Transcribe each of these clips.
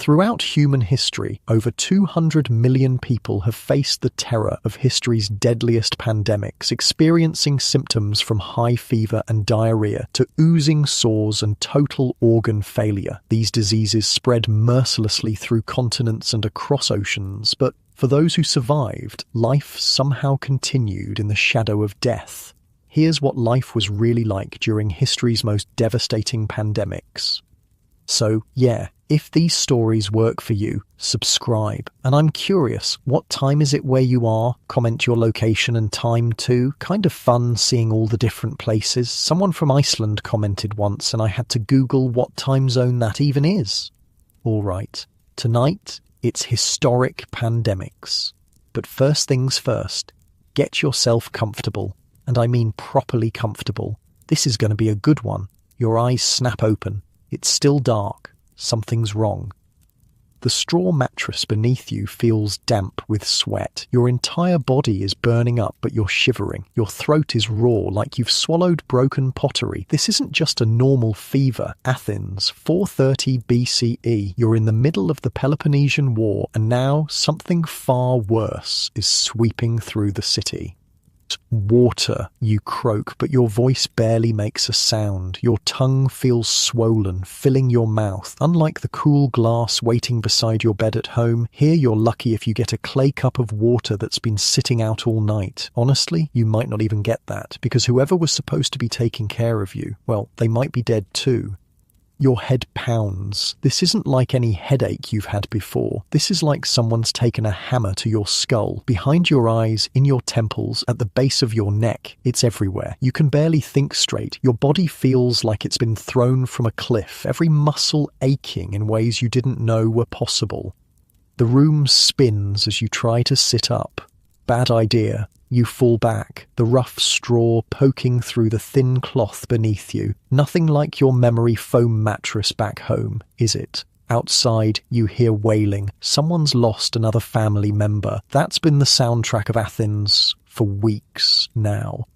Throughout human history, over 200 million people have faced the terror of history's deadliest pandemics, experiencing symptoms from high fever and diarrhea to oozing sores and total organ failure. These diseases spread mercilessly through continents and across oceans, but for those who survived, life somehow continued in the shadow of death. Here's what life was really like during history's most devastating pandemics. So, yeah, if these stories work for you, subscribe. And I'm curious, what time is it where you are? Comment your location and time too. Kind of fun seeing all the different places. Someone from Iceland commented once and I had to Google what time zone that even is. All right, tonight it's historic pandemics. But first things first, get yourself comfortable. And I mean properly comfortable. This is going to be a good one. Your eyes snap open. It's still dark. Something's wrong. The straw mattress beneath you feels damp with sweat. Your entire body is burning up, but you're shivering. Your throat is raw, like you've swallowed broken pottery. This isn't just a normal fever. Athens, 430 BCE. You're in the middle of the Peloponnesian War, and now something far worse is sweeping through the city. Water, you croak, but your voice barely makes a sound. Your tongue feels swollen, filling your mouth. Unlike the cool glass waiting beside your bed at home, here you're lucky if you get a clay cup of water that's been sitting out all night. Honestly, you might not even get that, because whoever was supposed to be taking care of you, well, they might be dead too. Your head pounds. This isn't like any headache you've had before. This is like someone's taken a hammer to your skull, behind your eyes, in your temples, at the base of your neck. It's everywhere. You can barely think straight. Your body feels like it's been thrown from a cliff, every muscle aching in ways you didn't know were possible. The room spins as you try to sit up. Bad idea. You fall back, the rough straw poking through the thin cloth beneath you. Nothing like your memory foam mattress back home, is it? Outside, you hear wailing. Someone's lost another family member. That's been the soundtrack of Athens for weeks now.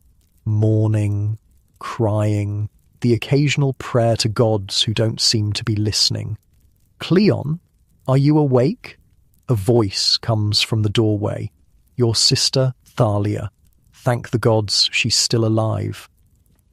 Mourning, crying, the occasional prayer to gods who don't seem to be listening. Cleon, are you awake? A voice comes from the doorway. Your sister, Thalia. Thank the gods she's still alive.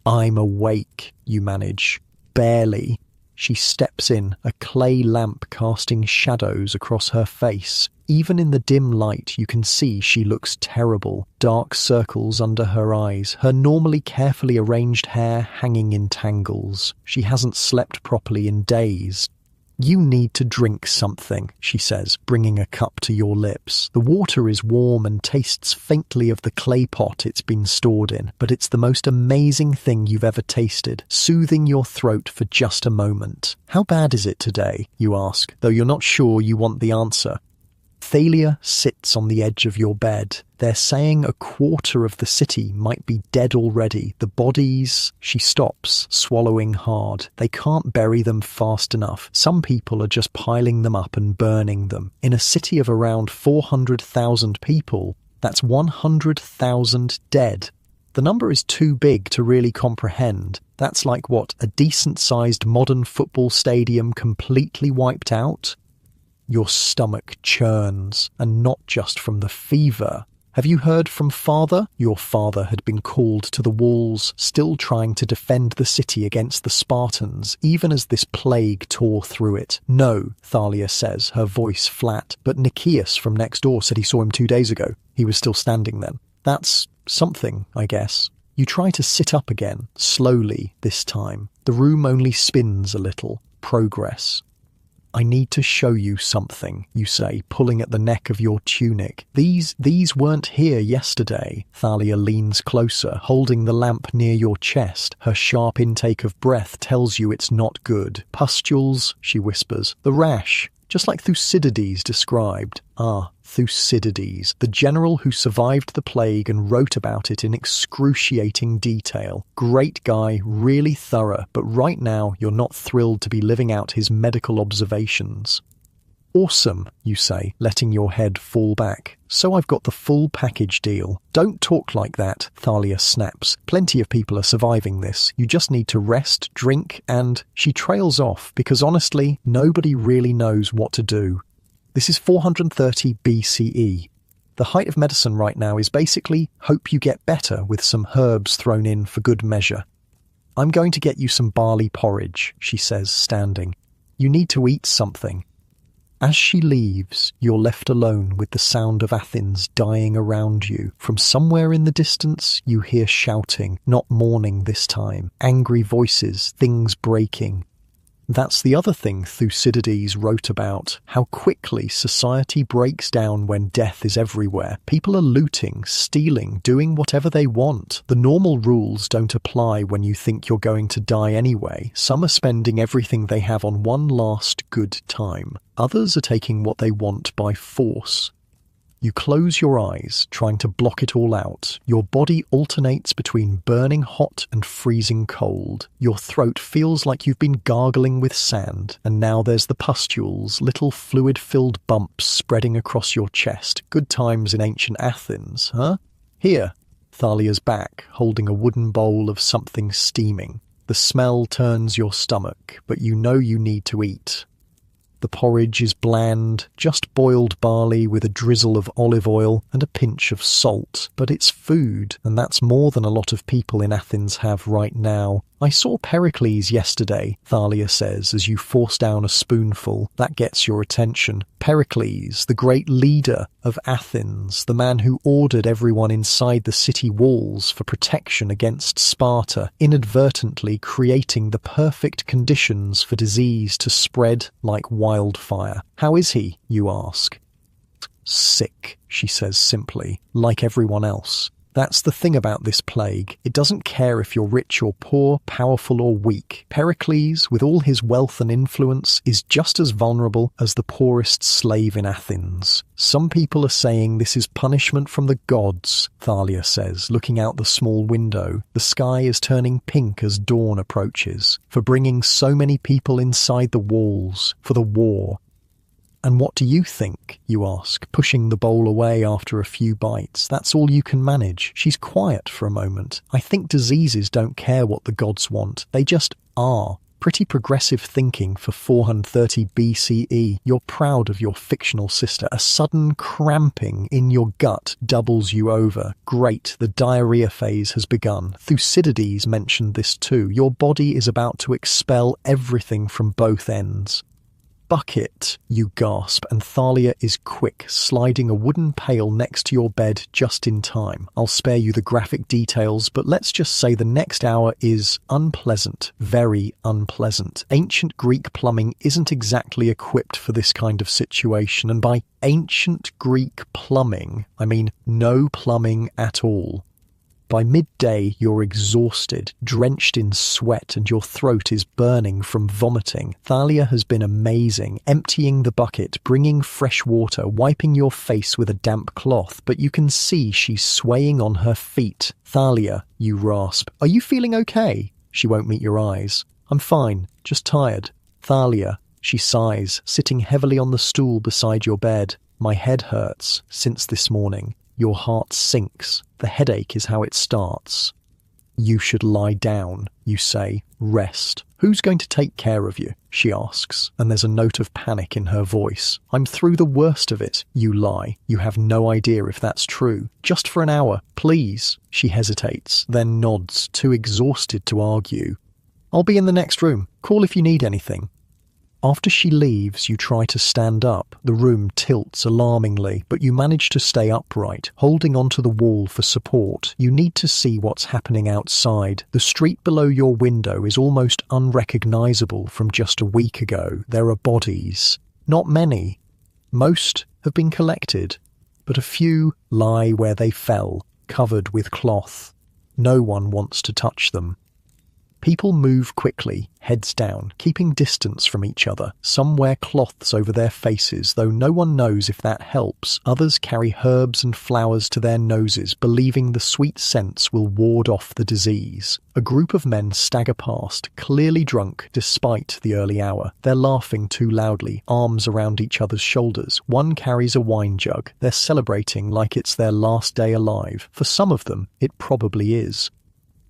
I'm awake, you manage. Barely. She steps in, a clay lamp casting shadows across her face. Even in the dim light, you can see she looks terrible. Dark circles under her eyes, her normally carefully arranged hair hanging in tangles. She hasn't slept properly in days. You need to drink something, she says, bringing a cup to your lips. The water is warm and tastes faintly of the clay pot it's been stored in, but it's the most amazing thing you've ever tasted, soothing your throat for just a moment. How bad is it today, you ask, though you're not sure you want the answer. Thalia sits on the edge of your bed. They're saying a quarter of the city might be dead already. The bodies... She stops, swallowing hard. They can't bury them fast enough. Some people are just piling them up and burning them. In a city of around 400,000 people, that's 100,000 dead. The number is too big to really comprehend. That's like what, a decent-sized modern football stadium completely wiped out? Your stomach churns, and not just from the fever. Have you heard from father? Your father had been called to the walls, still trying to defend the city against the Spartans, even as this plague tore through it. No, Thalia says, her voice flat, but Nicias from next door said he saw him 2 days ago. He was still standing then. That's something, I guess. You try to sit up again, slowly this time. The room only spins a little. Progress. I need to show you something, you say, pulling at the neck of your tunic. These weren't here yesterday. Thalia leans closer, holding the lamp near your chest. Her sharp intake of breath tells you it's not good. Pustules, she whispers. The rash, just like Thucydides described. Ah, Thucydides, the general who survived the plague and wrote about it in excruciating detail. Great guy, really thorough, but right now you're not thrilled to be living out his medical observations. Awesome, you say, letting your head fall back. So I've got the full package deal. Don't talk like that, Thalia snaps. Plenty of people are surviving this. You just need to rest, drink, and... She trails off because honestly, nobody really knows what to do. This is 430 BCE. The height of medicine right now is basically hope you get better with some herbs thrown in for good measure. I'm going to get you some barley porridge, she says, standing. You need to eat something. As she leaves, you're left alone with the sound of Athens dying around you. From somewhere in the distance, you hear shouting, not mourning this time, angry voices, things breaking. That's the other thing Thucydides wrote about, how quickly society breaks down when death is everywhere. People are looting, stealing, doing whatever they want. The normal rules don't apply when you think you're going to die anyway. Some are spending everything they have on one last good time. Others are taking what they want by force. You close your eyes, trying to block it all out. Your body alternates between burning hot and freezing cold. Your throat feels like you've been gargling with sand, and now there's the pustules, little fluid-filled bumps spreading across your chest. Good times in ancient Athens, huh? Here, Thalia's back, holding a wooden bowl of something steaming. The smell turns your stomach, but you know you need to eat. The porridge is bland, just boiled barley with a drizzle of olive oil and a pinch of salt. But it's food, and that's more than a lot of people in Athens have right now. I saw Pericles yesterday, Thalia says, as you force down a spoonful. That gets your attention. Pericles, the great leader of Athens, the man who ordered everyone inside the city walls for protection against Sparta, inadvertently creating the perfect conditions for disease to spread like wildfire. How is he, you ask? Sick, she says simply, like everyone else. That's the thing about this plague. It doesn't care if you're rich or poor, powerful or weak. Pericles, with all his wealth and influence, is just as vulnerable as the poorest slave in Athens. Some people are saying this is punishment from the gods, Thalia says, looking out the small window. The sky is turning pink as dawn approaches, for bringing so many people inside the walls, for the war. And what do you think, you ask, pushing the bowl away after a few bites. That's all you can manage. She's quiet for a moment. I think diseases don't care what the gods want. They just are. Pretty progressive thinking for 430 BCE. You're proud of your fictional sister. A sudden cramping in your gut doubles you over. Great, the diarrhea phase has begun. Thucydides mentioned this too. Your body is about to expel everything from both ends. Bucket, you gasp, and Thalia is quick, sliding a wooden pail next to your bed just in time. I'll spare you the graphic details, but let's just say the next hour is unpleasant, very unpleasant. Ancient Greek plumbing isn't exactly equipped for this kind of situation, and by ancient Greek plumbing, I mean no plumbing at all. By midday, you're exhausted, drenched in sweat, and your throat is burning from vomiting. Thalia has been amazing, emptying the bucket, bringing fresh water, wiping your face with a damp cloth, but you can see she's swaying on her feet. Thalia, you rasp. Are you feeling okay? She won't meet your eyes. I'm fine, just tired. Thalia, she sighs, sitting heavily on the stool beside your bed. My head hurts, since this morning. Your heart sinks. The headache is how it starts. You should lie down, you say. Rest. Who's going to take care of you? She asks, and there's a note of panic in her voice. I'm through the worst of it, you lie. You have no idea if that's true. Just for an hour, please. She hesitates, then nods, too exhausted to argue. I'll be in the next room. Call if you need anything. After she leaves, you try to stand up. The room tilts alarmingly, but you manage to stay upright, holding onto the wall for support. You need to see what's happening outside. The street below your window is almost unrecognizable from just a week ago. There are bodies. Not many. Most have been collected, but a few lie where they fell, covered with cloth. No one wants to touch them. People move quickly, heads down, keeping distance from each other. Some wear cloths over their faces, though no one knows if that helps. Others carry herbs and flowers to their noses, believing the sweet scents will ward off the disease. A group of men stagger past, clearly drunk despite the early hour. They're laughing too loudly, arms around each other's shoulders. One carries a wine jug. They're celebrating like it's their last day alive. For some of them, it probably is.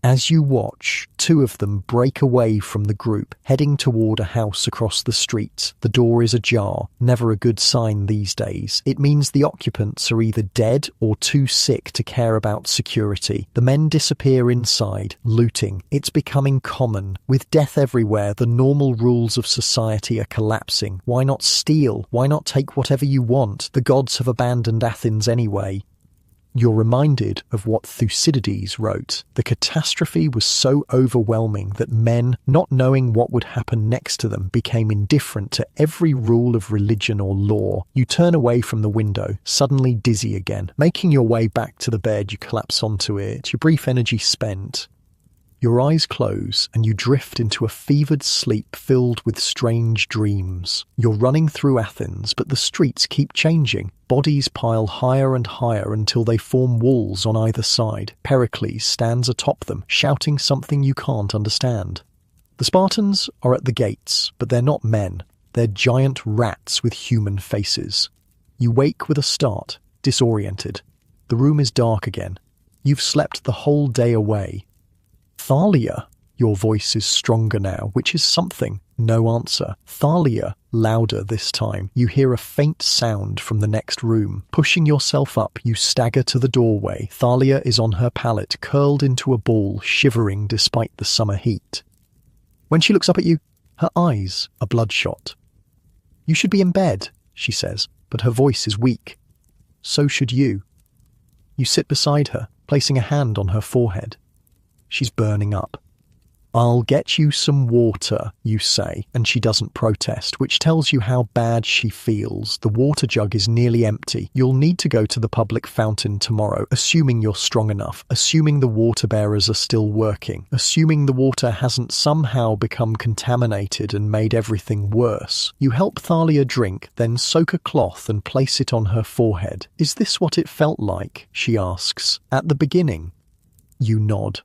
As you watch, two of them break away from the group, heading toward a house across the street. The door is ajar, never a good sign these days. It means the occupants are either dead or too sick to care about security. The men disappear inside, looting. It's becoming common. With death everywhere, the normal rules of society are collapsing. Why not steal? Why not take whatever you want? The gods have abandoned Athens anyway. You're reminded of what Thucydides wrote. The catastrophe was so overwhelming that men, not knowing what would happen next to them, became indifferent to every rule of religion or law. You turn away from the window, suddenly dizzy again. Making your way back to the bed, you collapse onto it, your brief energy spent. Your eyes close and you drift into a fevered sleep filled with strange dreams. You're running through Athens, but the streets keep changing. Bodies pile higher and higher until they form walls on either side. Pericles stands atop them, shouting something you can't understand. The Spartans are at the gates, but they're not men. They're giant rats with human faces. You wake with a start, disoriented. The room is dark again. You've slept the whole day away. Thalia, your voice is stronger now, which is something. No answer. Thalia, louder this time. You hear a faint sound from the next room. Pushing yourself up, you stagger to the doorway. Thalia is on her pallet, curled into a ball, shivering despite the summer heat. When she looks up at you, her eyes are bloodshot. "You should be in bed," she says, but her voice is weak. "So should you." You sit beside her, placing a hand on her forehead. She's burning up. "I'll get you some water," you say, and she doesn't protest, which tells you how bad she feels. The water jug is nearly empty. You'll need to go to the public fountain tomorrow, assuming you're strong enough, assuming the water bearers are still working, assuming the water hasn't somehow become contaminated and made everything worse. You help Thalia drink, then soak a cloth and place it on her forehead. "Is this what it felt like?" she asks. "At the beginning?" You nod.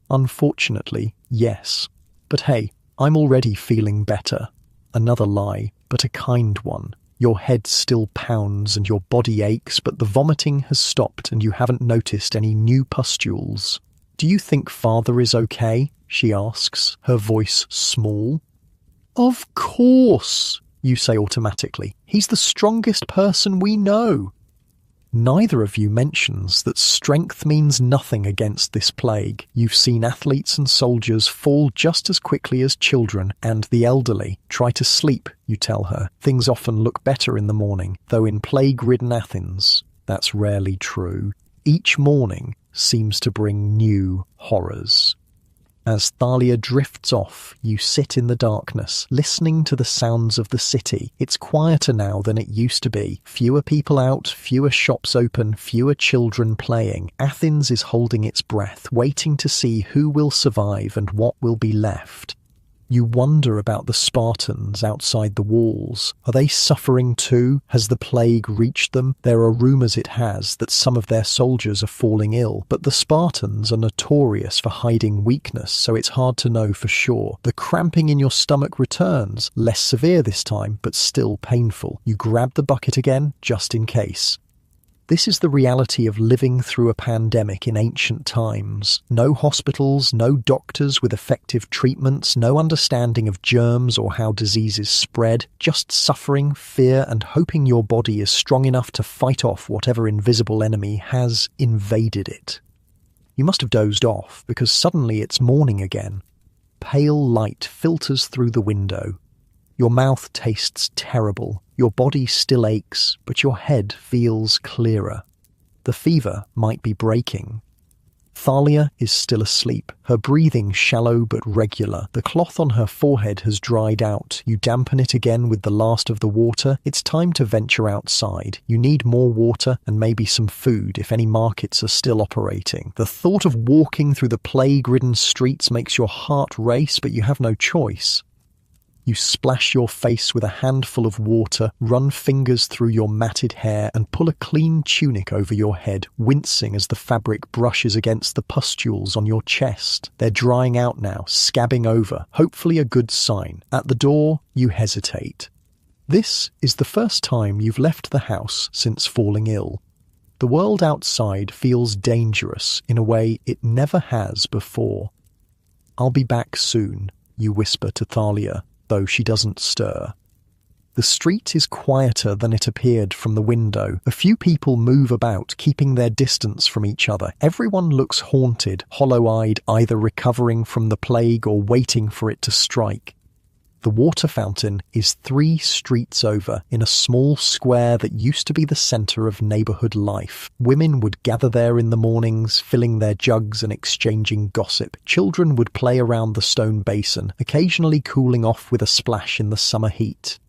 "Unfortunately, yes. But hey, I'm already feeling better." Another lie, but a kind one. Your head still pounds and your body aches, but the vomiting has stopped and you haven't noticed any new pustules. "Do you think Father is okay?" she asks, her voice small. "Of course," you say automatically. "He's the strongest person we know." Neither of you mentions that strength means nothing against this plague. You've seen athletes and soldiers fall just as quickly as children and the elderly. "Try to sleep," you tell her. "Things often look better in the morning, though in plague-ridden Athens, that's rarely true. Each morning seems to bring new horrors." As Thalia drifts off, you sit in the darkness, listening to the sounds of the city. It's quieter now than it used to be. Fewer people out, fewer shops open, fewer children playing. Athens is holding its breath, waiting to see who will survive and what will be left. You wonder about the Spartans outside the walls. Are they suffering too? Has the plague reached them? There are rumours it has, that some of their soldiers are falling ill, but the Spartans are notorious for hiding weakness, so it's hard to know for sure. The cramping in your stomach returns, less severe this time, but still painful. You grab the bucket again, just in case. This is the reality of living through a pandemic in ancient times. No hospitals, no doctors with effective treatments, no understanding of germs or how diseases spread, just suffering, fear, and hoping your body is strong enough to fight off whatever invisible enemy has invaded it. You must have dozed off, because suddenly it's morning again. Pale light filters through the window. Your mouth tastes terrible. Your body still aches, but your head feels clearer. The fever might be breaking. Thalia is still asleep, her breathing shallow but regular. The cloth on her forehead has dried out. You dampen it again with the last of the water. It's time to venture outside. You need more water and maybe some food if any markets are still operating. The thought of walking through the plague-ridden streets makes your heart race, but you have no choice. You splash your face with a handful of water, run fingers through your matted hair, and pull a clean tunic over your head, wincing as the fabric brushes against the pustules on your chest. They're drying out now, scabbing over, hopefully a good sign. At the door, you hesitate. This is the first time you've left the house since falling ill. The world outside feels dangerous in a way it never has before. "I'll be back soon," you whisper to Thalia, though she doesn't stir. The street is quieter than it appeared from the window. A few people move about, keeping their distance from each other. Everyone looks haunted, hollow-eyed, either recovering from the plague or waiting for it to strike. The water fountain is 3 streets over, in a small square that used to be the centre of neighbourhood life. Women would gather there in the mornings, filling their jugs and exchanging gossip. Children would play around the stone basin, occasionally cooling off with a splash in the summer heat.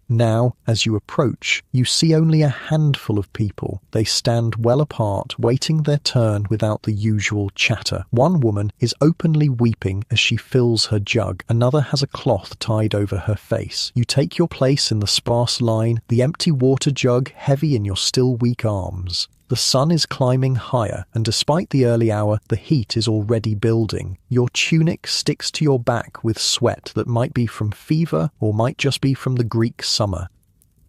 Now, as you approach, you see only a handful of people. They stand well apart, waiting their turn without the usual chatter. One woman is openly weeping as she fills her jug. Another has a cloth tied over her face. You take your place in the sparse line, the empty water jug heavy in your still weak arms. The sun is climbing higher, and despite the early hour, the heat is already building. Your tunic sticks to your back with sweat that might be from fever or might just be from the Greek summer.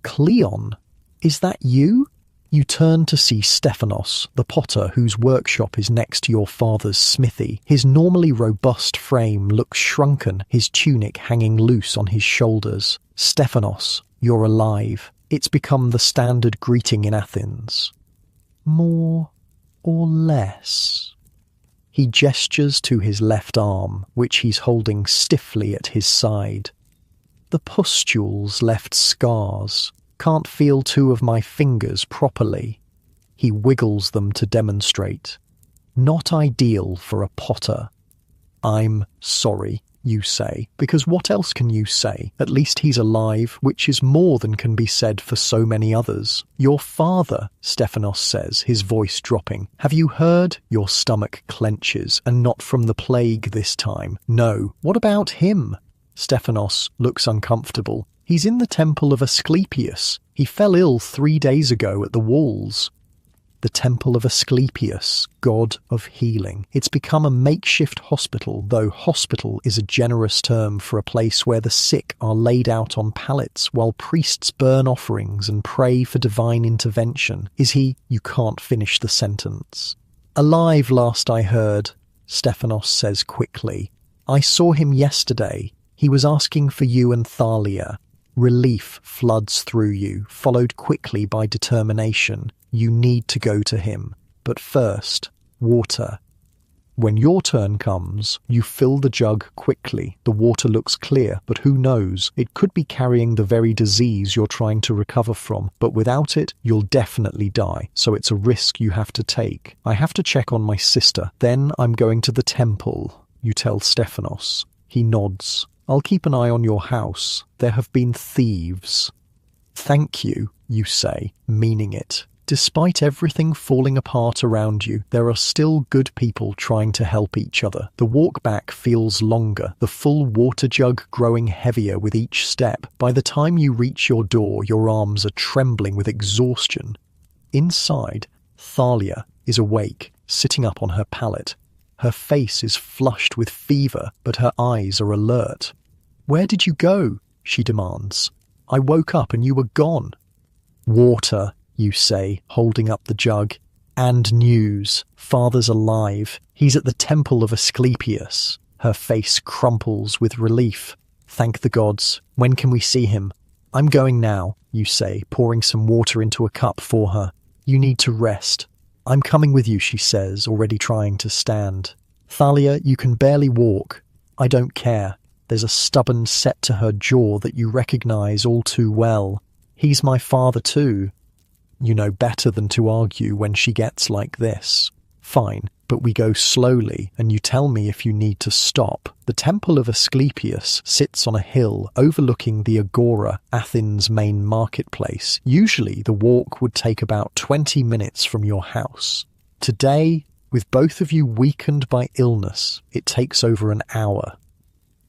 "Cleon, is that you?" You turn to see Stephanos, the potter whose workshop is next to your father's smithy. His normally robust frame looks shrunken, his tunic hanging loose on his shoulders. "Stephanos, you're alive." It's become the standard greeting in Athens. "More or less?" He gestures to his left arm, which he's holding stiffly at his side. "The pustules left scars. Can't feel 2 of my fingers properly." He wiggles them to demonstrate. "Not ideal for a potter." "I'm sorry," you say, because what else can you say? At least he's alive, which is more than can be said for so many others. "Your father," Stephanos says, his voice dropping. "Have you heard?" Your stomach clenches, and not from the plague this time. "No. What about him?" Stephanos looks uncomfortable. "He's in the temple of Asclepius. He fell ill 3 days ago at the walls." The temple of Asclepius, god of healing. It's become a makeshift hospital, though hospital is a generous term for a place where the sick are laid out on pallets while priests burn offerings and pray for divine intervention. "Is he—" You can't finish the sentence. "Alive last I heard," Stephanos says quickly. "I saw him yesterday. He was asking for you and Thalia." Relief floods through you, followed quickly by determination. You need to go to him. But first, water. When your turn comes, you fill the jug quickly. The water looks clear, but who knows? It could be carrying the very disease you're trying to recover from, but without it, you'll definitely die, so it's a risk you have to take. "I have to check on my sister. Then I'm going to the temple," you tell Stephanos. He nods. "I'll keep an eye on your house. There have been thieves." "Thank you," you say, meaning it. Despite everything falling apart around you, there are still good people trying to help each other. The walk back feels longer, the full water jug growing heavier with each step. By the time you reach your door, your arms are trembling with exhaustion. Inside, Thalia is awake, sitting up on her pallet. Her face is flushed with fever, but her eyes are alert. "Where did you go?" she demands. "I woke up and you were gone." "Water," you say, holding up the jug. "And news. Father's alive. He's at the temple of Asclepius." Her face crumples with relief. "Thank the gods. When can we see him?" "I'm going now," you say, pouring some water into a cup for her. "You need to rest." "I'm coming with you," she says, already trying to stand. "Thalia, you can barely walk." "I don't care." There's a stubborn set to her jaw that you recognize all too well. "He's my father too." You know better than to argue when she gets like this. Fine, but we go slowly, and you tell me if you need to stop. The Temple of Asclepius sits on a hill overlooking the Agora, Athens' main marketplace. Usually the walk would take about 20 minutes from your house. Today, with both of you weakened by illness, it takes over an hour.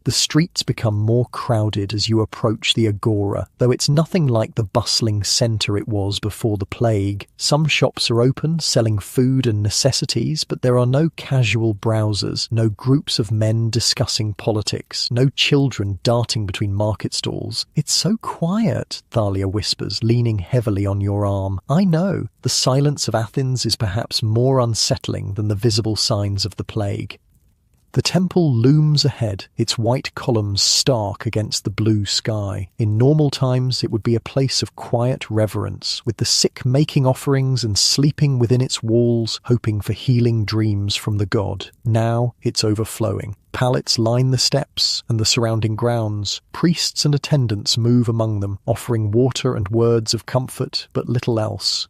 The streets become more crowded as you approach the Agora, though it's nothing like the bustling centre it was before the plague. Some shops are open, selling food and necessities, but there are no casual browsers, no groups of men discussing politics, no children darting between market stalls. It's so quiet, Thalia whispers, leaning heavily on your arm. I know, the silence of Athens is perhaps more unsettling than the visible signs of the plague. The temple looms ahead, its white columns stark against the blue sky. In normal times, it would be a place of quiet reverence, with the sick making offerings and sleeping within its walls, hoping for healing dreams from the god. Now, it's overflowing. Pallets line the steps and the surrounding grounds. Priests and attendants move among them, offering water and words of comfort, but little else.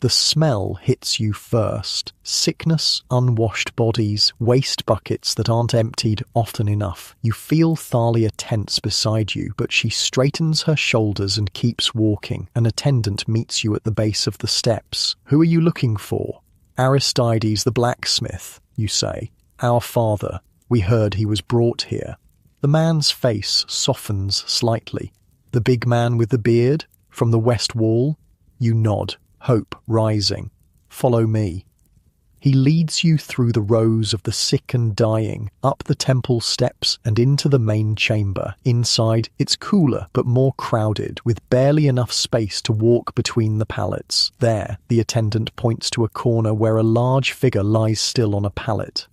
The smell hits you first. Sickness, unwashed bodies, waste buckets that aren't emptied often enough. You feel Thalia tense beside you, but she straightens her shoulders and keeps walking. An attendant meets you at the base of the steps. Who are you looking for? Aristides the blacksmith, you say. Our father. We heard he was brought here. The man's face softens slightly. The big man with the beard? From the west wall? You nod. Hope rising. Follow me. He leads you through the rows of the sick and dying, up the temple steps and into the main chamber. Inside, it's cooler but more crowded, with barely enough space to walk between the pallets. There, the attendant points to a corner where a large figure lies still on a pallet.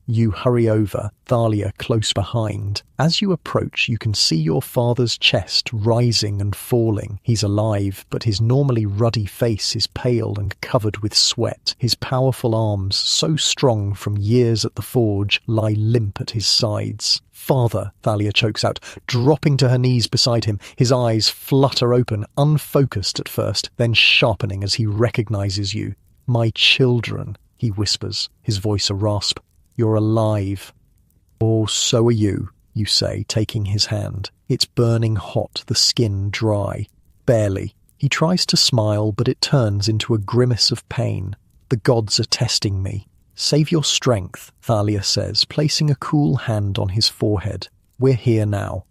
You hurry over, Thalia close behind. As you approach, you can see your father's chest rising and falling. He's alive, but his normally ruddy face is pale and covered with sweat. His powerful arms, so strong from years at the forge, lie limp at his sides. Father, Thalia chokes out, dropping to her knees beside him. His eyes flutter open, unfocused at first, then sharpening as he recognizes you. My children, he whispers, his voice a rasp. You're alive. Oh, so are you say, taking his hand. It's burning hot, the skin dry. Barely. He tries to smile, but it turns into a grimace of pain. The gods are testing me. Save your strength, Thalia says, placing a cool hand on his forehead. We're here now.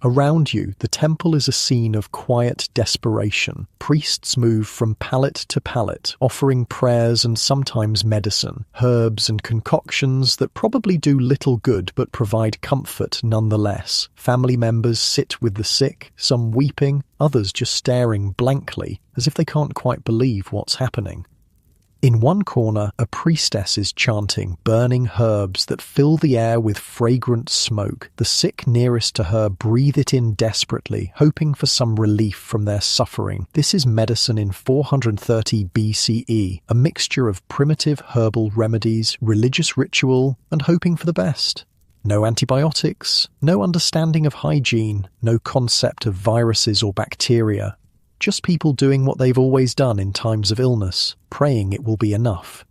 Around you, the temple is a scene of quiet desperation. Priests move from pallet to pallet, offering prayers and sometimes medicine, herbs and concoctions that probably do little good but provide comfort nonetheless. Family members sit with the sick, some weeping, others just staring blankly, as if they can't quite believe what's happening. In one corner, a priestess is chanting, burning herbs that fill the air with fragrant smoke. The sick nearest to her breathe it in desperately, hoping for some relief from their suffering. This is medicine in 430 BCE, a mixture of primitive herbal remedies, religious ritual, and hoping for the best. No antibiotics, no understanding of hygiene, no concept of viruses or bacteria. Just people doing what they've always done in times of illness, praying it will be enough.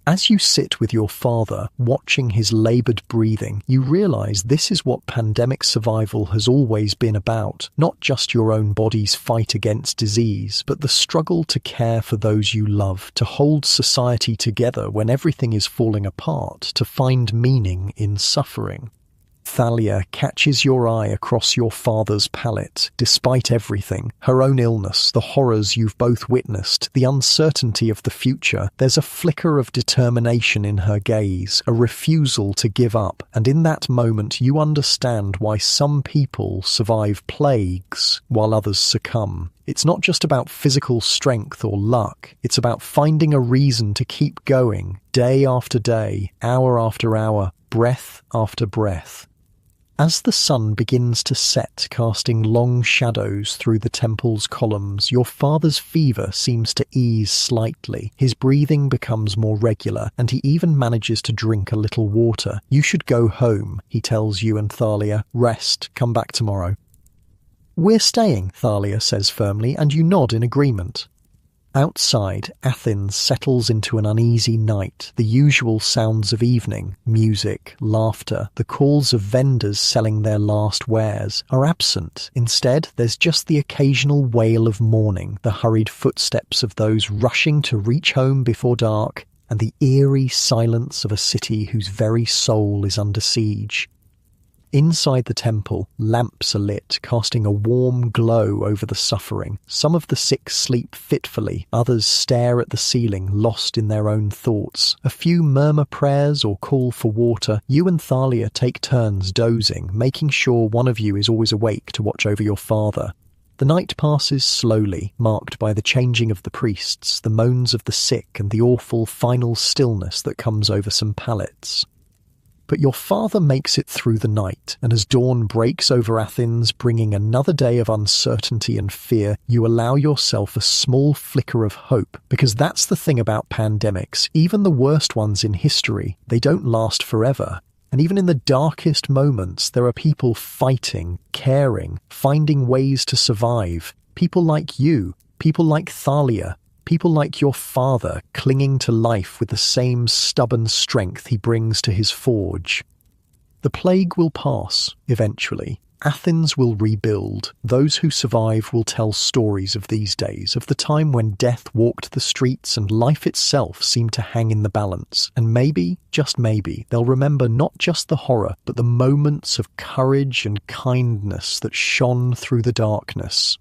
As you sit with your father, watching his laboured breathing, you realise this is what pandemic survival has always been about. Not just your own body's fight against disease, but the struggle to care for those you love, to hold society together when everything is falling apart, to find meaning in suffering. Thalia catches your eye across your father's pallet. Despite everything, her own illness, the horrors you've both witnessed, the uncertainty of the future, there's a flicker of determination in her gaze, a refusal to give up, and in that moment you understand why some people survive plagues while others succumb. It's not just about physical strength or luck, it's about finding a reason to keep going, day after day, hour after hour, breath after breath. As the sun begins to set, casting long shadows through the temple's columns, your father's fever seems to ease slightly. His breathing becomes more regular, and he even manages to drink a little water. You should go home, he tells you and Thalia. Rest, come back tomorrow. We're staying, Thalia says firmly, and you nod in agreement. Outside, Athens settles into an uneasy night. The usual sounds of evening, music, laughter, the calls of vendors selling their last wares, are absent. Instead, there's just the occasional wail of morning, the hurried footsteps of those rushing to reach home before dark, and the eerie silence of a city whose very soul is under siege. Inside the temple, lamps are lit, casting a warm glow over the suffering. Some of the sick sleep fitfully, others stare at the ceiling, lost in their own thoughts. A few murmur prayers or call for water. You and Thalia take turns dozing, making sure one of you is always awake to watch over your father. The night passes slowly, marked by the changing of the priests, the moans of the sick, and the awful final stillness that comes over some pallets. But your father makes it through the night, and as dawn breaks over Athens, bringing another day of uncertainty and fear, you allow yourself a small flicker of hope, because that's the thing about pandemics. Even the worst ones in history, they don't last forever. And even in the darkest moments, there are people fighting, caring, finding ways to survive. People like you, people like Thalia, people like your father clinging to life with the same stubborn strength he brings to his forge. The plague will pass, eventually. Athens will rebuild. Those who survive will tell stories of these days, of the time when death walked the streets and life itself seemed to hang in the balance. And maybe, just maybe, they'll remember not just the horror, but the moments of courage and kindness that shone through the darkness.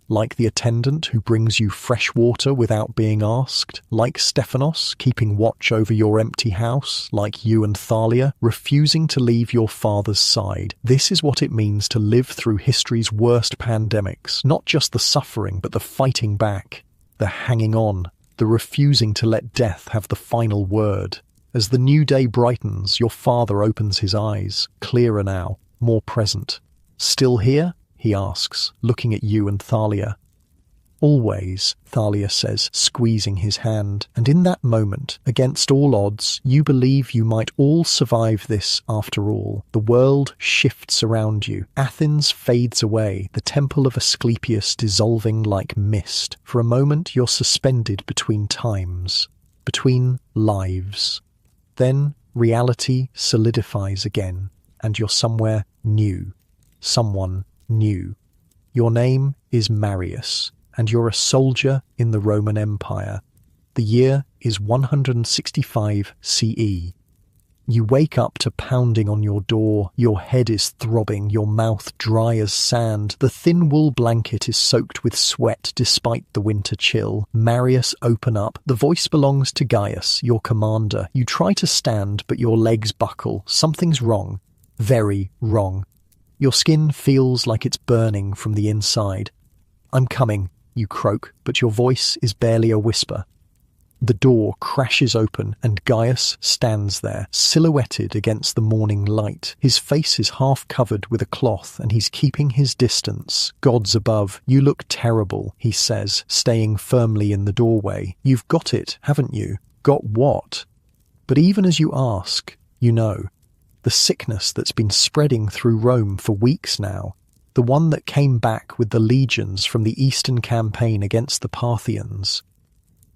Like the attendant who brings you fresh water without being asked, like Stephanos keeping watch over your empty house, like you and Thalia refusing to leave your father's side. This is what it means to live through history's worst pandemics, not just the suffering, but the fighting back, the hanging on, the refusing to let death have the final word. As the new day brightens, your father opens his eyes, clearer now, more present. Still here? He asks, looking at you and Thalia. Always, Thalia says, squeezing his hand, and in that moment, against all odds, you believe you might all survive this after all. The world shifts around you. Athens fades away, the temple of Asclepius dissolving like mist. For a moment, you're suspended between times, between lives. Then reality solidifies again, and you're somewhere new, someone new. Your name is Marius, and you're a soldier in the Roman Empire. The year is 165 CE. You wake up to pounding on your door. Your head is throbbing, your mouth dry as sand. The thin wool blanket is soaked with sweat despite the winter chill. Marius, open up. The voice belongs to Gaius, your commander. You try to stand, but your legs buckle. Something's wrong. Very wrong. Your skin feels like it's burning from the inside. I'm coming, you croak, but your voice is barely a whisper. The door crashes open and Gaius stands there, silhouetted against the morning light. His face is half covered with a cloth and he's keeping his distance. Gods above, you look terrible, he says, staying firmly in the doorway. You've got it, haven't you? Got what? But even as you ask, you know. The sickness that's been spreading through Rome for weeks now, the one that came back with the legions from the Eastern campaign against the Parthians.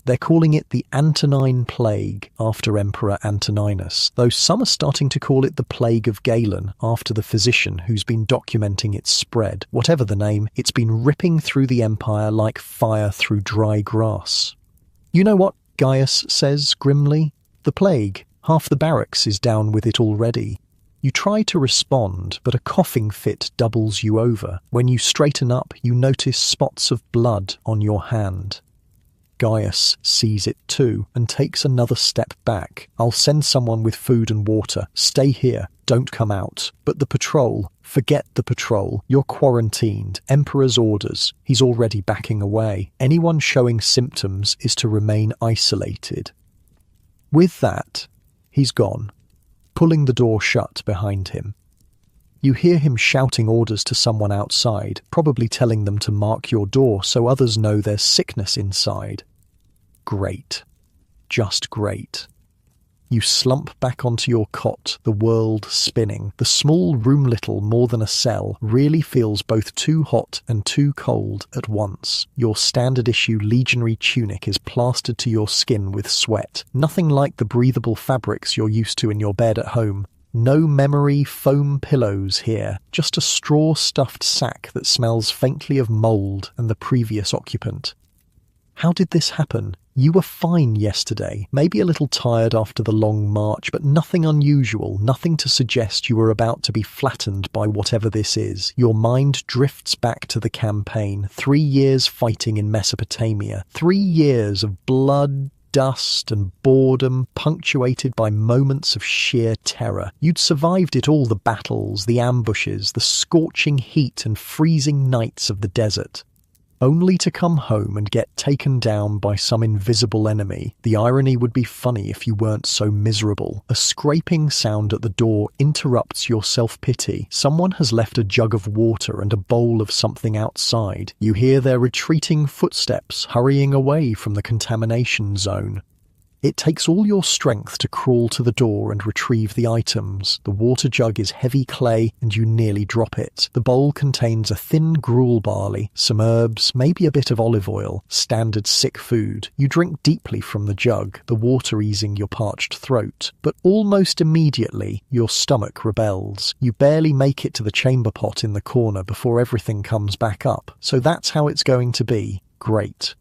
They're calling it the Antonine Plague after Emperor Antoninus, though some are starting to call it the Plague of Galen after the physician who's been documenting its spread. Whatever the name, it's been ripping through the empire like fire through dry grass. You know what? Gaius says grimly. The plague. Half the barracks is down with it already. You try to respond, but a coughing fit doubles you over. When you straighten up, you notice spots of blood on your hand. Gaius sees it too and takes another step back. I'll send someone with food and water. Stay here. Don't come out. But the patrol, forget the patrol. You're quarantined. Emperor's orders. He's already backing away. Anyone showing symptoms is to remain isolated. With that, he's gone, pulling the door shut behind him. You hear him shouting orders to someone outside, probably telling them to mark your door so others know there's sickness inside. Great. Just great. You slump back onto your cot, the world spinning. The small room, little more than a cell, really feels both too hot and too cold at once. Your standard issue legionary tunic is plastered to your skin with sweat. Nothing like the breathable fabrics you're used to in your bed at home. No memory foam pillows here, just a straw-stuffed sack that smells faintly of mould and the previous occupant. How did this happen? You were fine yesterday, maybe a little tired after the long march, but nothing unusual, nothing to suggest you were about to be flattened by whatever this is. Your mind drifts back to the campaign, 3 years fighting in Mesopotamia, 3 years of blood, dust and boredom, punctuated by moments of sheer terror. You'd survived it all, the battles, the ambushes, the scorching heat and freezing nights of the desert. Only to come home and get taken down by some invisible enemy. The irony would be funny if you weren't so miserable. A scraping sound at the door interrupts your self-pity. Someone has left a jug of water and a bowl of something outside. You hear their retreating footsteps hurrying away from the contamination zone. It takes all your strength to crawl to the door and retrieve the items. The water jug is heavy clay and you nearly drop it. The bowl contains a thin gruel barley, some herbs, maybe a bit of olive oil, standard sick food. You drink deeply from the jug, the water easing your parched throat. But almost immediately, your stomach rebels. You barely make it to the chamber pot in the corner before everything comes back up. So that's how it's going to be. Great.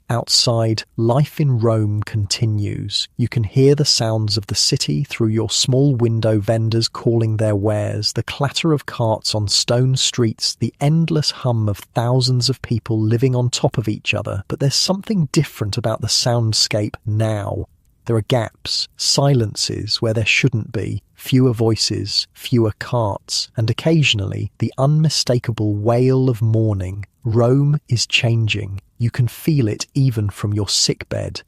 Outside, life in Rome continues. You can hear the sounds of the city through your small window, vendors calling their wares, the clatter of carts on stone streets, the endless hum of thousands of people living on top of each other. But there's something different about the soundscape now. There are gaps, silences where there shouldn't be, fewer voices, fewer carts, and occasionally the unmistakable wail of mourning. Rome is changing. You can feel it even from your sickbed.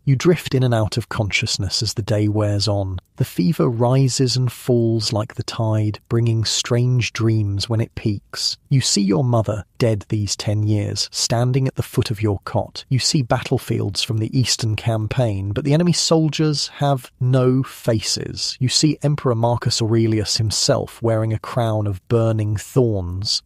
You drift in and out of consciousness as the day wears on. The fever rises and falls like the tide, bringing strange dreams when it peaks. You see your mother, dead these 10 years, standing at the foot of your cot. You see battlefields from the Eastern Campaign, but the enemy soldiers have no faces. You see Emperor Marcus Aurelius himself wearing a crown of burning thorns.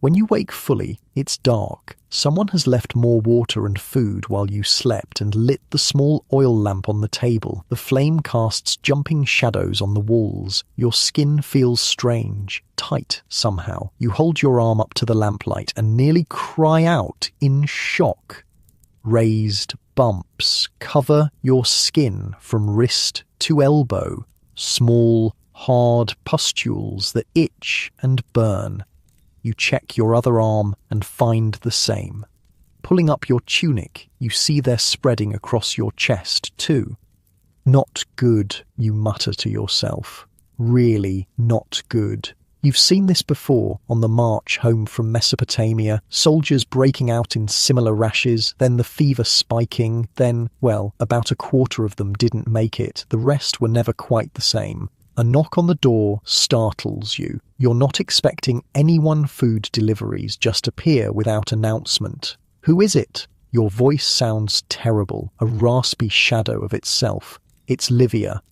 When you wake fully, it's dark. Someone has left more water and food while you slept and lit the small oil lamp on the table. The flame casts jumping shadows on the walls. Your skin feels strange, tight somehow. You hold your arm up to the lamplight and nearly cry out in shock. Raised bumps cover your skin from wrist to elbow. Small, hard pustules that itch and burn. You check your other arm and find the same. Pulling up your tunic, you see they're spreading across your chest too. Not good, you mutter to yourself. Really not good. You've seen this before on the march home from Mesopotamia, soldiers breaking out in similar rashes, then the fever spiking, then, well, about a quarter of them didn't make it. The rest were never quite the same. A knock on the door startles you. You're not expecting anyone. Food deliveries just appear without announcement. Who is it? Your voice sounds terrible, a raspy shadow of itself. It's Livia.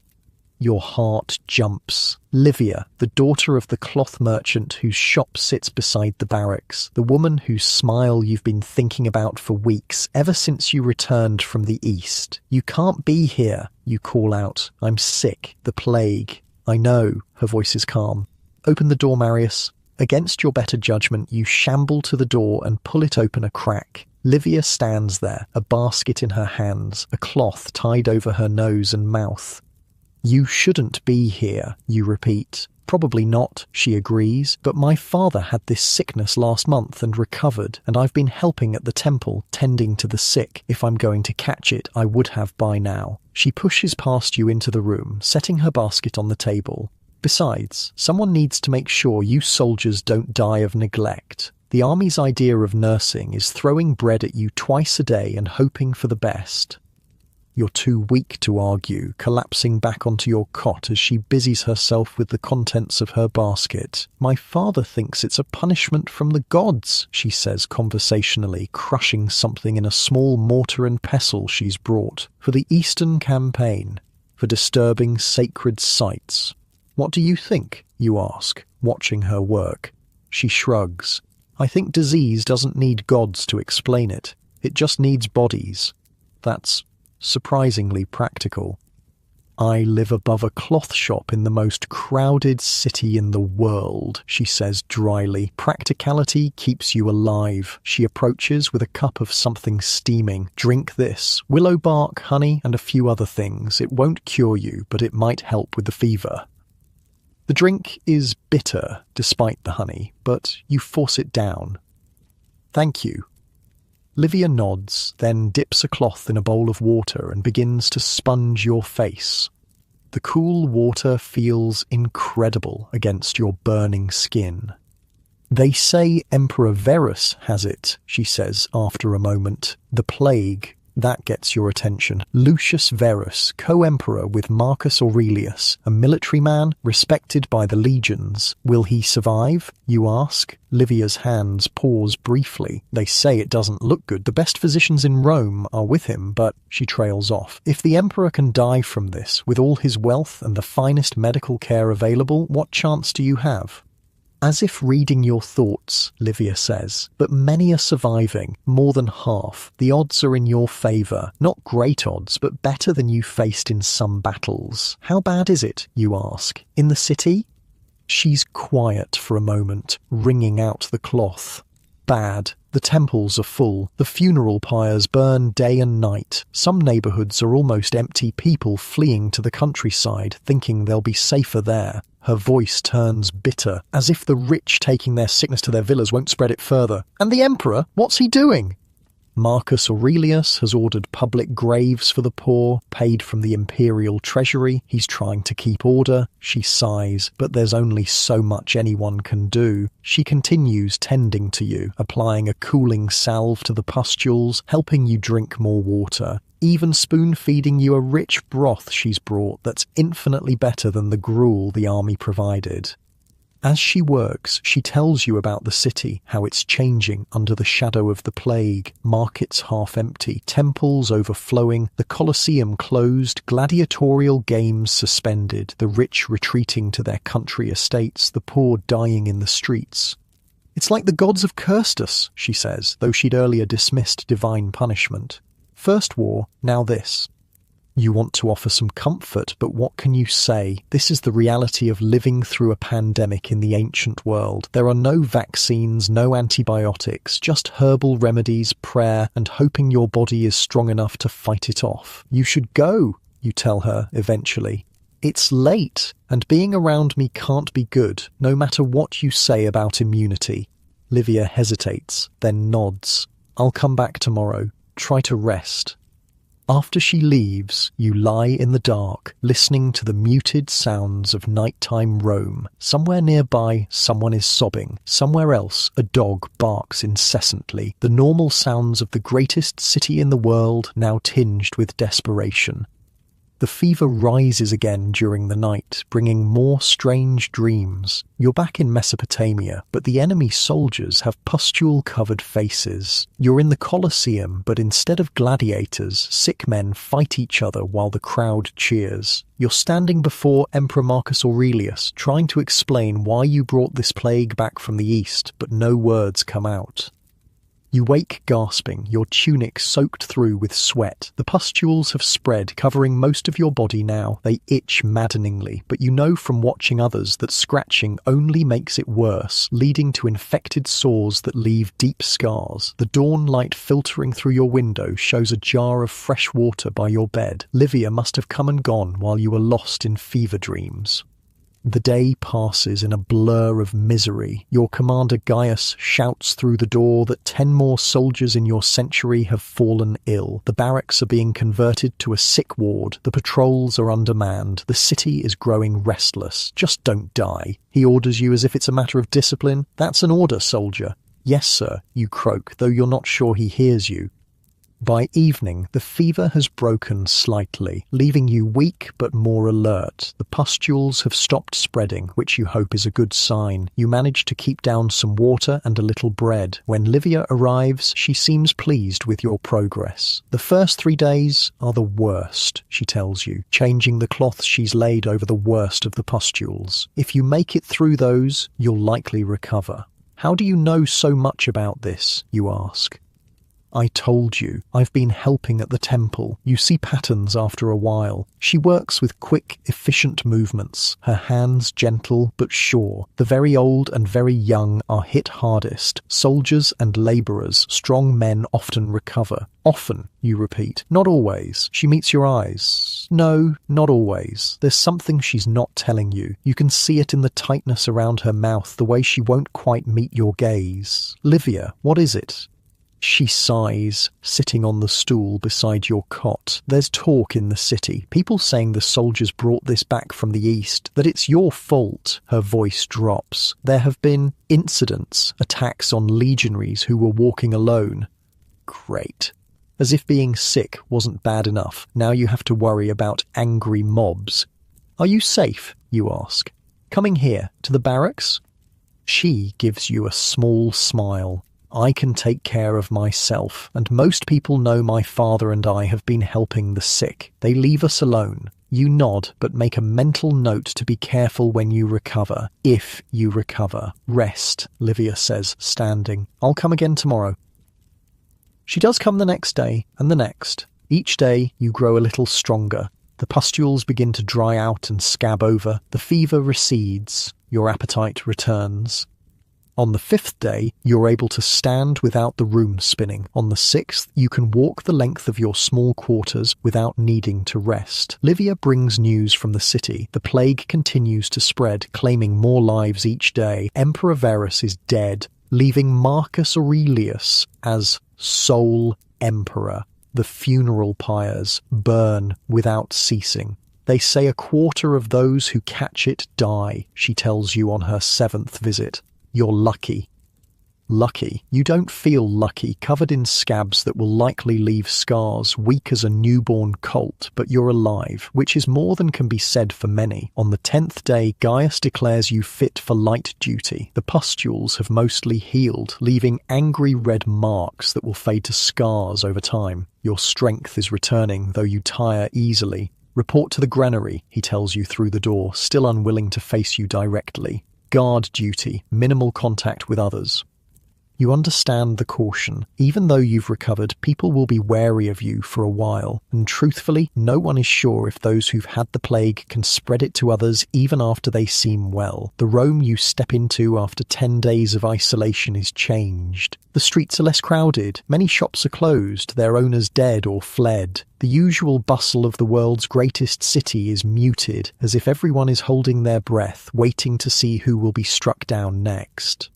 Your heart jumps. Livia, the daughter of the cloth merchant whose shop sits beside the barracks, the woman whose smile you've been thinking about for weeks, ever since you returned from the East. You can't be here, you call out. I'm sick, the plague. I know, her voice is calm. Open the door, Marius. Against your better judgment, you shamble to the door and pull it open a crack. Livia stands there, a basket in her hands, a cloth tied over her nose and mouth. You shouldn't be here, you repeat. Probably not, she agrees, but my father had this sickness last month and recovered, and I've been helping at the temple, tending to the sick. If I'm going to catch it, I would have by now. She pushes past you into the room, setting her basket on the table. Besides, someone needs to make sure you soldiers don't die of neglect. The army's idea of nursing is throwing bread at you twice a day and hoping for the best. You're too weak to argue, collapsing back onto your cot as she busies herself with the contents of her basket. My father thinks it's a punishment from the gods, she says conversationally, crushing something in a small mortar and pestle she's brought. For the Eastern Campaign. for disturbing sacred sites. What do you think? You ask, watching her work. She shrugs. I think disease doesn't need gods to explain it. It just needs bodies. That's surprisingly practical. I live above a cloth shop in the most crowded city in the world, she says dryly. Practicality keeps you alive. She approaches with a cup of something steaming. Drink this. Willow bark, honey, and a few other things. It won't cure you, but it might help with the fever. The drink is bitter, despite the honey, but you force it down. Thank you. Livia nods, then dips a cloth in a bowl of water and begins to sponge your face. The cool water feels incredible against your burning skin. They say Emperor Verus has it, she says after a moment. The plague. That gets your attention. Lucius Verus, co-emperor with Marcus Aurelius, a military man respected by the legions. Will he survive? You ask. Livia's hands pause briefly. They say it doesn't look good. The best physicians in Rome are with him, but she trails off. If the emperor can die from this, with all his wealth and the finest medical care available, what chance do you have? As if reading your thoughts, Livia says, but many are surviving, more than half. The odds are in your favour. Not great odds, but better than you faced in some battles. How bad is it, you ask? In the city? She's quiet for a moment, wringing out the cloth. Bad. The temples are full. The funeral pyres burn day and night. Some neighbourhoods are almost empty, people fleeing to the countryside, thinking they'll be safer there. Her voice turns bitter, as if the rich taking their sickness to their villas won't spread it further. And the emperor? What's he doing? Marcus Aurelius has ordered public graves for the poor, paid from the imperial treasury. He's trying to keep order. She sighs, but there's only so much anyone can do. She continues tending to you, applying a cooling salve to the pustules, helping you drink more water, even spoon-feeding you a rich broth she's brought that's infinitely better than the gruel the army provided. As she works, she tells you about the city, how it's changing under the shadow of the plague, markets half empty, temples overflowing, the Colosseum closed, gladiatorial games suspended, the rich retreating to their country estates, the poor dying in the streets. It's like the gods have cursed us, she says, though she'd earlier dismissed divine punishment. First war, now this. You want to offer some comfort, but what can you say? This is the reality of living through a pandemic in the ancient world. There are no vaccines, no antibiotics, just herbal remedies, prayer, and hoping your body is strong enough to fight it off. You should go, you tell her eventually. It's late, and being around me can't be good, no matter what you say about immunity. Livia hesitates, then nods. I'll come back tomorrow. Try to rest. After she leaves, you lie in the dark, listening to the muted sounds of nighttime Rome. Somewhere nearby, someone is sobbing. Somewhere else, a dog barks incessantly. The normal sounds of the greatest city in the world, now tinged with desperation. The fever rises again during the night, bringing more strange dreams. You're back in Mesopotamia, but the enemy soldiers have pustule-covered faces. You're in the Colosseum, but instead of gladiators, sick men fight each other while the crowd cheers. You're standing before Emperor Marcus Aurelius, trying to explain why you brought this plague back from the east, but no words come out. You wake gasping, your tunic soaked through with sweat. The pustules have spread, covering most of your body now. They itch maddeningly, but you know from watching others that scratching only makes it worse, leading to infected sores that leave deep scars. The dawn light filtering through your window shows a jar of fresh water by your bed. Livia must have come and gone while you were lost in fever dreams. The day passes in a blur of misery. Your commander Gaius shouts through the door that 10 more soldiers in your century have fallen ill. The barracks are being converted to a sick ward. The patrols are undermanned. The city is growing restless. Just don't die. He orders you as if it's a matter of discipline. That's an order, soldier. Yes, sir, you croak, though you're not sure he hears you. By evening, the fever has broken slightly, leaving you weak but more alert. The pustules have stopped spreading, which you hope is a good sign. You manage to keep down some water and a little bread. When Livia arrives, she seems pleased with your progress. The first 3 days are the worst, she tells you, changing the cloth she's laid over the worst of the pustules. If you make it through those, you'll likely recover. How do you know so much about this, you ask? I told you, I've been helping at the temple. You see patterns after a while. She works with quick, efficient movements, her hands gentle but sure. The very old and very young are hit hardest. Soldiers and labourers, strong men often recover. Often, you repeat. Not always. She meets your eyes. No, not always. There's something she's not telling you. You can see it in the tightness around her mouth, the way she won't quite meet your gaze. Livia, what is it? She sighs, sitting on the stool beside your cot. There's talk in the city. People saying the soldiers brought this back from the east, that it's your fault. Her voice drops. There have been incidents, attacks on legionaries who were walking alone. Great. As if being sick wasn't bad enough, now you have to worry about angry mobs. Are you safe, you ask? Coming here, to the barracks? She gives you a small smile. I can take care of myself, and most people know my father and I have been helping the sick. They leave us alone. You nod, but make a mental note to be careful when you recover. If you recover. Rest, Livia says, standing. I'll come again tomorrow. She does come the next day, and the next. Each day you grow a little stronger. The pustules begin to dry out and scab over. The fever recedes. Your appetite returns. On the 5th day, you're able to stand without the room spinning. On the 6th, you can walk the length of your small quarters without needing to rest. Livia brings news from the city. The plague continues to spread, claiming more lives each day. Emperor Verus is dead, leaving Marcus Aurelius as sole emperor. The funeral pyres burn without ceasing. They say 1/4 of those who catch it die, she tells you on her 7th visit. You're lucky. Lucky? You don't feel lucky, covered in scabs that will likely leave scars, weak as a newborn colt, but you're alive, which is more than can be said for many. On the 10th day, Gaius declares you fit for light duty. The pustules have mostly healed, leaving angry red marks that will fade to scars over time. Your strength is returning, though you tire easily. Report to the granary, he tells you through the door, still unwilling to face you directly. Guard duty, minimal contact with others. You understand the caution. Even though you've recovered, people will be wary of you for a while, and truthfully, no one is sure if those who've had the plague can spread it to others even after they seem well. The Rome you step into after 10 days of isolation is changed. The streets are less crowded, many shops are closed, their owners dead or fled. The usual bustle of the world's greatest city is muted, as if everyone is holding their breath, waiting to see who will be struck down next.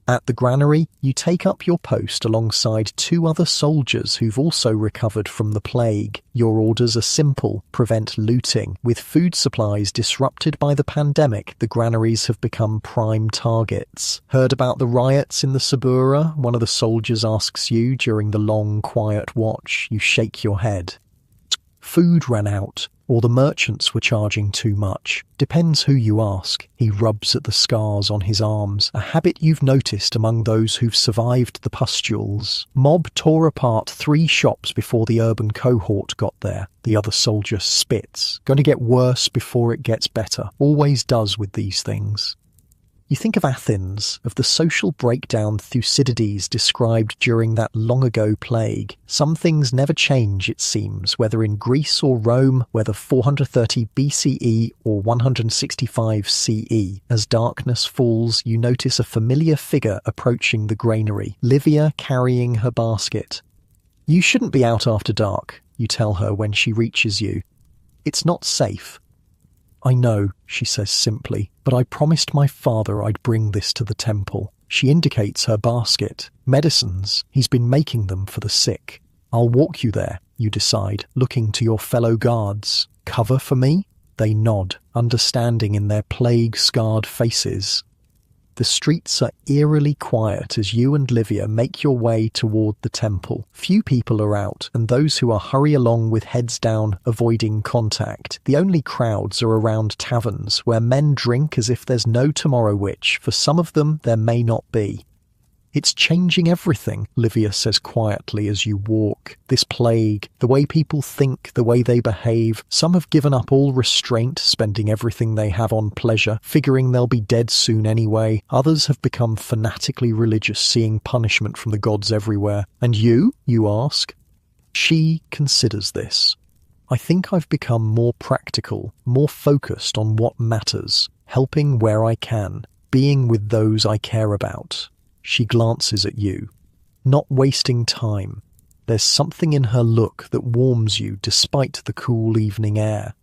At the granary, you take up your post alongside 2 other soldiers who've also recovered from the plague. Your orders are simple: prevent looting. With food supplies disrupted by the pandemic, the granaries have become prime targets. Heard about the riots in the Subura? One of the soldiers asks you during the long, quiet watch. You shake your head. Food ran out, or the merchants were charging too much. Depends who you ask. He rubs at the scars on his arms, a habit you've noticed among those who've survived the pustules. Mob tore apart 3 shops before the urban cohort got there. The other soldier spits. Going to get worse before it gets better. Always does with these things. You think of Athens, of the social breakdown Thucydides described during that long-ago plague. Some things never change, it seems, whether in Greece or Rome, whether 430 BCE or 165 CE. As darkness falls, you notice a familiar figure approaching the granary, Livia carrying her basket. You shouldn't be out after dark, you tell her when she reaches you. It's not safe. I know, she says simply, but I promised my father I'd bring this to the temple. She indicates her basket. Medicines. He's been making them for the sick. I'll walk you there, you decide, looking to your fellow guards. Cover for me? They nod, understanding in their plague-scarred faces. The streets are eerily quiet as you and Livia make your way toward the temple. Few people are out, and those who are hurry along with heads down, avoiding contact. The only crowds are around taverns, where men drink as if there's no tomorrow, which, for some of them, there may not be. It's changing everything, Livia says quietly as you walk. This plague, the way people think, the way they behave. Some have given up all restraint, spending everything they have on pleasure, figuring they'll be dead soon anyway. Others have become fanatically religious, seeing punishment from the gods everywhere. And you ask? She considers this. I think I've become more practical, more focused on what matters, helping where I can, being with those I care about. She glances at you, not wasting time. There's something in her look that warms you despite the cool evening air.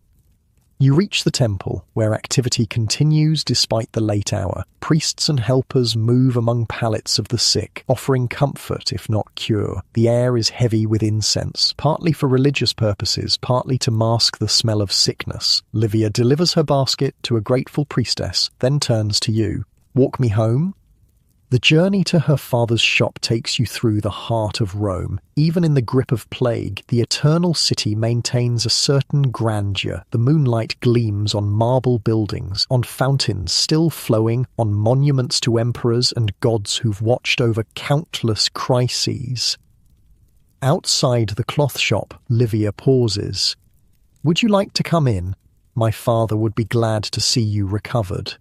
You reach the temple, where activity continues despite the late hour. Priests and helpers move among pallets of the sick, offering comfort if not cure. The air is heavy with incense, partly for religious purposes, partly to mask the smell of sickness. Livia delivers her basket to a grateful priestess, then turns to you. Walk me home? The journey to her father's shop takes you through the heart of Rome. Even in the grip of plague, the eternal city maintains a certain grandeur. The moonlight gleams on marble buildings, on fountains still flowing, on monuments to emperors and gods who've watched over countless crises. Outside the cloth shop, Livia pauses. Would you like to come in? My father would be glad to see you recovered.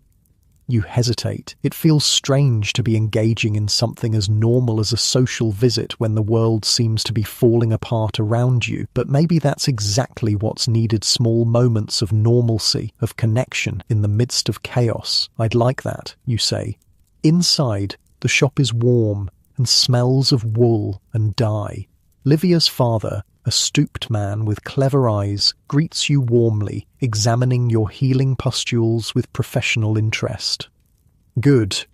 You hesitate. It feels strange to be engaging in something as normal as a social visit when the world seems to be falling apart around you. But maybe that's exactly what's needed, small moments of normalcy, of connection in the midst of chaos. I'd like that, you say. Inside, the shop is warm and smells of wool and dye. Livia's father, a stooped man with clever eyes, greets you warmly, examining your healing pustules with professional interest. Good,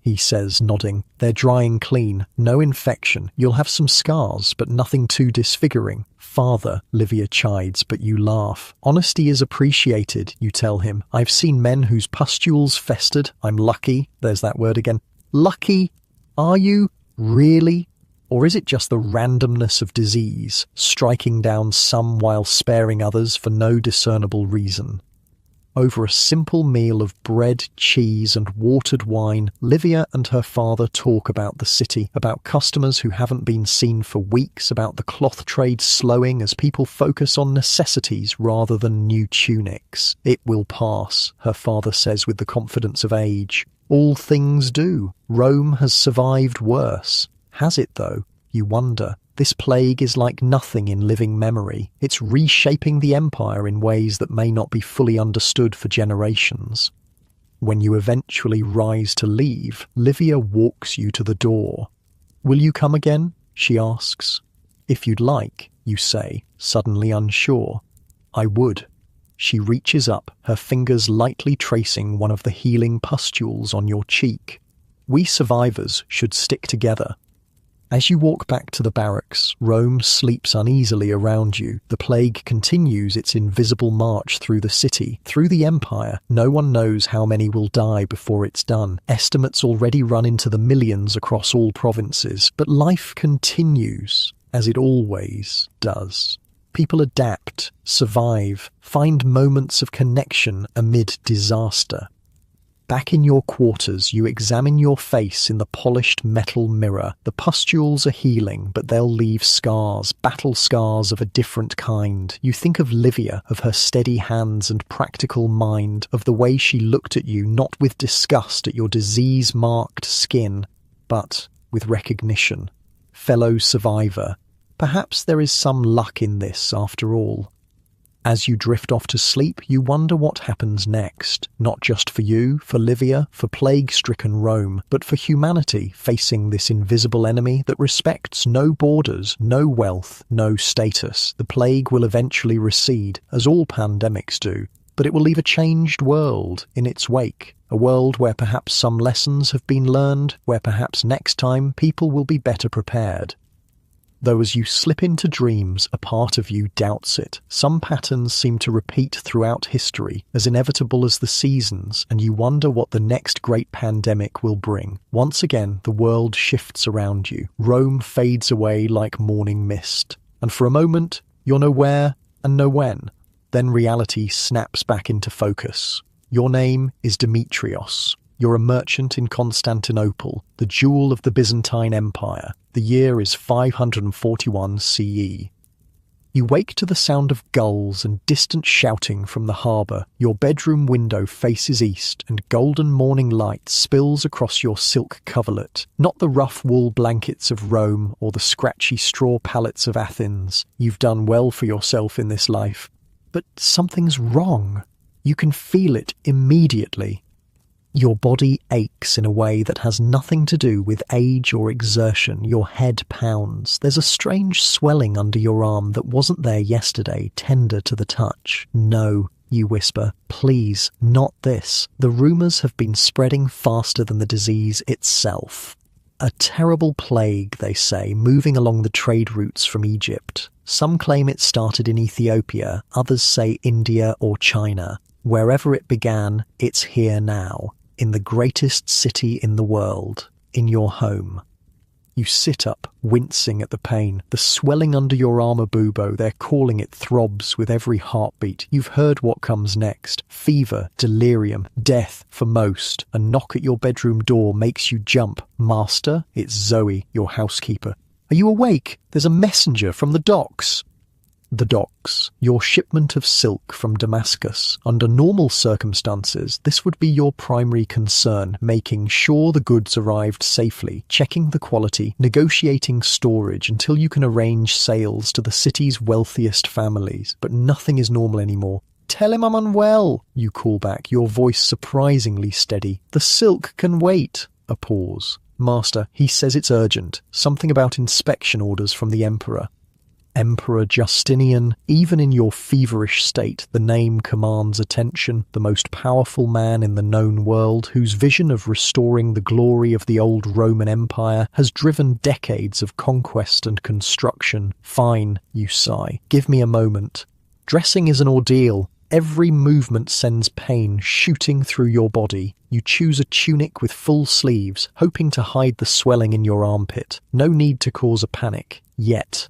he says, nodding. They're drying clean, no infection. You'll have some scars, but nothing too disfiguring. Father, Livia chides, but you laugh. Honesty is appreciated, you tell him. I've seen men whose pustules festered. I'm lucky. There's that word again. Lucky? Are you? Really? Or is it just the randomness of disease, striking down some while sparing others for no discernible reason? Over a simple meal of bread, cheese and watered wine, Livia and her father talk about the city, about customers who haven't been seen for weeks, about the cloth trade slowing as people focus on necessities rather than new tunics. It will pass, her father says with the confidence of age. All things do. Rome has survived worse. Has it, though? You wonder. This plague is like nothing in living memory. It's reshaping the empire in ways that may not be fully understood for generations. When you eventually rise to leave, Livia walks you to the door. Will you come again? She asks. If you'd like, you say, suddenly unsure. I would. She reaches up, her fingers lightly tracing one of the healing pustules on your cheek. We survivors should stick together. As you walk back to the barracks, Rome sleeps uneasily around you. The plague continues its invisible march through the city, through the empire. No one knows how many will die before it's done. Estimates already run into the millions across all provinces. But life continues, as it always does. People adapt, survive, find moments of connection amid disaster. Back in your quarters, you examine your face in the polished metal mirror. The pustules are healing, but they'll leave scars, battle scars of a different kind. You think of Livia, of her steady hands and practical mind, of the way she looked at you, not with disgust at your disease-marked skin, but with recognition. Fellow survivor. Perhaps there is some luck in this, after all. As you drift off to sleep, you wonder what happens next, not just for you, for Livia, for plague-stricken Rome, but for humanity facing this invisible enemy that respects no borders, no wealth, no status. The plague will eventually recede, as all pandemics do, but it will leave a changed world in its wake, a world where perhaps some lessons have been learned, where perhaps next time people will be better prepared. though as you slip into dreams, a part of you doubts it. Some patterns seem to repeat throughout history, as inevitable as the seasons, and you wonder what the next great pandemic will bring. Once again, the world shifts around you. Rome fades away like morning mist. And for a moment, you're nowhere and no when. Then reality snaps back into focus. Your name is Demetrios. You're a merchant in Constantinople, the jewel of the Byzantine Empire. The year is 541 CE. You wake to the sound of gulls and distant shouting from the harbour. Your bedroom window faces east, and golden morning light spills across your silk coverlet. Not the rough wool blankets of Rome or the scratchy straw pallets of Athens. You've done well for yourself in this life. But something's wrong. You can feel it immediately. Your body aches in a way that has nothing to do with age or exertion. Your head pounds. There's a strange swelling under your arm that wasn't there yesterday, tender to the touch. No, you whisper. Please, not this. The rumours have been spreading faster than the disease itself. A terrible plague, they say, moving along the trade routes from Egypt. Some claim it started in Ethiopia, others say India or China. Wherever it began, it's here now. In the greatest city in the world, in your home. You sit up, wincing at the pain. The swelling under your armour bubo, they're calling it, throbs with every heartbeat. You've heard what comes next. Fever, delirium, death for most. A knock at your bedroom door makes you jump. Master, it's Zoe, your housekeeper. Are you awake? There's a messenger from the docks. The docks, your shipment of silk from Damascus. Under normal circumstances, this would be your primary concern, making sure the goods arrived safely, checking the quality, negotiating storage until you can arrange sales to the city's wealthiest families. But nothing is normal anymore. Tell him I'm unwell, you call back, your voice surprisingly steady. The silk can wait. A pause. Master, he says it's urgent. Something about inspection orders from the Emperor. Emperor Justinian, even in your feverish state, the name commands attention, the most powerful man in the known world, whose vision of restoring the glory of the old Roman Empire has driven decades of conquest and construction. Fine, you sigh. Give me a moment. Dressing is an ordeal. Every movement sends pain shooting through your body. You choose a tunic with full sleeves, hoping to hide the swelling in your armpit. No need to cause a panic. Yet.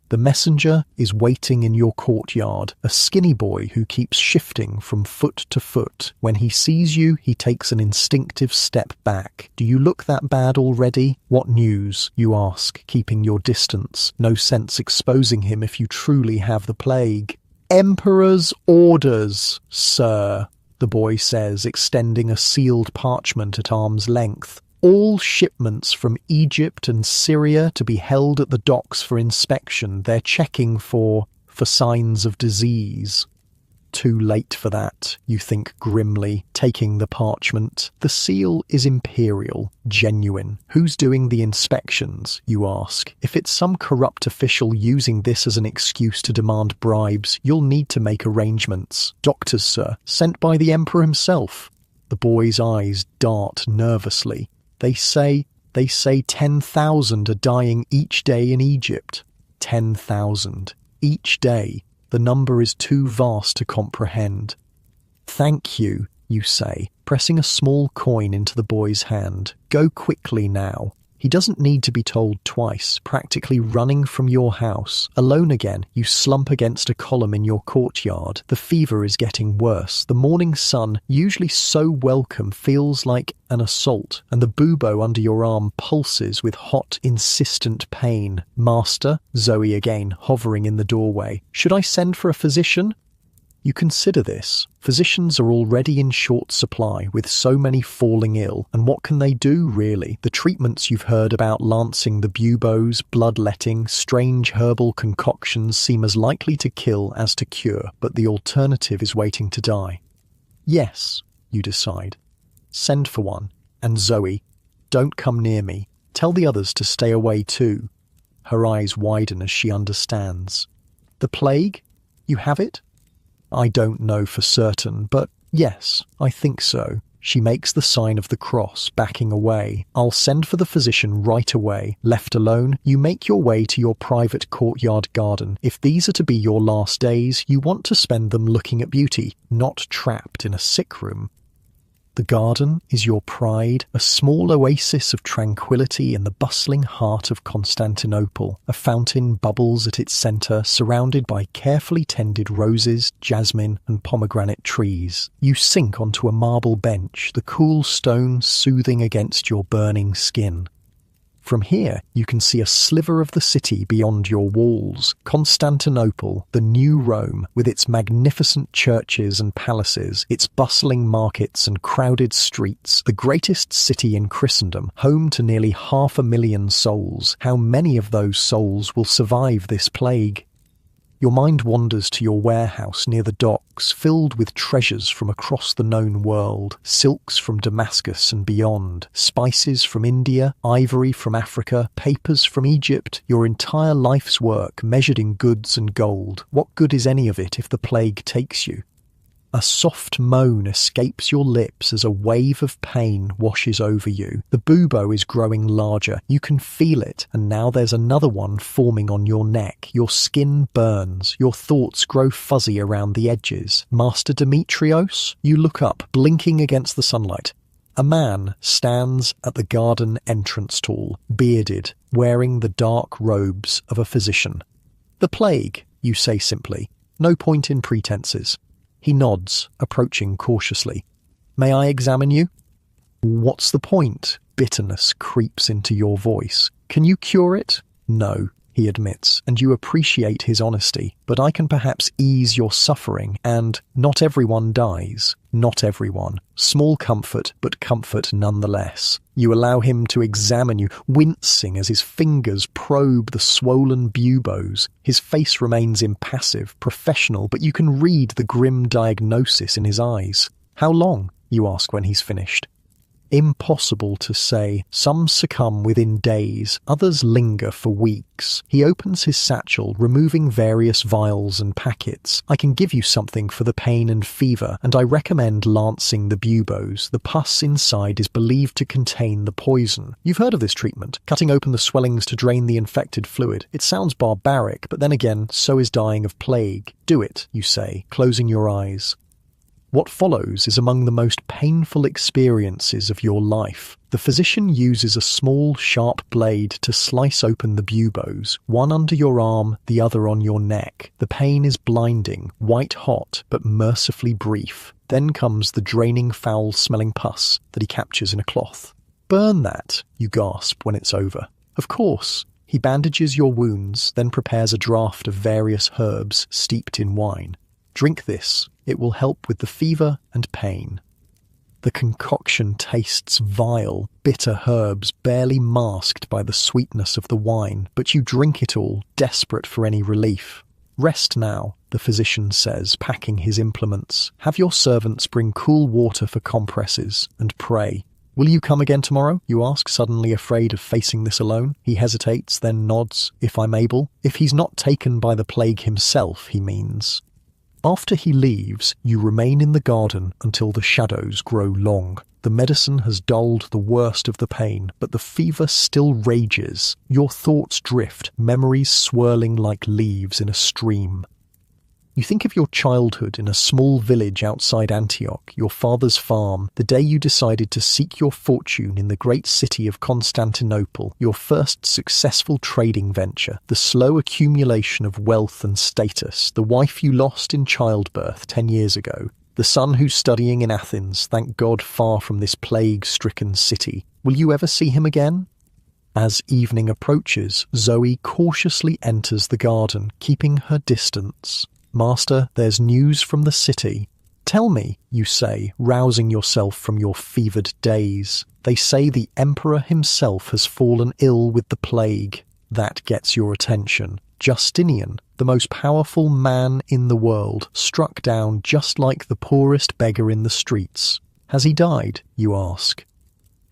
The messenger is waiting in your courtyard, a skinny boy who keeps shifting from foot to foot. When he sees you, he takes an instinctive step back. Do you look that bad already? What news? You ask, keeping your distance. No sense exposing him if you truly have the plague. Emperor's orders, sir, the boy says, extending a sealed parchment at arm's length. All shipments from Egypt and Syria to be held at the docks for inspection. They're checking for signs of disease. Too late for that, you think grimly, taking the parchment. The seal is imperial, genuine. Who's doing the inspections, you ask? If it's some corrupt official using this as an excuse to demand bribes, you'll need to make arrangements. Doctors, sir, sent by the emperor himself. The boy's eyes dart nervously. They say 10,000 are dying each day in Egypt. 10,000. Each day. The number is too vast to comprehend. Thank you, you say, pressing a small coin into the boy's hand. Go quickly now. He doesn't need to be told twice, practically running from your house. Alone again, you slump against a column in your courtyard. The fever is getting worse. The morning sun, usually so welcome, feels like an assault, and the bubo under your arm pulses with hot, insistent pain. Master, Zoe again, hovering in the doorway. Should I send for a physician? You consider this. Physicians are already in short supply, with so many falling ill, and what can they do, really? The treatments you've heard about lancing the buboes, bloodletting, strange herbal concoctions seem as likely to kill as to cure, but the alternative is waiting to die. Yes, you decide. Send for one. And Zoe, don't come near me. Tell the others to stay away too. Her eyes widen as she understands. The plague? You have it? I don't know for certain, but yes, I think so. She makes the sign of the cross, backing away. I'll send for the physician right away. Left alone, you make your way to your private courtyard garden. If these are to be your last days, you want to spend them looking at beauty, not trapped in a sick room. The garden is your pride, a small oasis of tranquility in the bustling heart of Constantinople. A fountain bubbles at its centre, surrounded by carefully tended roses, jasmine, and pomegranate trees. You sink onto a marble bench, the cool stone soothing against your burning skin. From here, you can see a sliver of the city beyond your walls. Constantinople, the new Rome, with its magnificent churches and palaces, its bustling markets and crowded streets, the greatest city in Christendom, home to nearly 500,000 souls. How many of those souls will survive this plague? Your mind wanders to your warehouse near the docks, filled with treasures from across the known world, silks from Damascus and beyond, spices from India, ivory from Africa, papers from Egypt, your entire life's work measured in goods and gold. What good is any of it if the plague takes you? A soft moan escapes your lips as a wave of pain washes over you. The bubo is growing larger. You can feel it, and now there's another one forming on your neck. Your skin burns. Your thoughts grow fuzzy around the edges. Master Demetrios? You look up, blinking against the sunlight. A man stands at the garden entrance stall, bearded, wearing the dark robes of a physician. The plague, you say simply. No point in pretenses. He nods, approaching cautiously. May I examine you? What's the point? Bitterness creeps into your voice. Can you cure it? No, he admits, and you appreciate his honesty. But I can perhaps ease your suffering, and not everyone dies. Not everyone. Small comfort, but comfort nonetheless. You allow him to examine you, wincing as his fingers probe the swollen buboes. His face remains impassive, professional, but you can read the grim diagnosis in his eyes. How long? You ask when he's finished. Impossible to say. Some succumb within days, others linger for weeks. He opens his satchel, removing various vials and packets. I can give you something for the pain and fever, and I recommend lancing the buboes. The pus inside is believed to contain the poison. You've heard of this treatment, cutting open the swellings to drain the infected fluid. It sounds barbaric, but then again, so is dying of plague. Do it, you say, closing your eyes. What follows is among the most painful experiences of your life. The physician uses a small, sharp blade to slice open the buboes, one under your arm, the other on your neck. The pain is blinding, white-hot, but mercifully brief. Then comes the draining, foul-smelling pus that he captures in a cloth. Burn that, you gasp when it's over. Of course. He bandages your wounds, then prepares a draught of various herbs steeped in wine. Drink this. It will help with the fever and pain. The concoction tastes vile, bitter herbs barely masked by the sweetness of the wine, but you drink it all, desperate for any relief. Rest now, the physician says, packing his implements. Have your servants bring cool water for compresses, and pray. Will you come again tomorrow? You ask, suddenly afraid of facing this alone. He hesitates, then nods, if I'm able. If he's not taken by the plague himself, he means. After he leaves, you remain in the garden until the shadows grow long. The medicine has dulled the worst of the pain, but the fever still rages. Your thoughts drift, memories swirling like leaves in a stream. You think of your childhood in a small village outside Antioch, your father's farm, the day you decided to seek your fortune in the great city of Constantinople, your first successful trading venture, the slow accumulation of wealth and status, the wife you lost in childbirth 10 years ago, the son who's studying in Athens, thank God far from this plague-stricken city. Will you ever see him again? As evening approaches, Zoe cautiously enters the garden, keeping her distance. Master, there's news from the city. Tell me, you say, rousing yourself from your fevered daze. They say the emperor himself has fallen ill with the plague. That gets your attention. Justinian, the most powerful man in the world, struck down just like the poorest beggar in the streets. Has he died, you ask?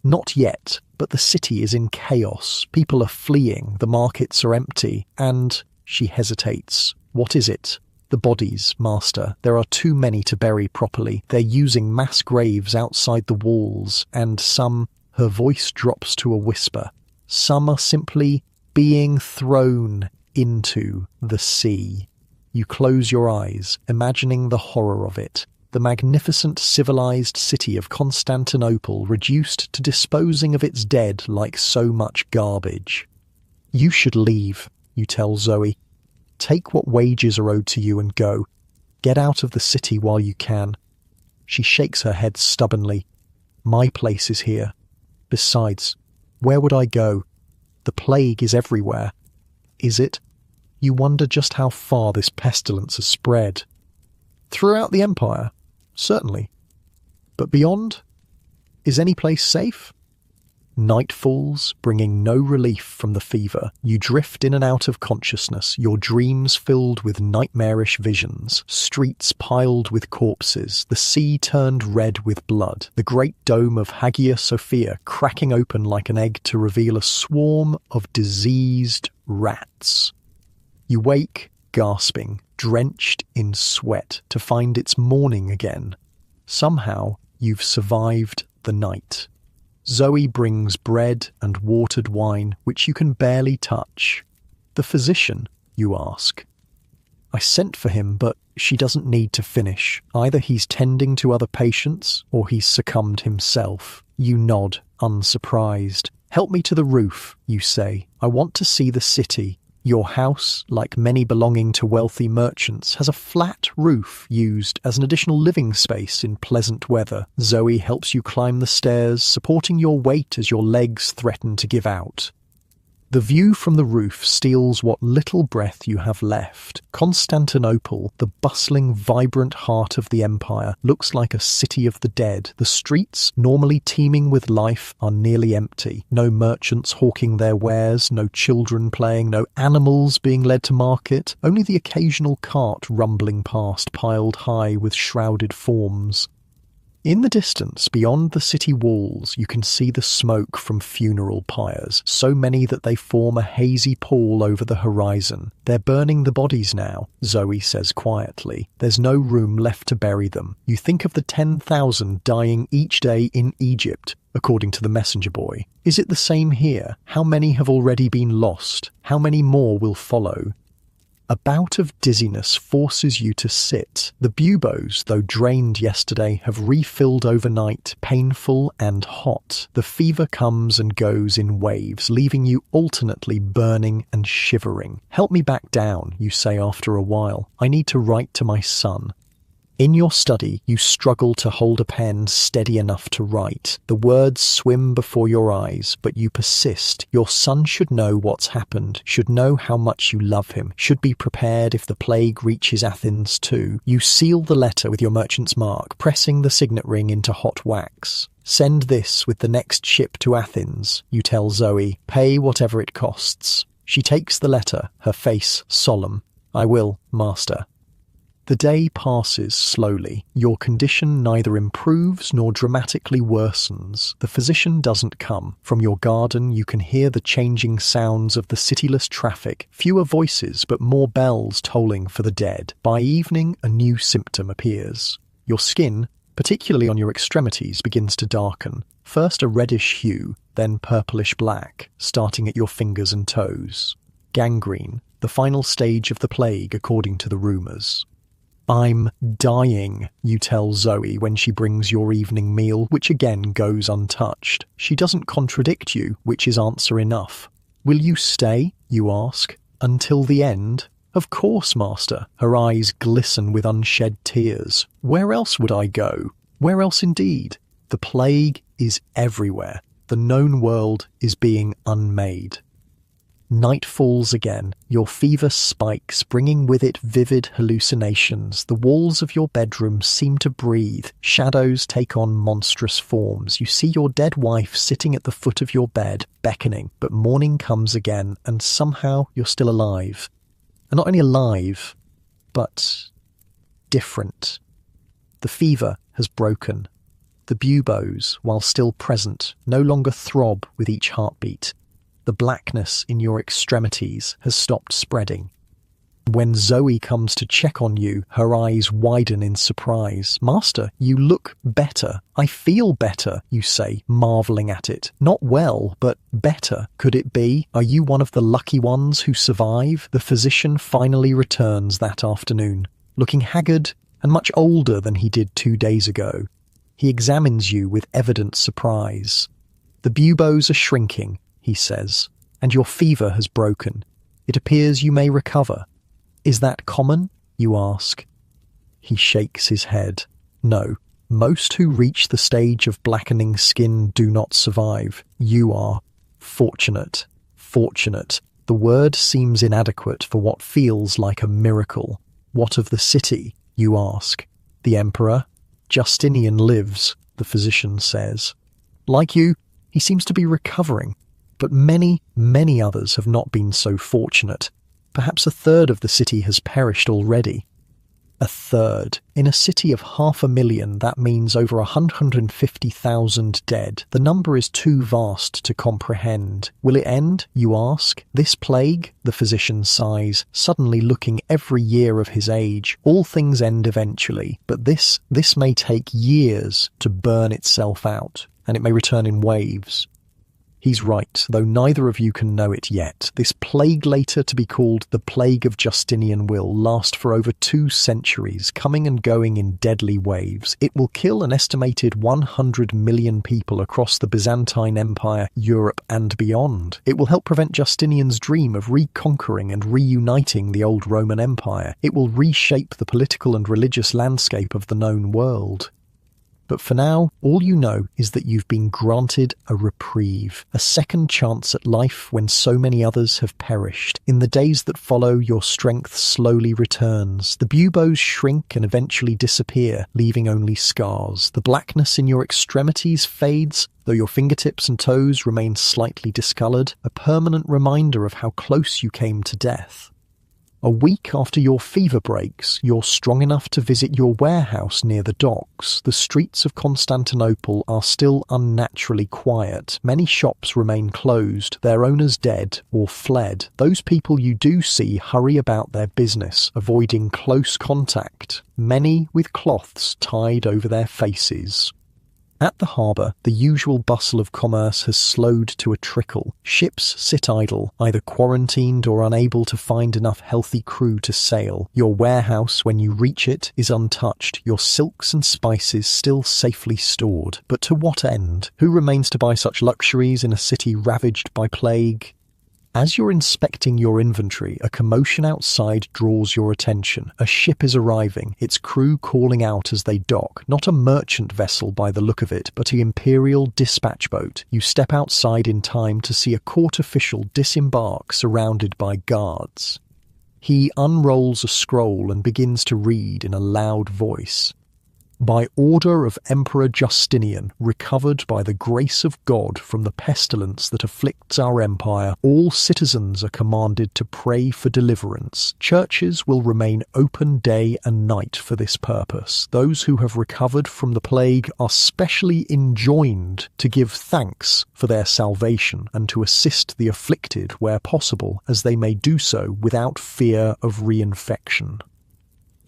Not yet, but the city is in chaos. People are fleeing, the markets are empty, and... She hesitates. What is it? The bodies, Master. There are too many to bury properly. They're using mass graves outside the walls, and some," her voice drops to a whisper, "some are simply being thrown into the sea." You close your eyes, imagining the horror of it. The magnificent civilized city of Constantinople reduced to disposing of its dead like so much garbage. "You should leave," you tell Zoe. "Take what wages are owed to you and go. Get out of the city while you can." She shakes her head stubbornly. "My place is here. Besides, where would I go? The plague is everywhere." Is it? You wonder just how far this pestilence has spread. Throughout the empire? Certainly. But beyond? Is any place safe? Night falls, bringing no relief from the fever. You drift in and out of consciousness, your dreams filled with nightmarish visions, streets piled with corpses, the sea turned red with blood, the great dome of Hagia Sophia cracking open like an egg to reveal a swarm of diseased rats. You wake, gasping, drenched in sweat, to find it's morning again. Somehow, you've survived the night. Zoe brings bread and watered wine, which you can barely touch. "The physician?" you ask. "I sent for him, but she doesn't need to finish. Either he's tending to other patients, or he's succumbed himself." You nod, unsurprised. "Help me to the roof," you say. "I want to see the city." Your house, like many belonging to wealthy merchants, has a flat roof used as an additional living space in pleasant weather. Zoe helps you climb the stairs, supporting your weight as your legs threaten to give out. The view from the roof steals what little breath you have left. Constantinople, the bustling, vibrant heart of the empire, looks like a city of the dead. The streets, normally teeming with life, are nearly empty. No merchants hawking their wares, no children playing, no animals being led to market, only the occasional cart rumbling past, piled high with shrouded forms. In the distance, beyond the city walls, you can see the smoke from funeral pyres, so many that they form a hazy pall over the horizon. "They're burning the bodies now," Zoe says quietly. "There's no room left to bury them. You think of the 10,000 dying each day in Egypt, according to the messenger boy. Is it the same here? How many have already been lost? How many more will follow?" A bout of dizziness forces you to sit. The buboes, though drained yesterday, have refilled overnight, painful and hot. The fever comes and goes in waves, leaving you alternately burning and shivering. "Help me back down," you say after a while. "I need to write to my son." In your study, you struggle to hold a pen steady enough to write. The words swim before your eyes, but you persist. Your son should know what's happened, should know how much you love him, should be prepared if the plague reaches Athens too. You seal the letter with your merchant's mark, pressing the signet ring into hot wax. "Send this with the next ship to Athens," you tell Zoe. "Pay whatever it costs." She takes the letter, her face solemn. "I will, master." The day passes slowly. Your condition neither improves nor dramatically worsens. The physician doesn't come. From your garden you can hear the changing sounds of the cityless traffic, fewer voices but more bells tolling for the dead. By evening a new symptom appears. Your skin, particularly on your extremities, begins to darken. First a reddish hue, then purplish black, starting at your fingers and toes. Gangrene, the final stage of the plague according to the rumours. "I'm dying," you tell Zoe when she brings your evening meal, which again goes untouched. She doesn't contradict you, which is answer enough. "Will you stay?" you ask. "Until the end?" "Of course, master." Her eyes glisten with unshed tears. "Where else would I go? Where else indeed? The plague is everywhere. The known world is being unmade." Night falls again. Your fever spikes, bringing with it vivid hallucinations. The walls of your bedroom seem to breathe. Shadows take on monstrous forms. You see your dead wife sitting at the foot of your bed, beckoning. But morning comes again, and somehow you're still alive. And not only alive, but different. The fever has broken. The buboes, while still present, no longer throb with each heartbeat. The blackness in your extremities has stopped spreading. When Zoe comes to check on you, her eyes widen in surprise. "Master, you look better. I feel better," you say, marveling at it. "Not well, but better. Could it be? Are you one of the lucky ones who survive?" The physician finally returns that afternoon, looking haggard and much older than he did 2 days ago. He examines you with evident surprise. "The buboes are shrinking," he says, "and your fever has broken. It appears you may recover." "Is that common?" you ask. He shakes his head. "No. Most who reach the stage of blackening skin do not survive. You are fortunate." Fortunate. The word seems inadequate for what feels like a miracle. "What of the city?" you ask. "The emperor? Justinian lives," the physician says. "Like you, he seems to be recovering. But many, many others have not been so fortunate. Perhaps a third of the city has perished already." A third. In a city of 500,000, that means over 150,000 dead. The number is too vast to comprehend. "Will it end?" you ask. "This plague?" the physician sighs, suddenly looking every year of his age. "All things end eventually, but this may take years to burn itself out, and it may return in waves." He's right, though neither of you can know it yet. This plague, later to be called the Plague of Justinian, will last for over 2 centuries, coming and going in deadly waves. It will kill an estimated 100 million people across the Byzantine Empire, Europe, and beyond. It will help prevent Justinian's dream of reconquering and reuniting the old Roman Empire. It will reshape the political and religious landscape of the known world. But for now, all you know is that you've been granted a reprieve, a second chance at life when so many others have perished. In the days that follow, your strength slowly returns. The buboes shrink and eventually disappear, leaving only scars. The blackness in your extremities fades, though your fingertips and toes remain slightly discolored, a permanent reminder of how close you came to death. A week after your fever breaks, you're strong enough to visit your warehouse near the docks. The streets of Constantinople are still unnaturally quiet. Many shops remain closed, their owners dead or fled. Those people you do see hurry about their business, avoiding close contact, many with cloths tied over their faces. At the harbour, the usual bustle of commerce has slowed to a trickle. Ships sit idle, either quarantined or unable to find enough healthy crew to sail. Your warehouse, when you reach it, is untouched, your silks and spices still safely stored. But to what end? Who remains to buy such luxuries in a city ravaged by plague? As you're inspecting your inventory, a commotion outside draws your attention. A ship is arriving, its crew calling out as they dock. Not a merchant vessel by the look of it, but an imperial dispatch boat. You step outside in time to see a court official disembark surrounded by guards. He unrolls a scroll and begins to read in a loud voice. "By order of Emperor Justinian, recovered by the grace of God from the pestilence that afflicts our empire, all citizens are commanded to pray for deliverance. Churches will remain open day and night for this purpose. Those who have recovered from the plague are specially enjoined to give thanks for their salvation and to assist the afflicted where possible, as they may do so without fear of reinfection."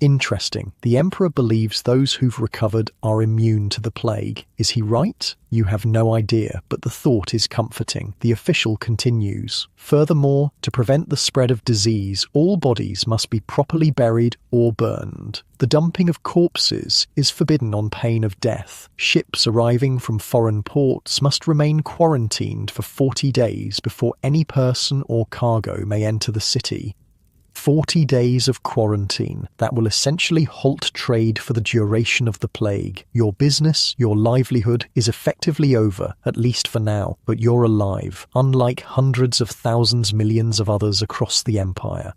Interesting. The Emperor believes those who've recovered are immune to the plague. Is he right? You have no idea, but the thought is comforting. The official continues. "Furthermore, to prevent the spread of disease, all bodies must be properly buried or burned. The dumping of corpses is forbidden on pain of death. Ships arriving from foreign ports must remain quarantined for 40 days before any person or cargo may enter the city." 40 days of quarantine that will essentially halt trade for the duration of the plague. Your business, your livelihood is effectively over, at least for now, but you're alive, unlike hundreds of thousands, millions of others across the empire.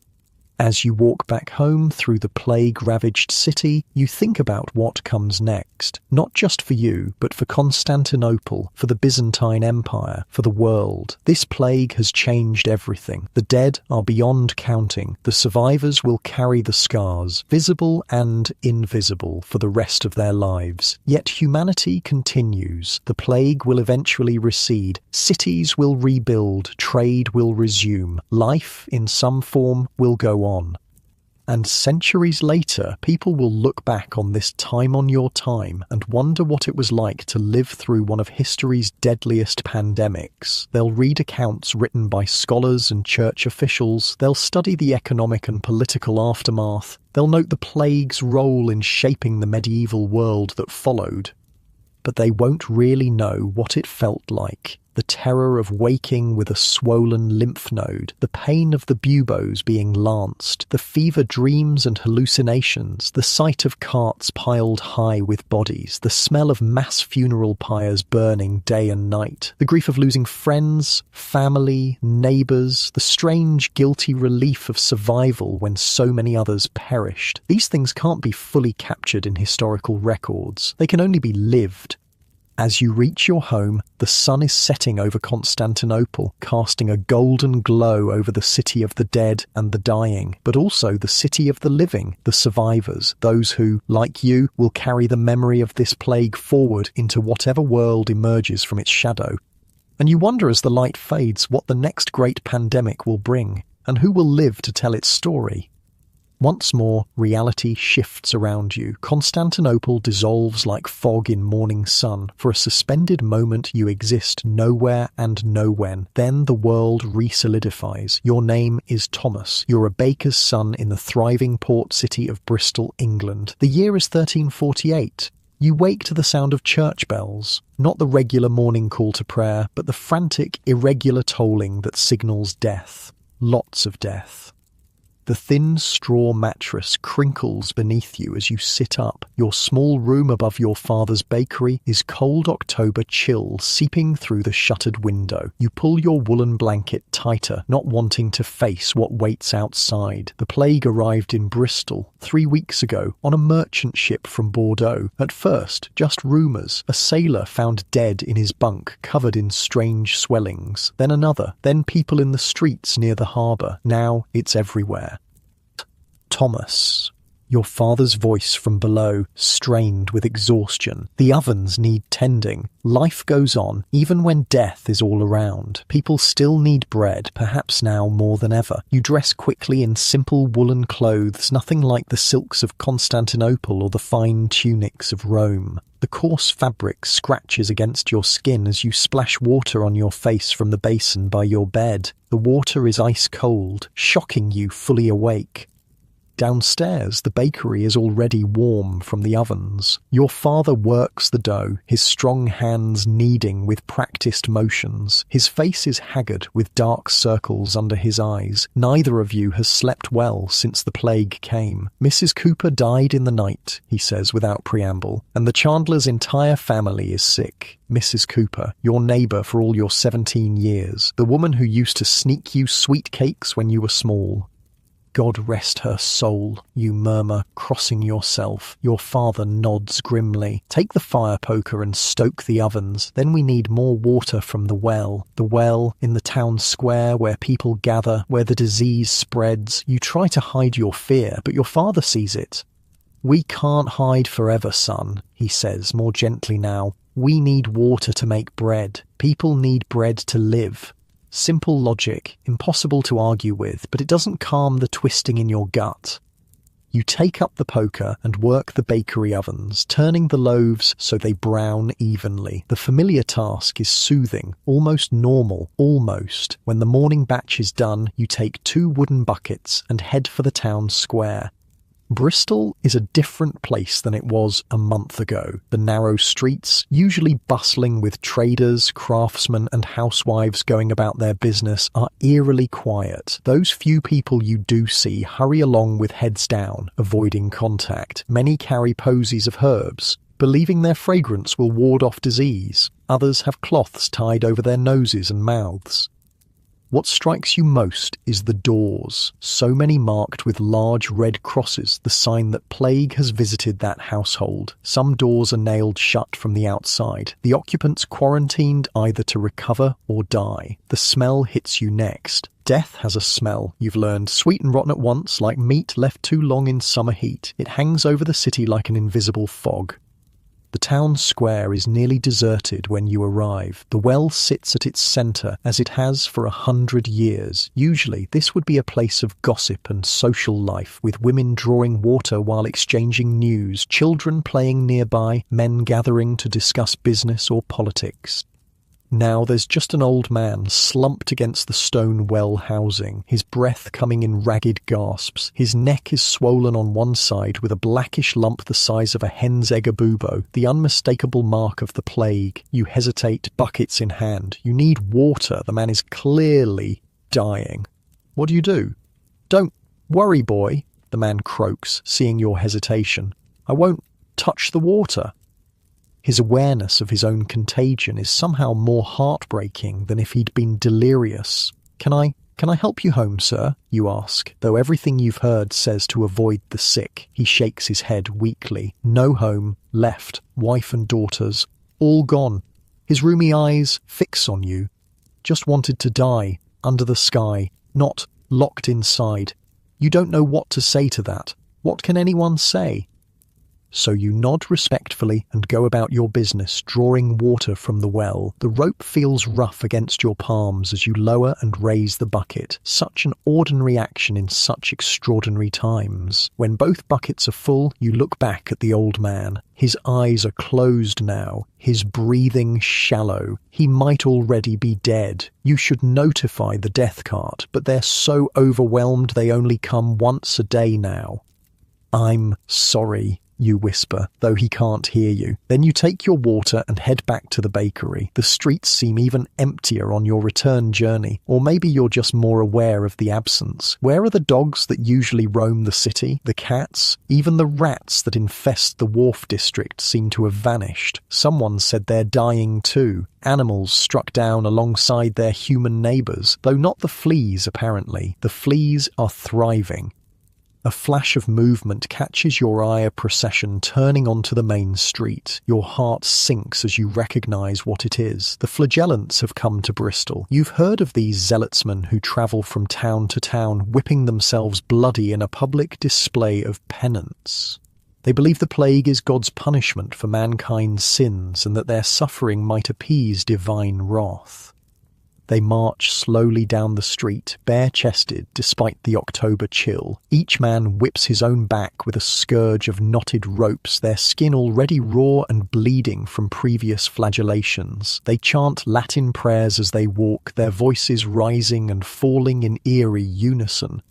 As you walk back home through the plague-ravaged city, you think about what comes next. Not just for you, but for Constantinople, for the Byzantine Empire, for the world. This plague has changed everything. The dead are beyond counting. The survivors will carry the scars, visible and invisible, for the rest of their lives. Yet humanity continues. The plague will eventually recede. Cities will rebuild. Trade will resume. Life, in some form, will go on. And centuries later, people will look back on this time on your time and wonder what it was like to live through one of history's deadliest pandemics. They'll read accounts written by scholars and church officials. They'll study the economic and political aftermath. They'll note the plague's role in shaping the medieval world that followed. But they won't really know what it felt like. The terror of waking with a swollen lymph node, the pain of the buboes being lanced, the fever dreams and hallucinations, the sight of carts piled high with bodies, the smell of mass funeral pyres burning day and night, the grief of losing friends, family, neighbours, the strange guilty relief of survival when so many others perished. These things can't be fully captured in historical records. They can only be lived. As you reach your home, the sun is setting over Constantinople, casting a golden glow over the city of the dead and the dying, but also the city of the living, the survivors, those who, like you, will carry the memory of this plague forward into whatever world emerges from its shadow. And you wonder as the light fades what the next great pandemic will bring, and who will live to tell its story. Once more, reality shifts around you. Constantinople dissolves like fog in morning sun. For a suspended moment you exist nowhere and nowhen. Then the world re-solidifies. Your name is Thomas. You're a baker's son in the thriving port city of Bristol, England. The year is 1348. You wake to the sound of church bells. Not the regular morning call to prayer, but the frantic, irregular tolling that signals death. Lots of death. The thin straw mattress crinkles beneath you as you sit up. Your small room above your father's bakery is cold October chill seeping through the shuttered window. You pull your woolen blanket tighter, not wanting to face what waits outside. The plague arrived in Bristol 3 weeks ago on a merchant ship from Bordeaux. At first, just rumours. A sailor found dead in his bunk, covered in strange swellings. Then another. Then people in the streets near the harbour. Now it's everywhere. Thomas, your father's voice from below, strained with exhaustion. The ovens need tending. Life goes on, even when death is all around. People still need bread, perhaps now more than ever. You dress quickly in simple woolen clothes, nothing like the silks of Constantinople or the fine tunics of Rome. The coarse fabric scratches against your skin as you splash water on your face from the basin by your bed. The water is ice cold, shocking you fully awake. Downstairs, the bakery is already warm from the ovens. Your father works the dough, his strong hands kneading with practiced motions. His face is haggard with dark circles under his eyes. Neither of you has slept well since the plague came. Mrs. Cooper died in the night, he says without preamble, and the Chandler's entire family is sick. Mrs. Cooper, your neighbour for all your 17 years, the woman who used to sneak you sweet cakes when you were small. God rest her soul, you murmur, crossing yourself. Your father nods grimly. Take the fire poker and stoke the ovens. Then we need more water from the well. The well in the town square where people gather, where the disease spreads. You try to hide your fear, but your father sees it. We can't hide forever, son, he says, more gently now. We need water to make bread. People need bread to live. Simple logic, impossible to argue with, but it doesn't calm the twisting in your gut. You take up the poker and work the bakery ovens, turning the loaves so they brown evenly. The familiar task is soothing, almost normal, almost. When the morning batch is done, you take 2 wooden buckets and head for the town square. Bristol is a different place than it was a month ago. The narrow streets, usually bustling with traders, craftsmen and housewives going about their business, are eerily quiet. Those few people you do see hurry along with heads down, avoiding contact. Many carry posies of herbs, believing their fragrance will ward off disease. Others have cloths tied over their noses and mouths. What strikes you most is the doors, so many marked with large red crosses, the sign that plague has visited that household. Some doors are nailed shut from the outside, the occupants quarantined either to recover or die. The smell hits you next. Death has a smell, you've learned, sweet and rotten at once, like meat left too long in summer heat. It hangs over the city like an invisible fog. The The town square is nearly deserted when you arrive. The well sits at its centre, as it has for 100 years. Usually, this would be a place of gossip and social life, with women drawing water while exchanging news, children playing nearby, men gathering to discuss business or politics. Now there's just an old man slumped against the stone well housing, his breath coming in ragged gasps. His neck is swollen on one side with a blackish lump the size of a hen's egg abubo, the unmistakable mark of the plague. You hesitate, buckets in hand. You need water. The man is clearly dying. What do? Don't worry, boy, the man croaks, seeing your hesitation. I won't touch the water. His awareness of his own contagion is somehow more heartbreaking than if he'd been delirious. Can I help you home, sir? You ask, though everything you've heard says to avoid the sick. He shakes his head weakly. No home, left, wife and daughters, all gone. His rheumy eyes fix on you. Just wanted to die, under the sky, not locked inside. You don't know what to say to that. What can anyone say? So you nod respectfully and go about your business, drawing water from the well. The rope feels rough against your palms as you lower and raise the bucket. Such an ordinary action in such extraordinary times. When both buckets are full, you look back at the old man. His eyes are closed now, his breathing shallow. He might already be dead. You should notify the death cart, but they're so overwhelmed they only come once a day now. I'm sorry, you whisper, though he can't hear you. Then you take your water and head back to the bakery. The streets seem even emptier on your return journey, or maybe you're just more aware of the absence. Where are the dogs that usually roam the city? The cats? Even the rats that infest the wharf district seem to have vanished. Someone said they're dying too. Animals struck down alongside their human neighbours, though not the fleas apparently. The fleas are thriving. A flash of movement catches your eye, a procession turning onto the main street. Your heart sinks as you recognise what it is. The flagellants have come to Bristol. You've heard of these zealotsmen who travel from town to town, whipping themselves bloody in a public display of penance. They believe the plague is God's punishment for mankind's sins and that their suffering might appease divine wrath. They march slowly down the street, bare-chested despite the October chill. Each man whips his own back with a scourge of knotted ropes, their skin already raw and bleeding from previous flagellations. They chant Latin prayers as they walk, their voices rising and falling in eerie unison.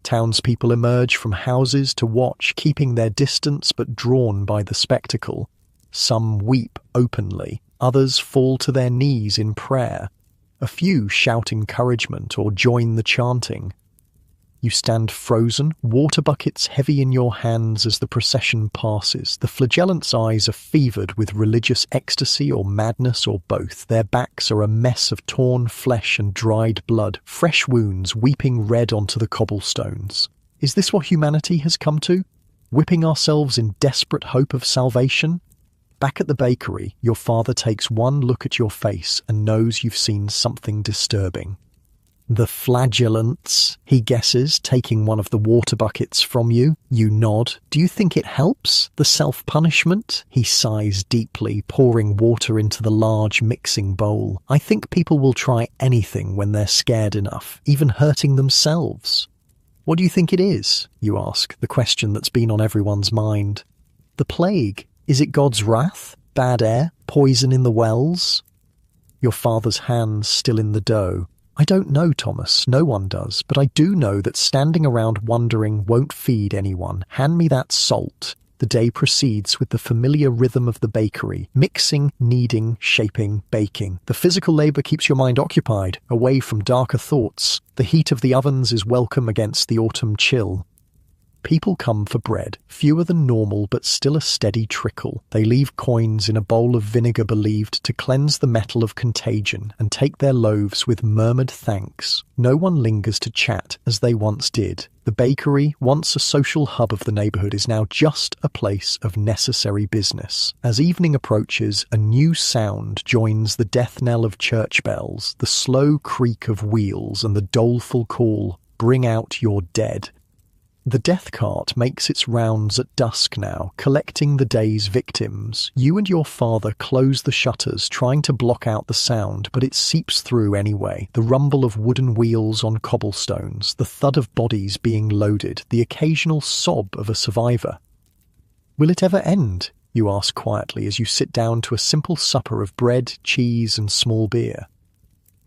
Townspeople emerge from houses to watch, keeping their distance but drawn by the spectacle. Some weep openly, others fall to their knees in prayer. A few shout encouragement or join the chanting. You stand frozen, water buckets heavy in your hands as the procession passes. The flagellants' eyes are fevered with religious ecstasy or madness or both. Their backs are a mess of torn flesh and dried blood, fresh wounds weeping red onto the cobblestones. Is this what humanity has come to? Whipping ourselves in desperate hope of salvation? Back at the bakery, your father takes one look at your face and knows you've seen something disturbing. The flagellants, he guesses, taking one of the water buckets from you. You nod. Do you think it helps? The self-punishment? He sighs deeply, pouring water into the large mixing bowl. I think people will try anything when they're scared enough, even hurting themselves. What do you think it is? You ask, the question that's been on everyone's mind. The plague. Is it God's wrath? Bad air? Poison in the wells? Your father's hands still in the dough. I don't know, Thomas. No one does. But I do know that standing around wondering won't feed anyone. Hand me that salt. The day proceeds with the familiar rhythm of the bakery. Mixing, kneading, shaping, baking. The physical labour keeps your mind occupied, away from darker thoughts. The heat of the ovens is welcome against the autumn chill. People come for bread, fewer than normal but still a steady trickle. They leave coins in a bowl of vinegar believed to cleanse the metal of contagion and take their loaves with murmured thanks. No one lingers to chat as they once did. The bakery, once a social hub of the neighbourhood, is now just a place of necessary business. As evening approaches, a new sound joins the death knell of church bells, the slow creak of wheels and the doleful call, "Bring out your dead." The death cart makes its rounds at dusk now, collecting the day's victims. You and your father close the shutters, trying to block out the sound, but it seeps through anyway. The rumble of wooden wheels on cobblestones, the thud of bodies being loaded, the occasional sob of a survivor. Will it ever end? You ask quietly as you sit down to a simple supper of bread, cheese, and small beer.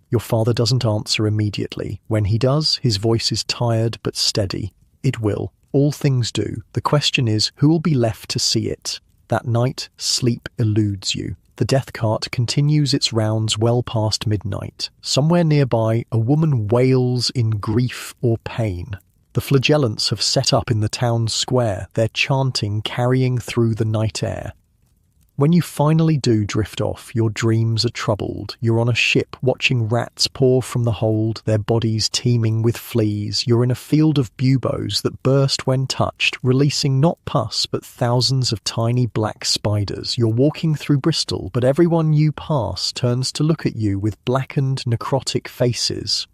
Your father doesn't answer immediately. When he does, his voice is tired but steady. It will. All things do. The question is, who will be left to see it? That night, sleep eludes you. The death cart continues its rounds well past midnight. Somewhere nearby, a woman wails in grief or pain. The flagellants have set up in the town square, their chanting carrying through the night air. When you finally do drift off, your dreams are troubled. You're on a ship watching rats pour from the hold, their bodies teeming with fleas. You're in a field of buboes that burst when touched, releasing not pus but thousands of tiny black spiders. You're walking through Bristol, but everyone you pass turns to look at you with blackened, necrotic faces.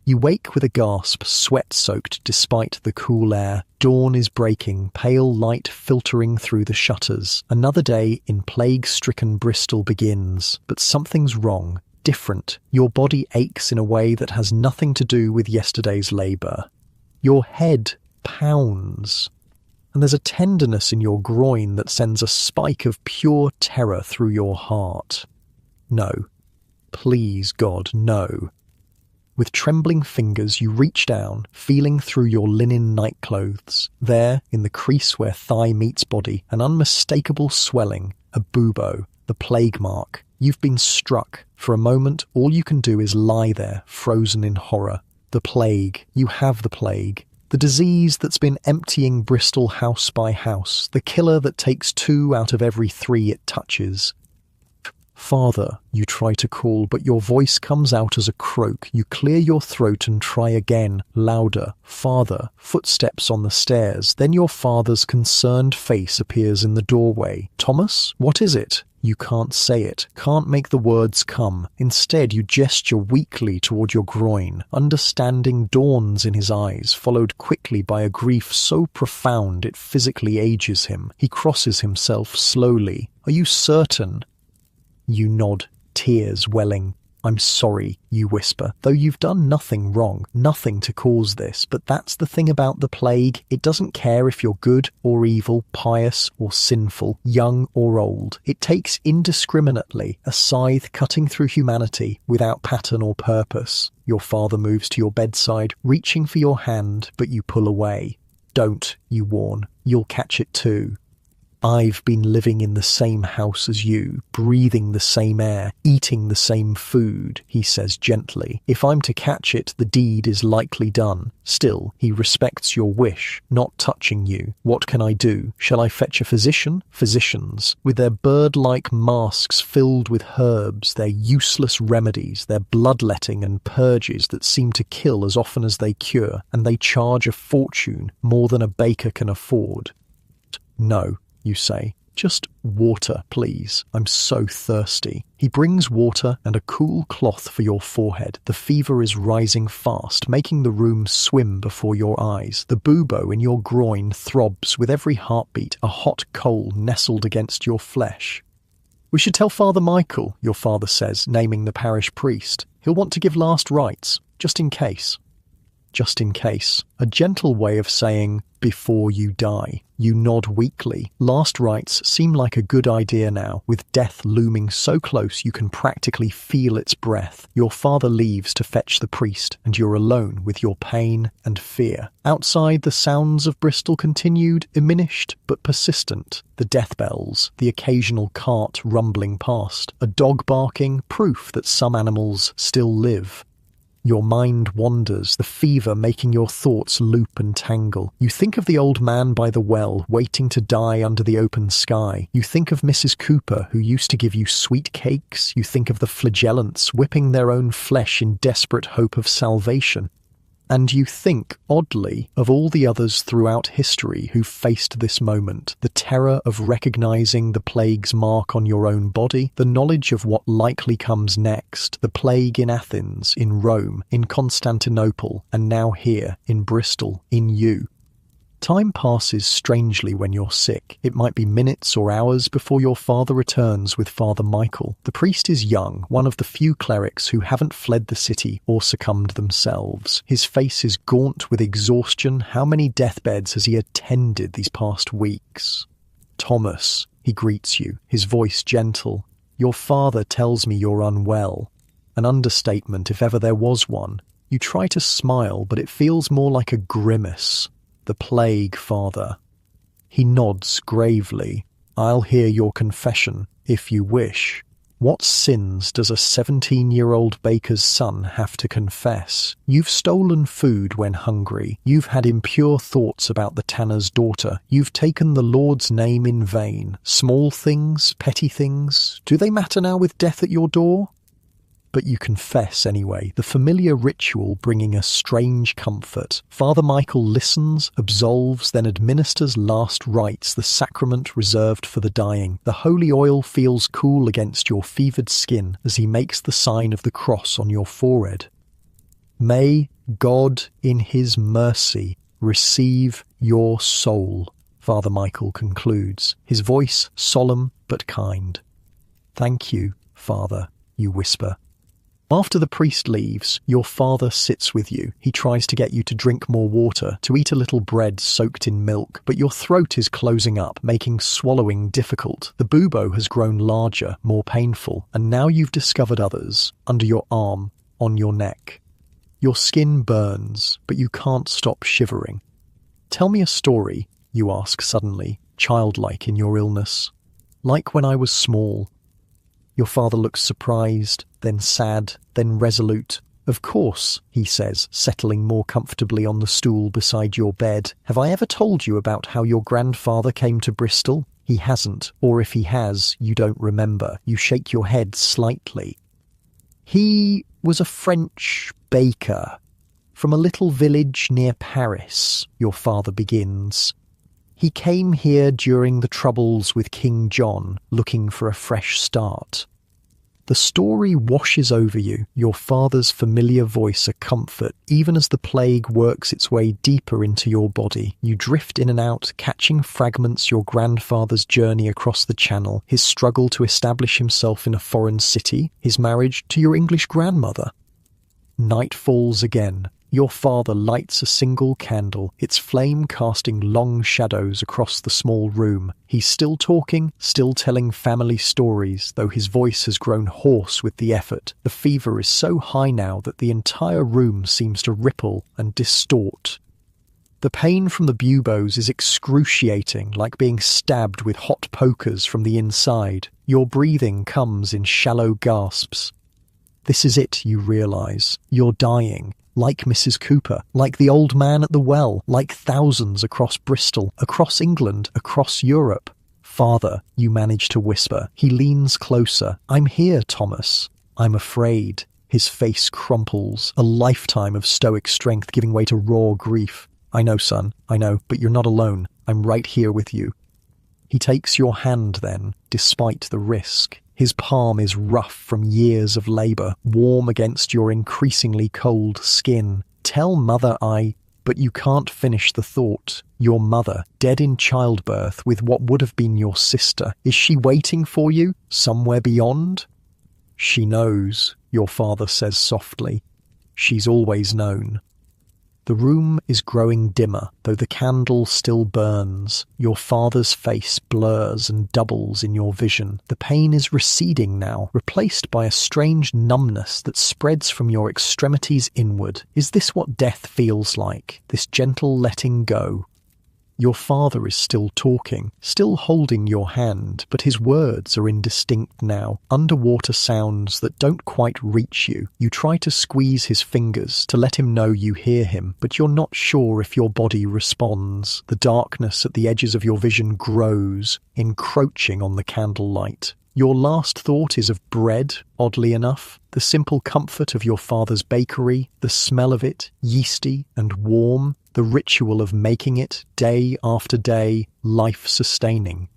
You wake with a gasp, sweat-soaked despite the cool air. Dawn is breaking, pale light filtering through the shutters. Another day in plague-stricken Bristol begins. But something's wrong, different. Your body aches in a way that has nothing to do with yesterday's labour. Your head pounds. And there's a tenderness in your groin that sends a spike of pure terror through your heart. No. Please, God, no. With trembling fingers, you reach down, feeling through your linen nightclothes. There, in the crease where thigh meets body, an unmistakable swelling, a bubo, the plague mark. You've been struck. For a moment, all you can do is lie there, frozen in horror. The plague. You have the plague. The disease that's been emptying Bristol house by house. The killer that takes 2 out of every 3 it touches. Father, you try to call, but your voice comes out as a croak. You clear your throat and try again, louder. Father, footsteps on the stairs. Then your father's concerned face appears in the doorway. Thomas, what is it? You can't say it, can't make the words come. Instead, you gesture weakly toward your groin. Understanding dawns in his eyes, followed quickly by a grief so profound it physically ages him. He crosses himself slowly. Are you certain? You nod, tears welling. I'm sorry, you whisper, though you've done nothing wrong, nothing to cause this. But that's the thing about the plague. It doesn't care if you're good or evil, pious or sinful, young or old. It takes indiscriminately, a scythe cutting through humanity without pattern or purpose. Your father moves to your bedside, reaching for your hand, but you pull away. Don't, you warn. You'll catch it too. I've been living in the same house as you, breathing the same air, eating the same food, he says gently. If I'm to catch it, the deed is likely done. Still, he respects your wish, not touching you. What can I do? Shall I fetch a physician? Physicians, with their bird-like masks filled with herbs, their useless remedies, their bloodletting and purges that seem to kill as often as they cure, and they charge a fortune, more than a baker can afford. No. You say, just water, please. I'm so thirsty. He brings water and a cool cloth for your forehead. The fever is rising fast, making the room swim before your eyes. The bubo in your groin throbs with every heartbeat, a hot coal nestled against your flesh. We should tell Father Michael, your father says, naming the parish priest. He'll want to give last rites, just in case. Just in case. A gentle way of saying, before you die. You nod weakly. Last rites seem like a good idea now, with death looming so close you can practically feel its breath. Your father leaves to fetch the priest, and you're alone with your pain and fear. Outside, the sounds of Bristol continued, diminished but persistent. The death bells, the occasional cart rumbling past, a dog barking, proof that some animals still live. Your mind wanders, the fever making your thoughts loop and tangle. You think of the old man by the well, waiting to die under the open sky. You think of Mrs. Cooper, who used to give you sweet cakes. You think of the flagellants whipping their own flesh in desperate hope of salvation. And you think, oddly, of all the others throughout history who faced this moment, the terror of recognizing the plague's mark on your own body, the knowledge of what likely comes next, the plague in Athens, in Rome, in Constantinople, and now here, in Bristol, in you. Time passes strangely when you're sick. It might be minutes or hours before your father returns with Father Michael. The priest is young, one of the few clerics who haven't fled the city or succumbed themselves. His face is gaunt with exhaustion. How many deathbeds has he attended these past weeks? Thomas, he greets you, his voice gentle. Your father tells me you're unwell. An understatement if ever there was one. You try to smile, but it feels more like a grimace. The plague, Father. He nods gravely. I'll hear your confession, if you wish. What sins does a 17-year-old baker's son have to confess? You've stolen food when hungry. You've had impure thoughts about the tanner's daughter. You've taken the Lord's name in vain. Small things, petty things, do they matter now with death at your door? But you confess anyway, the familiar ritual bringing a strange comfort. Father Michael listens, absolves, then administers last rites, the sacrament reserved for the dying. The holy oil feels cool against your fevered skin as he makes the sign of the cross on your forehead. May God, in his mercy, receive your soul, Father Michael concludes, his voice solemn but kind. Thank you, Father, you whisper. After the priest leaves, your father sits with you. He tries to get you to drink more water, to eat a little bread soaked in milk, but your throat is closing up, making swallowing difficult. The bubo has grown larger, more painful, and now you've discovered others, under your arm, on your neck. Your skin burns, but you can't stop shivering. Tell me a story, you ask suddenly, childlike in your illness. Like when I was small. Your father looks surprised, then sad, then resolute. Of course, he says, settling more comfortably on the stool beside your bed. Have I ever told you about how your grandfather came to Bristol? He hasn't, or if he has, you don't remember. You shake your head slightly. He was a French baker from a little village near Paris, your father begins. He came here during the troubles with King John, looking for a fresh start. The story washes over you, your father's familiar voice a comfort, even as the plague works its way deeper into your body. You drift in and out, catching fragments your grandfather's journey across the Channel, his struggle to establish himself in a foreign city, his marriage to your English grandmother. Night falls again. Your father lights a single candle, its flame casting long shadows across the small room. He's still talking, still telling family stories, though his voice has grown hoarse with the effort. The fever is so high now that the entire room seems to ripple and distort. The pain from the buboes is excruciating, like being stabbed with hot pokers from the inside. Your breathing comes in shallow gasps. This is it, you realise. You're dying. Like Mrs. Cooper, like the old man at the well, like thousands across Bristol, across England, across Europe. Father, you manage to whisper. He leans closer. I'm here, Thomas. I'm afraid. His face crumples, a lifetime of stoic strength giving way to raw grief. I know, son, I know, but you're not alone. I'm right here with you. He takes your hand then, despite the risk. His palm is rough from years of labour, warm against your increasingly cold skin. Tell mother but you can't finish the thought. Your mother, dead in childbirth with what would have been your sister. Is she waiting for you, somewhere beyond? She knows, your father says softly. She's always known. The room is growing dimmer, though the candle still burns. Your father's face blurs and doubles in your vision. The pain is receding now, replaced by a strange numbness that spreads from your extremities inward. Is this what death feels like? This gentle letting go? Your father is still talking, still holding your hand, but his words are indistinct now, underwater sounds that don't quite reach you. You try to squeeze his fingers to let him know you hear him, but you're not sure if your body responds. The darkness at the edges of your vision grows, encroaching on the candlelight. Your last thought is of bread, oddly enough, the simple comfort of your father's bakery, the smell of it, yeasty and warm, the ritual of making it, day after day, life-sustaining.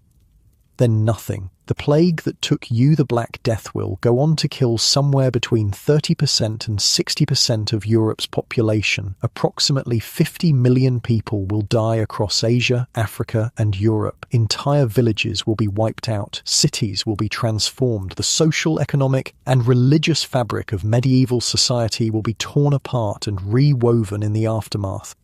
then nothing. The plague that took you, the Black Death, will go on to kill somewhere between 30% and 60% of Europe's population. Approximately 50 million people will die across Asia, Africa, and Europe. Entire villages will be wiped out. Cities will be transformed. The social, economic, and religious fabric of medieval society will be torn apart and rewoven in the aftermath.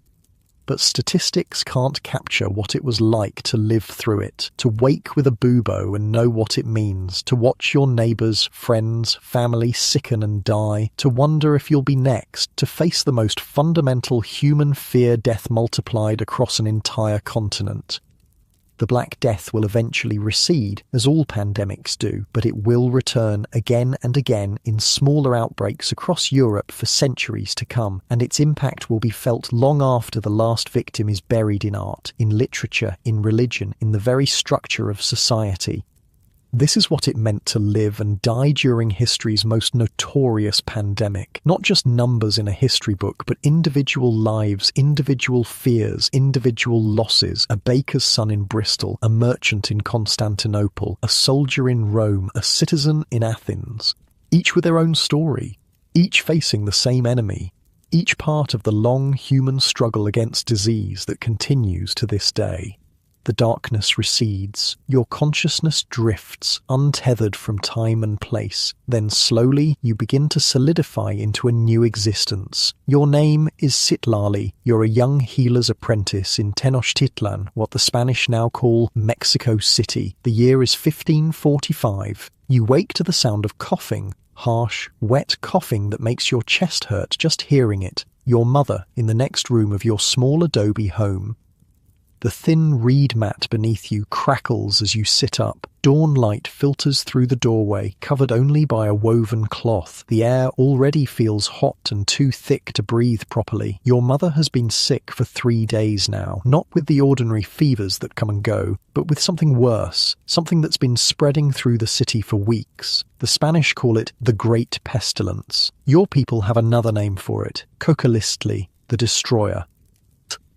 But statistics can't capture what it was like to live through it, to wake with a bubo and know what it means, to watch your neighbours, friends, family sicken and die, to wonder if you'll be next, to face the most fundamental human fear, death multiplied across an entire continent. The Black Death will eventually recede, as all pandemics do, but it will return again and again in smaller outbreaks across Europe for centuries to come, and its impact will be felt long after the last victim is buried in art, in literature, in religion, in the very structure of society. This is what it meant to live and die during history's most notorious pandemic. Not just numbers in a history book, but individual lives, individual fears, individual losses. A baker's son in Bristol, a merchant in Constantinople, a soldier in Rome, a citizen in Athens. Each with their own story, each facing the same enemy, each part of the long human struggle against disease that continues to this day. The darkness recedes, your consciousness drifts, untethered from time and place. Then slowly you begin to solidify into a new existence. Your name is Citlali. You're a young healer's apprentice in Tenochtitlan, what the Spanish now call Mexico City. The year is 1545. You wake to the sound of coughing, harsh, wet coughing that makes your chest hurt just hearing it. Your mother in the next room of your small adobe home. The thin reed mat beneath you crackles as you sit up. Dawn light filters through the doorway, covered only by a woven cloth. The air already feels hot and too thick to breathe properly. Your mother has been sick for 3 days now, not with the ordinary fevers that come and go, but with something worse, something that's been spreading through the city for weeks. The Spanish call it the Great Pestilence. Your people have another name for it, Kokalistli, the Destroyer.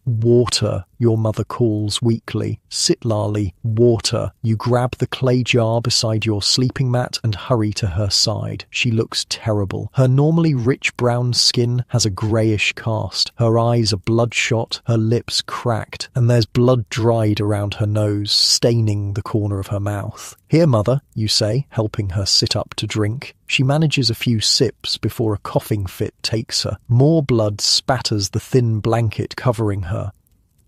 Water, your mother calls weakly. Citlali, water. You grab the clay jar beside your sleeping mat and hurry to her side. She looks terrible. Her normally rich brown skin has a greyish cast. Her eyes are bloodshot, her lips cracked, and there's blood dried around her nose, staining the corner of her mouth. "Here, mother," you say, helping her sit up to drink. She manages a few sips before a coughing fit takes her. More blood spatters the thin blanket covering her.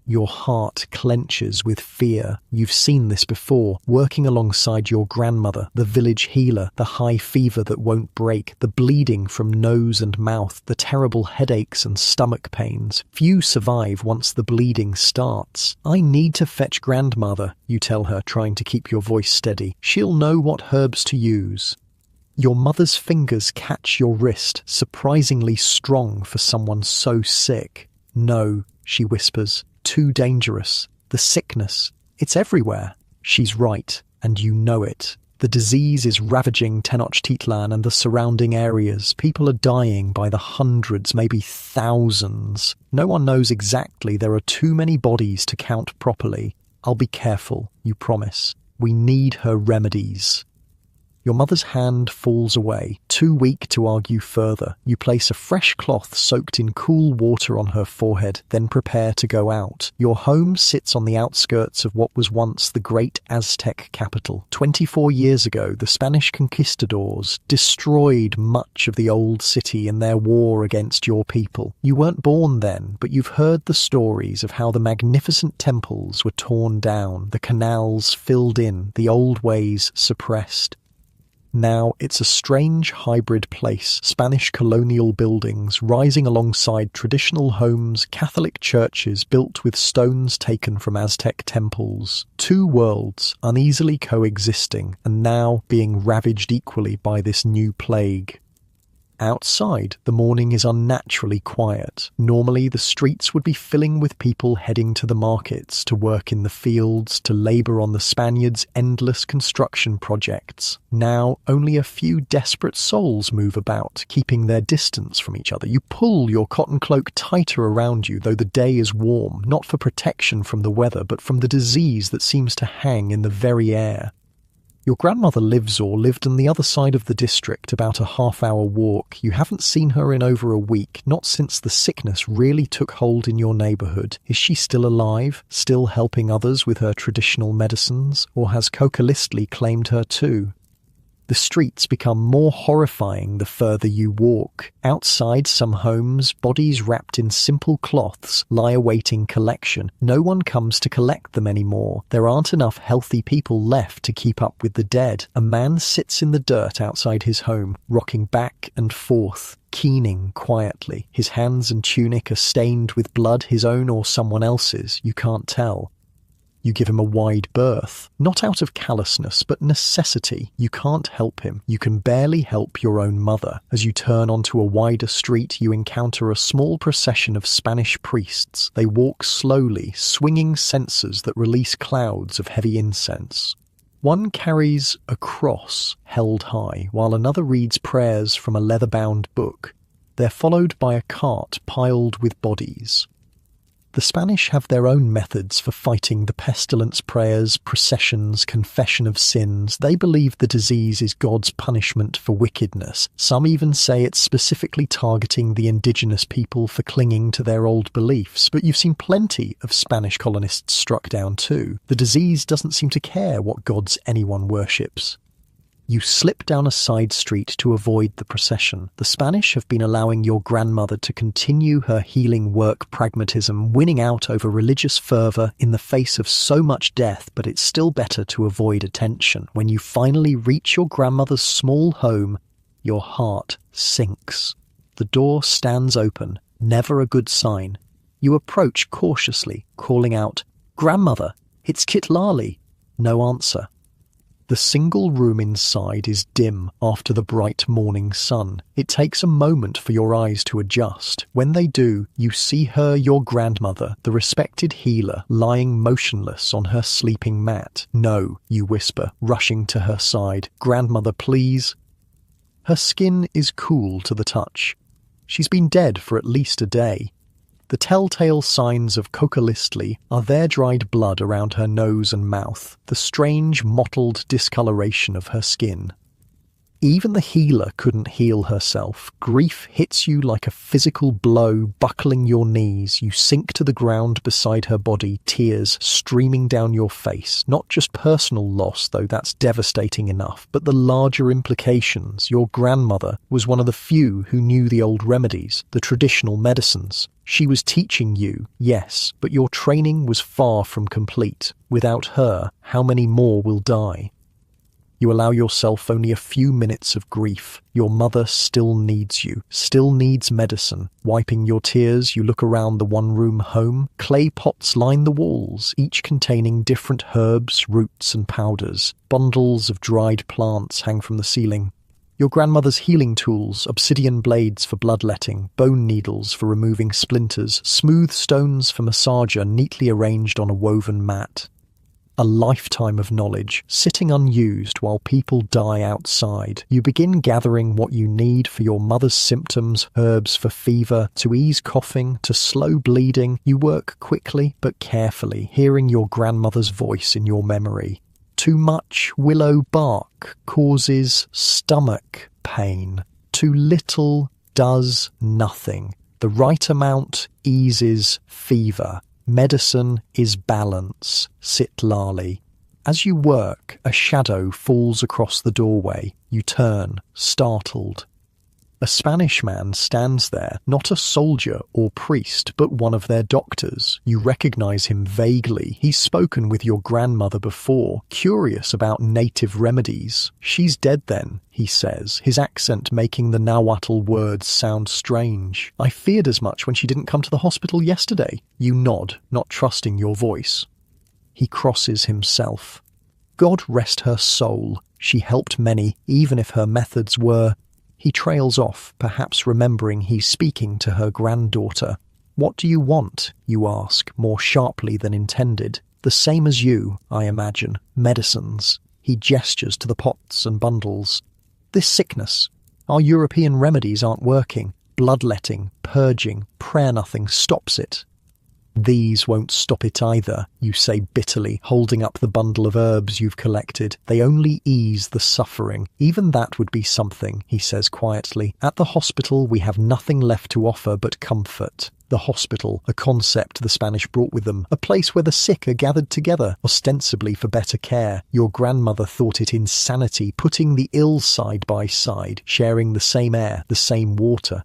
Your heart clenches with fear. You've seen this before, working alongside your grandmother, the village healer, the high fever that won't break, the bleeding from nose and mouth, the terrible headaches and stomach pains. Few survive once the bleeding starts. "I need to fetch grandmother," you tell her, trying to keep your voice steady. "She'll know what herbs to use." Your mother's fingers catch your wrist, surprisingly strong for someone so sick. "No," she whispers. "Too dangerous. The sickness. It's everywhere." She's right, and you know it. The disease is ravaging Tenochtitlan and the surrounding areas. People are dying by the hundreds, maybe thousands. No one knows exactly. There are too many bodies to count properly. "I'll be careful," you promise. "We need her remedies." Your mother's hand falls away, too weak to argue further. You place a fresh cloth soaked in cool water on her forehead, then prepare to go out. Your home sits on the outskirts of what was once the great Aztec capital. 24 years ago, the Spanish conquistadors destroyed much of the old city in their war against your people. You weren't born then, but you've heard the stories of how the magnificent temples were torn down, the canals filled in, the old ways suppressed. Now it's a strange hybrid place, Spanish colonial buildings rising alongside traditional homes, Catholic churches built with stones taken from Aztec temples. Two worlds uneasily coexisting and now being ravaged equally by this new plague. Outside, the morning is unnaturally quiet. Normally, the streets would be filling with people heading to the markets, to work in the fields, to labour on the Spaniards' endless construction projects. Now, only a few desperate souls move about, keeping their distance from each other. You pull your cotton cloak tighter around you, though the day is warm, not for protection from the weather, but from the disease that seems to hang in the very air. Your grandmother lives or lived on the other side of the district, about a half-hour walk. You haven't seen her in over a week, not since the sickness really took hold in your neighbourhood. Is she still alive, still helping others with her traditional medicines, or has Coca-Listly claimed her too? The streets become more horrifying the further you walk. Outside some homes, bodies wrapped in simple cloths lie awaiting collection. No one comes to collect them anymore. There aren't enough healthy people left to keep up with the dead. A man sits in the dirt outside his home, rocking back and forth, keening quietly. His hands and tunic are stained with blood, his own or someone else's. You can't tell. You give him a wide berth, not out of callousness, but necessity. You can't help him. You can barely help your own mother. As you turn onto a wider street, you encounter a small procession of Spanish priests. They walk slowly, swinging censers that release clouds of heavy incense. One carries a cross held high, while another reads prayers from a leather-bound book. They're followed by a cart piled with bodies. The Spanish have their own methods for fighting the pestilence: prayers, processions, confession of sins. They believe the disease is God's punishment for wickedness. Some even say it's specifically targeting the indigenous people for clinging to their old beliefs. But you've seen plenty of Spanish colonists struck down too. The disease doesn't seem to care what gods anyone worships. You slip down a side street to avoid the procession. The Spanish have been allowing your grandmother to continue her healing work pragmatism, winning out over religious fervour in the face of so much death, but it's still better to avoid attention. When you finally reach your grandmother's small home, your heart sinks. The door stands open, never a good sign. You approach cautiously, calling out, "Grandmother, it's Kitlali." No answer. The single room inside is dim after the bright morning sun. It takes a moment for your eyes to adjust. When they do, you see her, your grandmother, the respected healer, lying motionless on her sleeping mat. "No," you whisper, rushing to her side. "Grandmother, please." Her skin is cool to the touch. She's been dead for at least a day. The telltale signs of Coca-Listly are their dried blood around her nose and mouth, the strange mottled discoloration of her skin. Even the healer couldn't heal herself. Grief hits you like a physical blow, buckling your knees. You sink to the ground beside her body, tears streaming down your face. Not just personal loss, though that's devastating enough, but the larger implications. Your grandmother was one of the few who knew the old remedies, the traditional medicines. She was teaching you, yes, but your training was far from complete. Without her, how many more will die? You allow yourself only a few minutes of grief. Your mother still needs you, still needs medicine. Wiping your tears, you look around the one-room home. Clay pots line the walls, each containing different herbs, roots and powders. Bundles of dried plants hang from the ceiling. Your grandmother's healing tools, obsidian blades for bloodletting, bone needles for removing splinters, smooth stones for massager neatly arranged on a woven mat. A lifetime of knowledge, sitting unused while people die outside. You begin gathering what you need for your mother's symptoms, herbs for fever, to ease coughing, to slow bleeding. You work quickly but carefully, hearing your grandmother's voice in your memory. Too much willow bark causes stomach pain. Too little does nothing. The right amount eases fever. Medicine is balance, Sitlali. As you work, a shadow falls across the doorway. You turn, startled. A Spanish man stands there, not a soldier or priest, but one of their doctors. You recognize him vaguely. He's spoken with your grandmother before, curious about native remedies. "She's dead then," he says, his accent making the Nahuatl words sound strange. "I feared as much when she didn't come to the hospital yesterday." You nod, not trusting your voice. He crosses himself. "God rest her soul. She helped many, even if her methods were..." He trails off, perhaps remembering he's speaking to her granddaughter. "What do you want?" you ask, more sharply than intended. "The same as you, I imagine. Medicines." He gestures to the pots and bundles. "This sickness. Our European remedies aren't working. Bloodletting, purging, prayer-nothing stops it." "These won't stop it either," you say bitterly, holding up the bundle of herbs you've collected. "They only ease the suffering." "Even that would be something," he says quietly. "At the hospital we have nothing left to offer but comfort." The hospital, a concept the Spanish brought with them, a place where the sick are gathered together, ostensibly for better care. Your grandmother thought it insanity, putting the ill side by side, sharing the same air, the same water.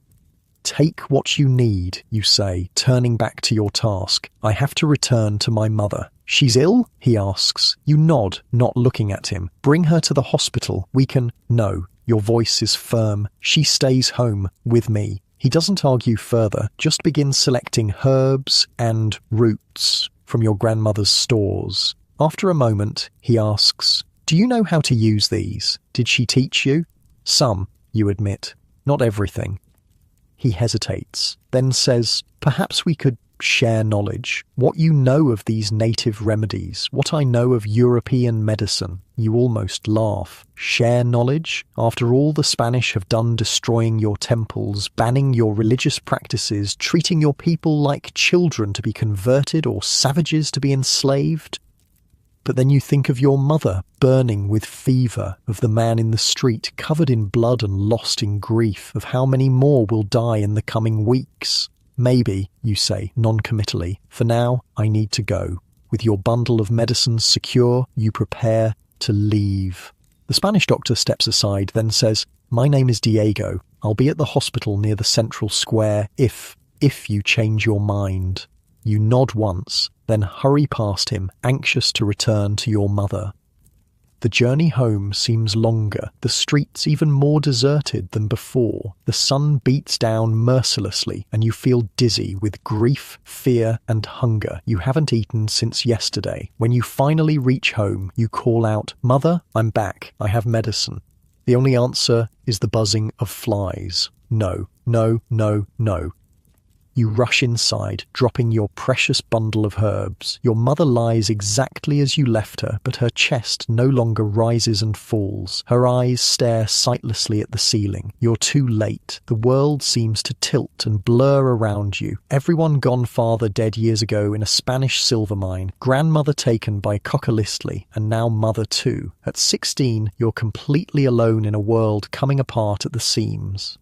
"Take what you need," you say, turning back to your task. "I have to return to my mother." "She's ill?" he asks. You nod, not looking at him. "Bring her to the hospital. We can—" "No." Your voice is firm. "She stays home, with me." He doesn't argue further, just begins selecting herbs and roots from your grandmother's stores. After a moment, he asks, "Do you know how to use these? Did she teach you?" "Some," you admit. "Not everything." He hesitates, then says, "Perhaps we could share knowledge. What you know of these native remedies, what I know of European medicine." You almost laugh. "Share knowledge? After all the Spanish have done destroying your temples, banning your religious practices, treating your people like children to be converted or savages to be enslaved?" But then you think of your mother, burning with fever, of the man in the street, covered in blood and lost in grief, of how many more will die in the coming weeks. "Maybe," you say, non-committally. "For now, I need to go." With your bundle of medicines secure, you prepare to leave. The Spanish doctor steps aside, then says, "My name is Diego. I'll be at the hospital near the central square if you change your mind." You nod once, then hurry past him, anxious to return to your mother. The journey home seems longer, the streets even more deserted than before. The sun beats down mercilessly, and you feel dizzy with grief, fear, and hunger. You haven't eaten since yesterday. When you finally reach home, you call out, "Mother, I'm back. I have medicine." The only answer is the buzzing of flies. No, no, no, no. You rush inside, dropping your precious bundle of herbs. Your mother lies exactly as you left her, but her chest no longer rises and falls. Her eyes stare sightlessly at the ceiling. You're too late. The world seems to tilt and blur around you. Everyone gone farther dead years ago in a Spanish silver mine. Grandmother taken by Cockalistly, and now mother too. At 16, you're completely alone in a world coming apart at the seams.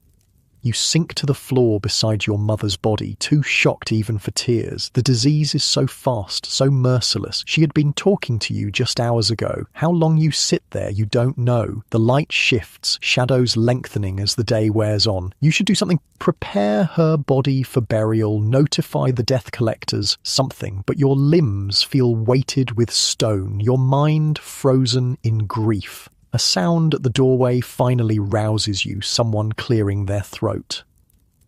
You sink to the floor beside your mother's body, too shocked even for tears. The disease is so fast, so merciless. She had been talking to you just hours ago. How long you sit there, you don't know. The light shifts, shadows lengthening as the day wears on. You should do something. Prepare her body for burial, notify the death collectors, something. But your limbs feel weighted with stone, your mind frozen in grief. A sound at the doorway finally rouses you, someone clearing their throat.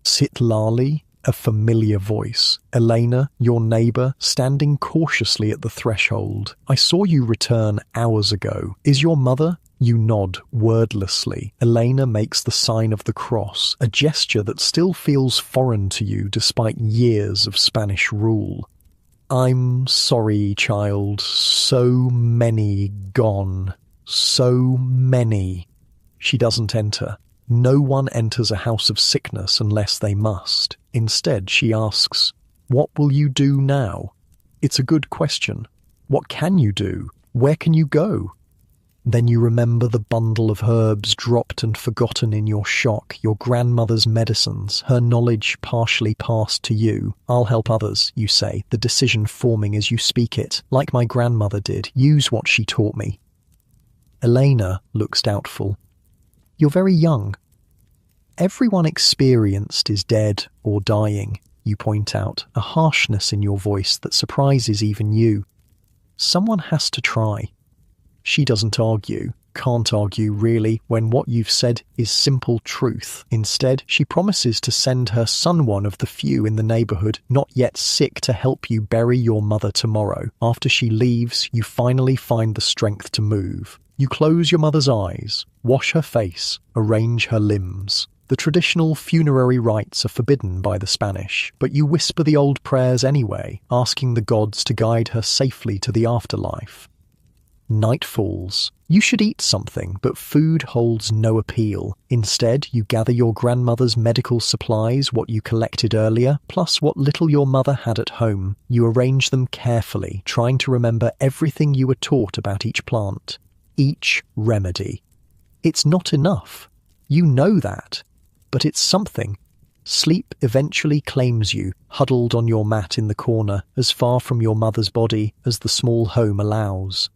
Citlali, a familiar voice. Elena, your neighbour, standing cautiously at the threshold. "I saw you return hours ago. Is your mother?" You nod wordlessly. Elena makes the sign of the cross, a gesture that still feels foreign to you despite years of Spanish rule. "I'm sorry, child. So many gone. So many." She doesn't enter. No one enters a house of sickness unless they must. Instead, she asks, "What will you do now?" It's a good question. What can you do? Where can you go? Then you remember the bundle of herbs dropped and forgotten in your shock, your grandmother's medicines, her knowledge partially passed to you. "I'll help others," you say, the decision forming as you speak it. "Like my grandmother did, use what she taught me." Elena looks doubtful. "You're very young." "Everyone experienced is dead or dying," you point out, a harshness in your voice that surprises even you. "Someone has to try." She doesn't argue. Can't argue, really, when what you've said is simple truth. Instead, she promises to send her son, one of the few in the neighborhood not yet sick, to help you bury your mother tomorrow. After she leaves, you finally find the strength to move. You close your mother's eyes, wash her face, arrange her limbs. The traditional funerary rites are forbidden by the Spanish, but you whisper the old prayers anyway, asking the gods to guide her safely to the afterlife. Night falls. You should eat something, but food holds no appeal. Instead, you gather your grandmother's medical supplies, what you collected earlier, plus what little your mother had at home. You arrange them carefully, trying to remember everything you were taught about each plant, each remedy. It's not enough. You know that. But it's something. Sleep eventually claims you, huddled on your mat in the corner, as far from your mother's body as the small home allows.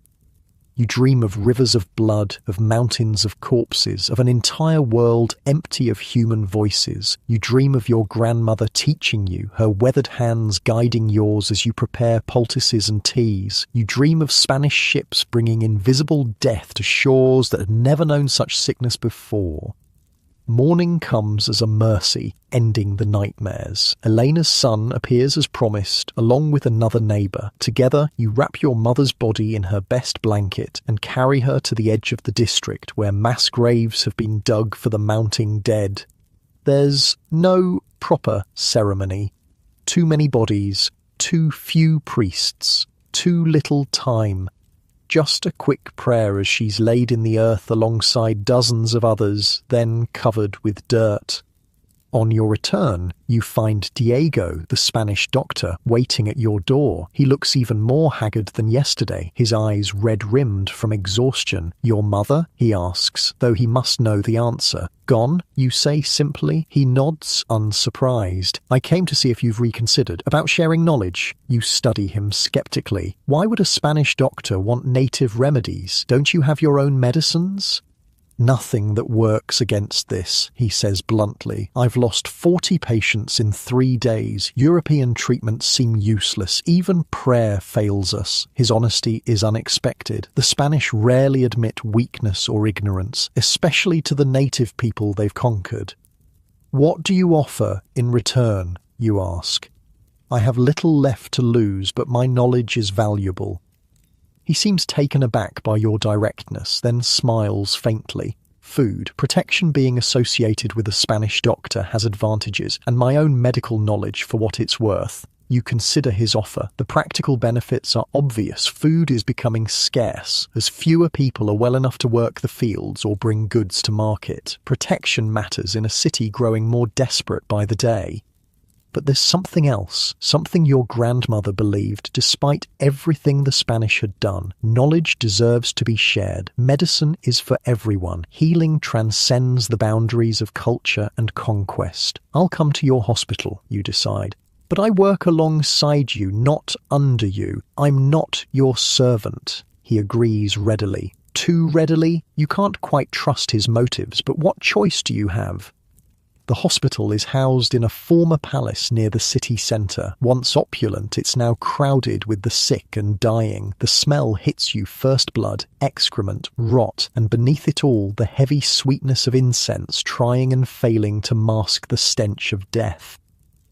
You dream of rivers of blood, of mountains of corpses, of an entire world empty of human voices. You dream of your grandmother teaching you, her weathered hands guiding yours as you prepare poultices and teas. You dream of Spanish ships bringing invisible death to shores that had never known such sickness before. Morning comes as a mercy, ending the nightmares. Elena's son appears as promised, along with another neighbour. Together, you wrap your mother's body in her best blanket and carry her to the edge of the district where mass graves have been dug for the mounting dead. There's no proper ceremony. Too many bodies, too few priests, too little time. Just a quick prayer as she's laid in the earth alongside dozens of others, then covered with dirt. On your return, you find Diego, the Spanish doctor, waiting at your door. He looks even more haggard than yesterday, his eyes red-rimmed from exhaustion. "Your mother?" he asks, though he must know the answer. "Gone?" you say simply. He nods, unsurprised. "I came to see if you've reconsidered. About sharing knowledge." You study him skeptically. "Why would a Spanish doctor want native remedies? Don't you have your own medicines?" "Nothing that works against this," he says bluntly. "I've lost 40 patients in 3 days. European treatments seem useless. Even prayer fails us." His honesty is unexpected. The Spanish rarely admit weakness or ignorance, especially to the native people they've conquered. "What do you offer in return?" you ask. "I have little left to lose, but my knowledge is valuable." He seems taken aback by your directness, then smiles faintly. "Food, protection being associated with a Spanish doctor has advantages, and my own medical knowledge for what it's worth." You consider his offer. The practical benefits are obvious. Food is becoming scarce, as fewer people are well enough to work the fields or bring goods to market. Protection matters in a city growing more desperate by the day. But there's something else, something your grandmother believed despite everything the Spanish had done. Knowledge deserves to be shared. Medicine is for everyone. Healing transcends the boundaries of culture and conquest. "I'll come to your hospital," you decide. "But I work alongside you, not under you. I'm not your servant." He agrees readily. Too readily? You can't quite trust his motives, but what choice do you have? The hospital is housed in a former palace near the city centre. Once opulent, it's now crowded with the sick and dying. The smell hits you: first blood, excrement, rot, and beneath it all, the heavy sweetness of incense trying and failing to mask the stench of death.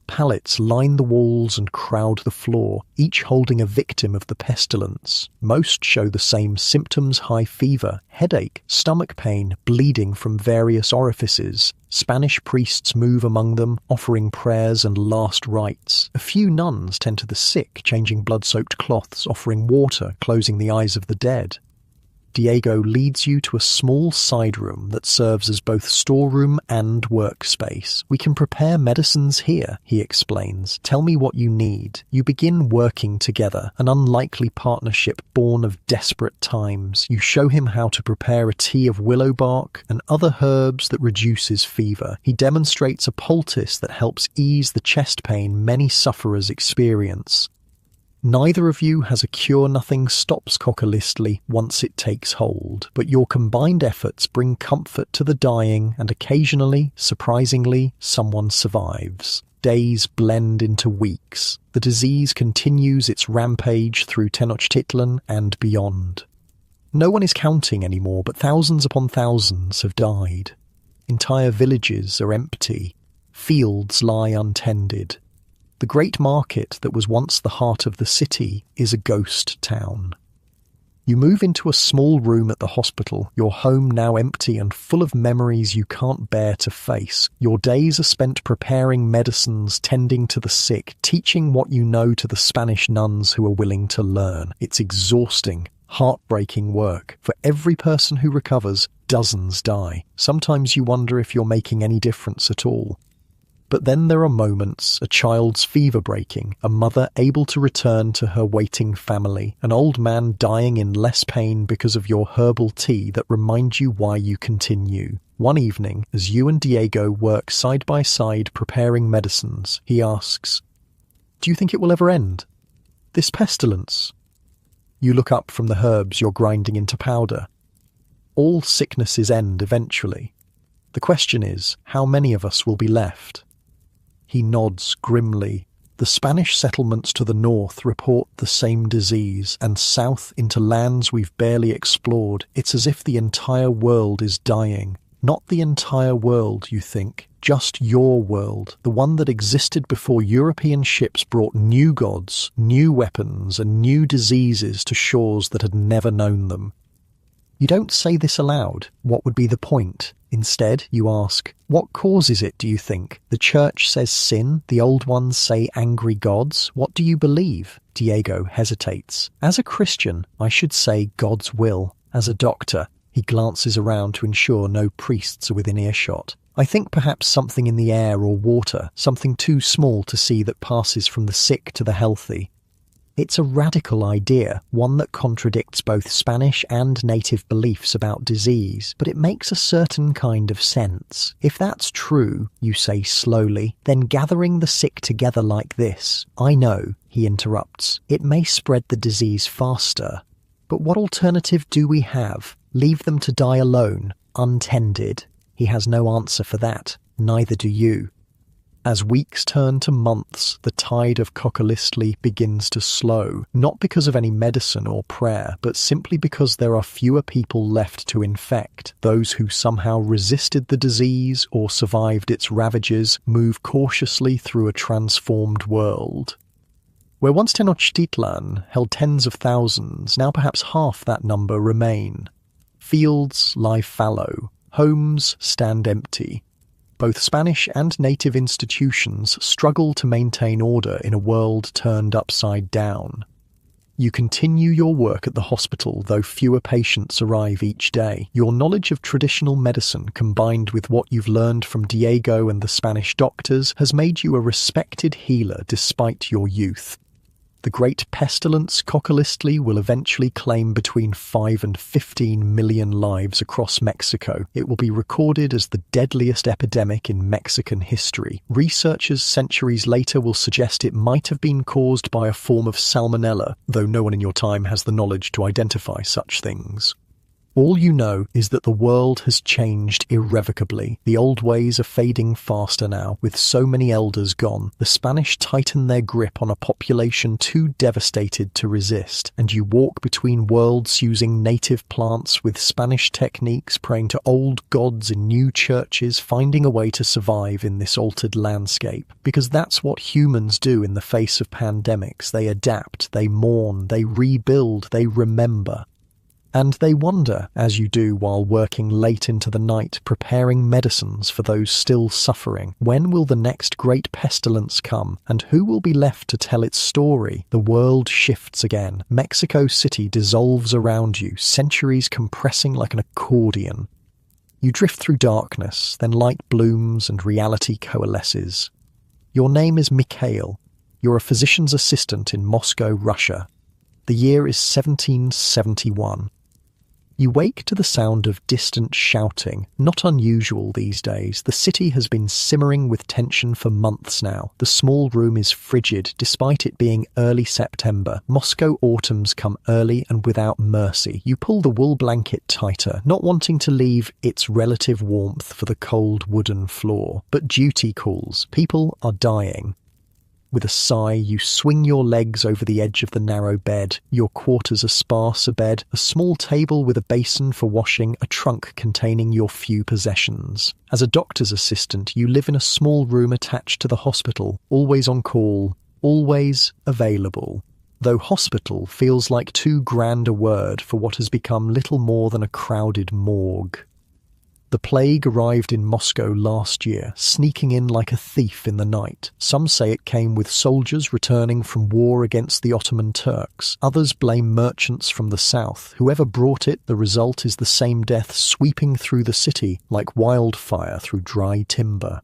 Pallets line the walls and crowd the floor, each holding a victim of the pestilence. Most show the same symptoms: high fever, headache, stomach pain, bleeding from various orifices. Spanish priests move among them, offering prayers and last rites. A few nuns tend to the sick, changing blood-soaked cloths, offering water, closing the eyes of the dead. Diego leads you to a small side room that serves as both storeroom and workspace. "We can prepare medicines here," he explains. "Tell me what you need." You begin working together, an unlikely partnership born of desperate times. You show him how to prepare a tea of willow bark and other herbs that reduces fever. He demonstrates a poultice that helps ease the chest pain many sufferers experience. Neither of you has a cure. Nothing stops Cockalistly once it takes hold, but your combined efforts bring comfort to the dying, and occasionally, surprisingly, someone survives. Days blend into weeks. The disease continues its rampage through Tenochtitlan and beyond. No one is counting anymore, but thousands upon thousands have died. Entire villages are empty. Fields lie untended. The great market that was once the heart of the city is a ghost town. You move into a small room at the hospital, your home now empty and full of memories you can't bear to face. Your days are spent preparing medicines, tending to the sick, teaching what you know to the Spanish nuns who are willing to learn. It's exhausting, heartbreaking work. For every person who recovers, dozens die. Sometimes you wonder if you're making any difference at all. But then there are moments, a child's fever breaking, a mother able to return to her waiting family, an old man dying in less pain because of your herbal tea that reminds you why you continue. One evening, as you and Diego work side by side preparing medicines, he asks, "Do you think it will ever end? This pestilence?" You look up from the herbs you're grinding into powder. All sicknesses end eventually. The question is, how many of us will be left? He nods grimly. The Spanish settlements to the north report the same disease, and south into lands we've barely explored. It's as if the entire world is dying. Not the entire world, you think, just your world, the one that existed before European ships brought new gods, new weapons, and new diseases to shores that had never known them. You don't say this aloud. What would be the point? Instead, you ask, what causes it, do you think? The church says sin, the old ones say angry gods. What do you believe? Diego hesitates. As a Christian, I should say God's will. As a doctor, he glances around to ensure no priests are within earshot. I think perhaps something in the air or water, something too small to see that passes from the sick to the healthy. It's a radical idea, one that contradicts both Spanish and native beliefs about disease, but it makes a certain kind of sense. If that's true, you say slowly, then gathering the sick together like this, I know, he interrupts, it may spread the disease faster. But what alternative do we have? Leave them to die alone, untended? He has no answer for that, neither do you. As weeks turn to months, the tide of coccolistly begins to slow, not because of any medicine or prayer, but simply because there are fewer people left to infect. Those who somehow resisted the disease or survived its ravages move cautiously through a transformed world. Where once Tenochtitlan held tens of thousands, now perhaps half that number remain. Fields lie fallow, homes stand empty. Both Spanish and native institutions struggle to maintain order in a world turned upside down. You continue your work at the hospital, though fewer patients arrive each day. Your knowledge of traditional medicine, combined with what you've learned from Diego and the Spanish doctors, has made you a respected healer despite your youth. The great pestilence coccolistly will eventually claim between 5 and 15 million lives across Mexico. It will be recorded as the deadliest epidemic in Mexican history. Researchers centuries later will suggest it might have been caused by a form of salmonella, though no one in your time has the knowledge to identify such things. All you know is that the world has changed irrevocably. The old ways are fading faster now, with so many elders gone. The Spanish tighten their grip on a population too devastated to resist, and you walk between worlds using native plants with Spanish techniques, praying to old gods in new churches, finding a way to survive in this altered landscape. Because that's what humans do in the face of pandemics. They adapt, they mourn, they rebuild, they remember. And they wonder, as you do while working late into the night preparing medicines for those still suffering, when will the next great pestilence come, and who will be left to tell its story? The world shifts again. Mexico City dissolves around you, centuries compressing like an accordion. You drift through darkness, then light blooms and reality coalesces. Your name is Mikhail. You're a physician's assistant in Moscow, Russia. The year is 1771. You wake to the sound of distant shouting, not unusual these days. The city has been simmering with tension for months now. The small room is frigid, despite it being early September. Moscow autumns come early and without mercy. You pull the wool blanket tighter, not wanting to leave its relative warmth for the cold wooden floor. But duty calls. People are dying. With a sigh, you swing your legs over the edge of the narrow bed. Your quarters are sparse: a bed, a small table with a basin for washing, a trunk containing your few possessions. As a doctor's assistant, you live in a small room attached to the hospital, always on call, always available. Though hospital feels like too grand a word for what has become little more than a crowded morgue. The plague arrived in Moscow last year, sneaking in like a thief in the night. Some say it came with soldiers returning from war against the Ottoman Turks. Others blame merchants from the south. Whoever brought it, the result is the same death sweeping through the city like wildfire through dry timber.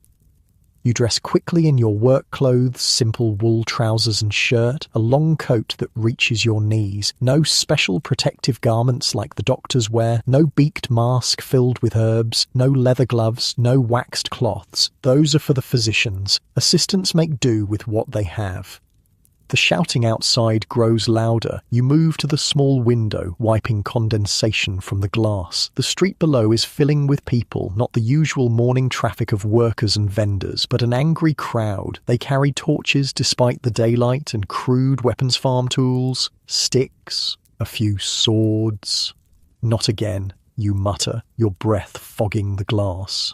You dress quickly in your work clothes, simple wool trousers and shirt, a long coat that reaches your knees, no special protective garments like the doctors wear, no beaked mask filled with herbs, no leather gloves, no waxed cloths. Those are for the physicians. Assistants make do with what they have. The shouting outside grows louder. You move to the small window, wiping condensation from the glass. The street below is filling with people, not the usual morning traffic of workers and vendors, but an angry crowd. They carry torches despite the daylight and crude weapons farm tools, sticks, a few swords. Not again, you mutter, your breath fogging the glass.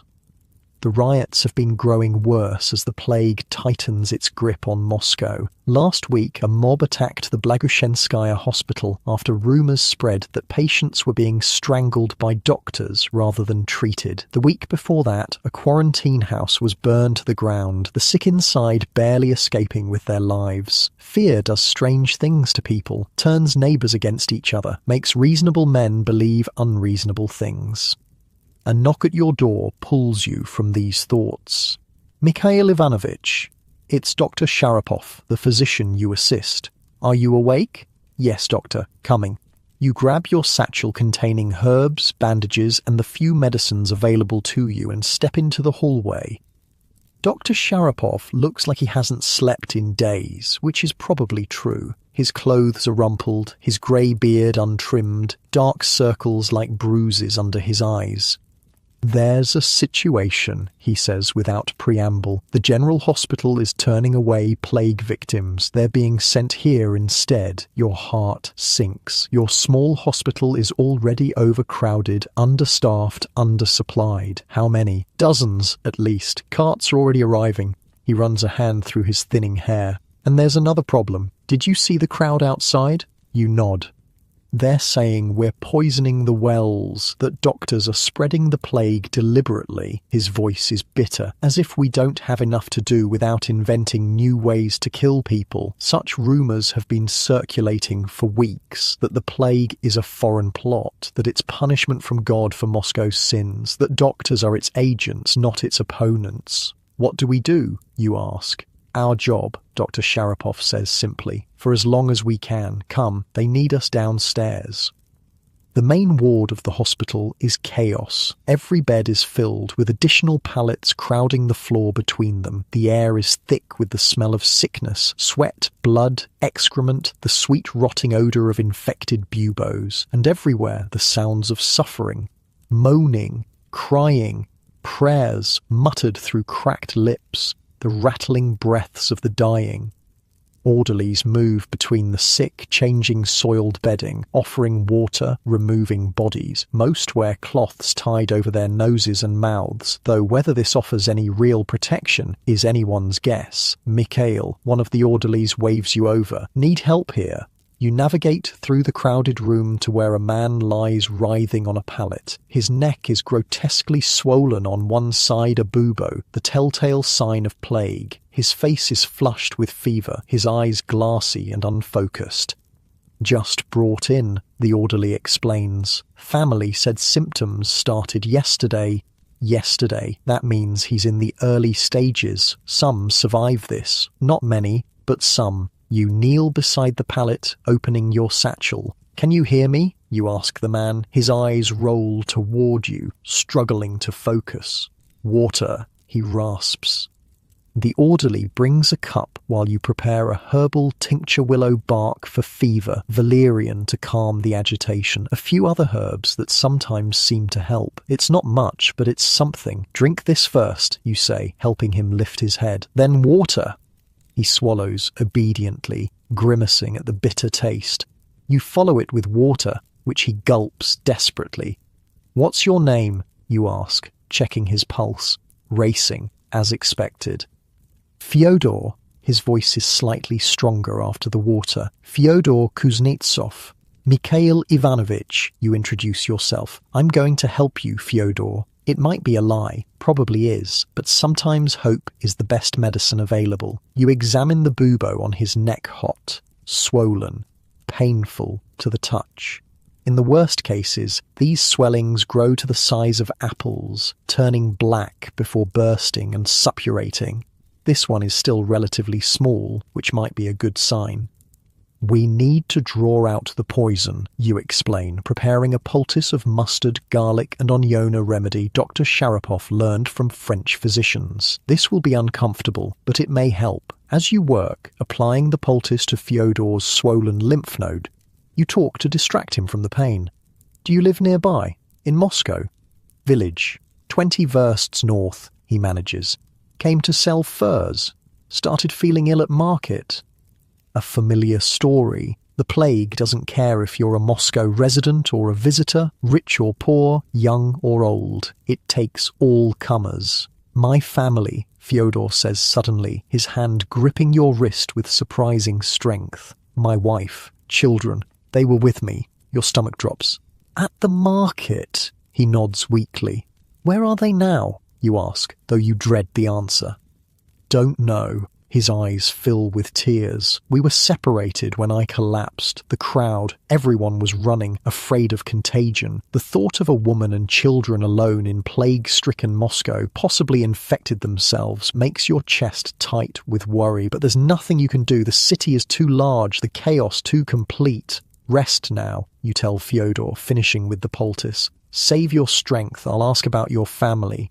The riots have been growing worse as the plague tightens its grip on Moscow. Last week, a mob attacked the Blagoshenskaya hospital after rumours spread that patients were being strangled by doctors rather than treated. The week before that, a quarantine house was burned to the ground, the sick inside barely escaping with their lives. Fear does strange things to people, turns neighbours against each other, makes reasonable men believe unreasonable things. A knock at your door pulls you from these thoughts. Mikhail Ivanovich, it's Dr. Sharapov, the physician you assist. Are you awake? Yes, doctor, coming. You grab your satchel containing herbs, bandages, and the few medicines available to you and step into the hallway. Dr. Sharapov looks like he hasn't slept in days, which is probably true. His clothes are rumpled, his grey beard untrimmed, dark circles like bruises under his eyes. There's a situation, he says without preamble. The General Hospital is turning away plague victims. They're being sent here instead. Your heart sinks. Your small hospital is already overcrowded, understaffed, undersupplied. How many? Dozens, at least. Carts are already arriving. He runs a hand through his thinning hair. And there's another problem. Did you see the crowd outside? You nod. They're saying we're poisoning the wells, that doctors are spreading the plague deliberately. His voice is bitter, as if we don't have enough to do without inventing new ways to kill people. Such rumours have been circulating for weeks, that the plague is a foreign plot, that it's punishment from God for Moscow's sins, that doctors are its agents, not its opponents. What do we do, you ask? Our job, Dr. Sharapov says simply, for as long as we can. Come, they need us downstairs. The main ward of the hospital is chaos. Every bed is filled with additional pallets crowding the floor between them. The air is thick with the smell of sickness, sweat, blood, excrement, the sweet rotting odour of infected buboes, and everywhere the sounds of suffering, moaning, crying, prayers muttered through cracked lips, the rattling breaths of the dying. Orderlies move between the sick, changing soiled bedding, offering water, removing bodies. Most wear cloths tied over their noses and mouths, though whether this offers any real protection is anyone's guess. Mikhail, one of the orderlies, waves you over. Need help here? You navigate through the crowded room to where a man lies writhing on a pallet. His neck is grotesquely swollen on one side, a bubo, the telltale sign of plague. His face is flushed with fever, his eyes glassy and unfocused. Just brought in, the orderly explains. Family said symptoms started yesterday. Yesterday. That means he's in the early stages. Some survive this. Not many, but some. You kneel beside the pallet, opening your satchel. Can you hear me? You ask the man. His eyes roll toward you, struggling to focus. Water, he rasps. The orderly brings a cup while you prepare a herbal tincture willow bark for fever, valerian to calm the agitation, a few other herbs that sometimes seem to help. It's not much, but it's something. Drink this first, you say, helping him lift his head. Then water. He swallows obediently, grimacing at the bitter taste. You follow it with water, which he gulps desperately. "What's your name?" you ask, checking his pulse, racing as expected. "Fyodor." His voice is slightly stronger after the water. "Fyodor Kuznetsov." "Mikhail Ivanovich," you introduce yourself. "I'm going to help you, Fyodor." It might be a lie, probably is, but sometimes hope is the best medicine available. You examine the bubo on his neck, hot, swollen, painful to the touch. In the worst cases, these swellings grow to the size of apples, turning black before bursting and suppurating. This one is still relatively small, which might be a good sign. "We need to draw out the poison," you explain, preparing a poultice of mustard, garlic and oniona remedy Dr. Sharapov learned from French physicians. This will be uncomfortable, but it may help. As you work, applying the poultice to Fyodor's swollen lymph node, you talk to distract him from the pain. "Do you live nearby? In Moscow?" "Village. 20 versts north," he manages. "Came to sell furs. Started feeling ill at market." A familiar story. The plague doesn't care if you're a Moscow resident or a visitor, rich or poor, young or old. It takes all comers. "My family," Fyodor says suddenly, his hand gripping your wrist with surprising strength. "My wife, children, they were with me." Your stomach drops. "At the market," he nods weakly. "Where are they now?" you ask, though you dread the answer. "Don't know." His eyes fill with tears. "We were separated when I collapsed. The crowd, everyone was running, afraid of contagion. The thought of a woman and children alone in plague-stricken Moscow, possibly infected themselves, makes your chest tight with worry. But there's nothing you can do. The city is too large, the chaos too complete. Rest now," you tell Fyodor, finishing with the poultice. "Save your strength. I'll ask about your family."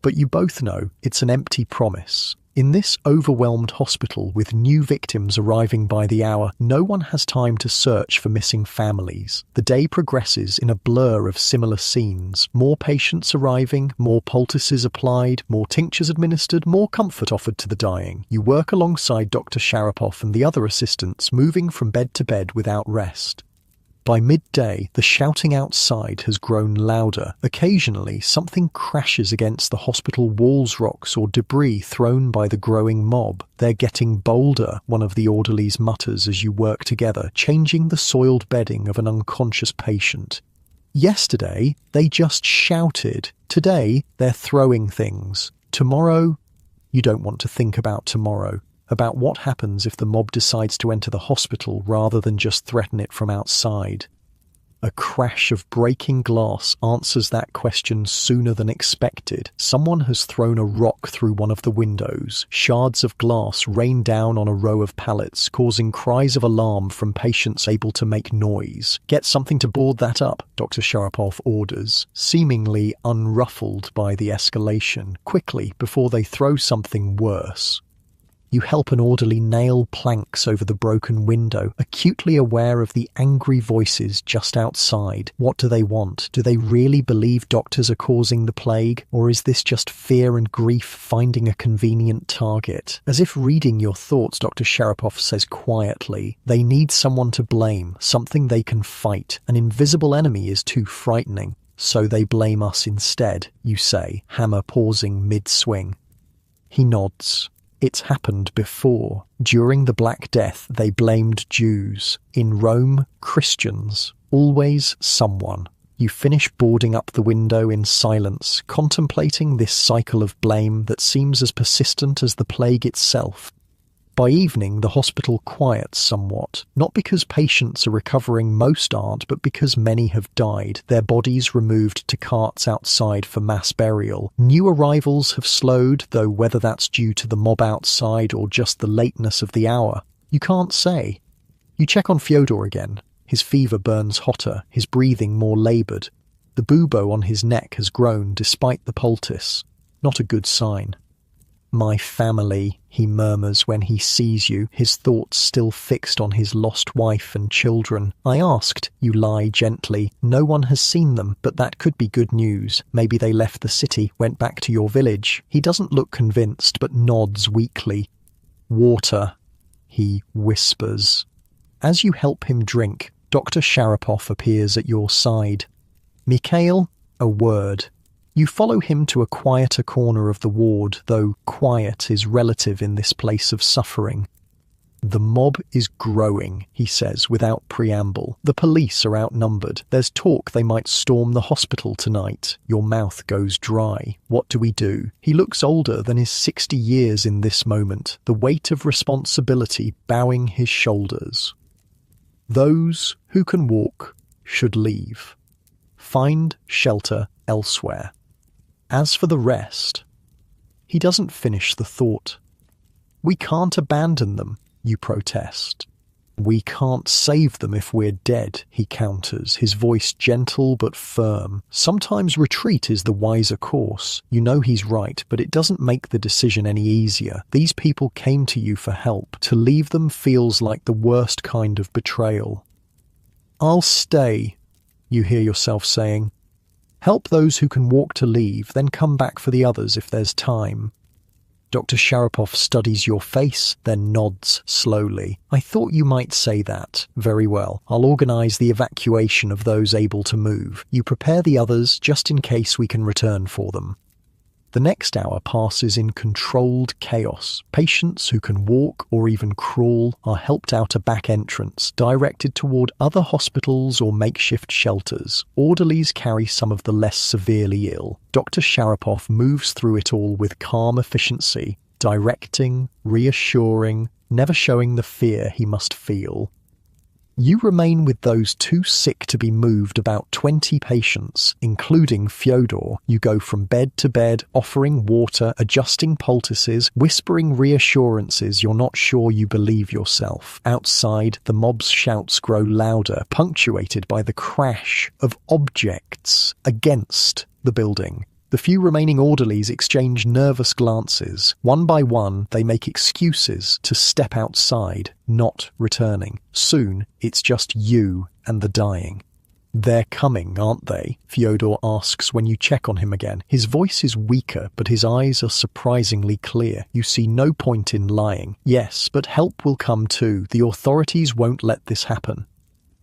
But you both know it's an empty promise. In this overwhelmed hospital with new victims arriving by the hour, no one has time to search for missing families. The day progresses in a blur of similar scenes. More patients arriving, more poultices applied, more tinctures administered, more comfort offered to the dying. You work alongside Dr. Sharapov and the other assistants, moving from bed to bed without rest. By midday, the shouting outside has grown louder. Occasionally, something crashes against the hospital walls, rocks or debris thrown by the growing mob. "They're getting bolder," one of the orderlies mutters as you work together, changing the soiled bedding of an unconscious patient. "Yesterday, they just shouted. Today, they're throwing things. Tomorrow..." You don't want to think about tomorrow. About what happens if the mob decides to enter the hospital rather than just threaten it from outside. A crash of breaking glass answers that question sooner than expected. Someone has thrown a rock through one of the windows. Shards of glass rain down on a row of pallets, causing cries of alarm from patients able to make noise. "Get something to board that up," Dr. Sharapov orders, seemingly unruffled by the escalation, quickly before they throw something worse. You help an orderly nail planks over the broken window, acutely aware of the angry voices just outside. What do they want? Do they really believe doctors are causing the plague? Or is this just fear and grief finding a convenient target? As if reading your thoughts, Dr. Sharapov says quietly, "They need someone to blame, something they can fight. An invisible enemy is too frightening. So they blame us instead," you say, hammer pausing mid-swing. He nods. It's happened before. During the Black Death, they blamed Jews. In Rome, Christians. Always someone. You finish boarding up the window in silence, contemplating this cycle of blame that seems as persistent as the plague itself. By evening, the hospital quiets somewhat, not because patients are recovering, most aren't, but because many have died, their bodies removed to carts outside for mass burial. New arrivals have slowed, though whether that's due to the mob outside or just the lateness of the hour, you can't say. You check on Fyodor again. His fever burns hotter, his breathing more laboured. The bubo on his neck has grown despite the poultice. Not a good sign. "My family," he murmurs when he sees you, his thoughts still fixed on his lost wife and children. "I asked," you lie gently. "No one has seen them, but that could be good news. Maybe they left the city, went back to your village." He doesn't look convinced, but nods weakly. Water, he whispers. As you help him drink, Dr. Sharapov appears at your side. Mikhail, a word. You follow him to a quieter corner of the ward, though quiet is relative in this place of suffering. The mob is growing, he says without preamble. The police are outnumbered. There's talk they might storm the hospital tonight. Your mouth goes dry. What do we do? He looks older than his 60 years in this moment, the weight of responsibility bowing his shoulders. Those who can walk should leave. Find shelter elsewhere. As for the rest, he doesn't finish the thought. We can't abandon them, you protest. We can't save them if we're dead, he counters, his voice gentle but firm. Sometimes retreat is the wiser course. You know he's right, but it doesn't make the decision any easier. These people came to you for help. To leave them feels like the worst kind of betrayal. I'll stay, you hear yourself saying. Help those who can walk to leave, then come back for the others if there's time. Dr. Sharapov studies your face, then nods slowly. I thought you might say that. Very well. I'll organize the evacuation of those able to move. You prepare the others just in case we can return for them. The next hour passes in controlled chaos. Patients who can walk or even crawl are helped out a back entrance, directed toward other hospitals or makeshift shelters. Orderlies carry some of the less severely ill. Dr. Sharapov moves through it all with calm efficiency, directing, reassuring, never showing the fear he must feel. You remain with those too sick to be moved, about 20 patients, including Fyodor. You go from bed to bed, offering water, adjusting poultices, whispering reassurances you're not sure you believe yourself. Outside, the mob's shouts grow louder, punctuated by the crash of objects against the building. The few remaining orderlies exchange nervous glances. One by one, they make excuses to step outside, not returning. Soon, it's just you and the dying. They're coming, aren't they? Fyodor asks when you check on him again. His voice is weaker, but his eyes are surprisingly clear. You see no point in lying. Yes, but help will come too. The authorities won't let this happen.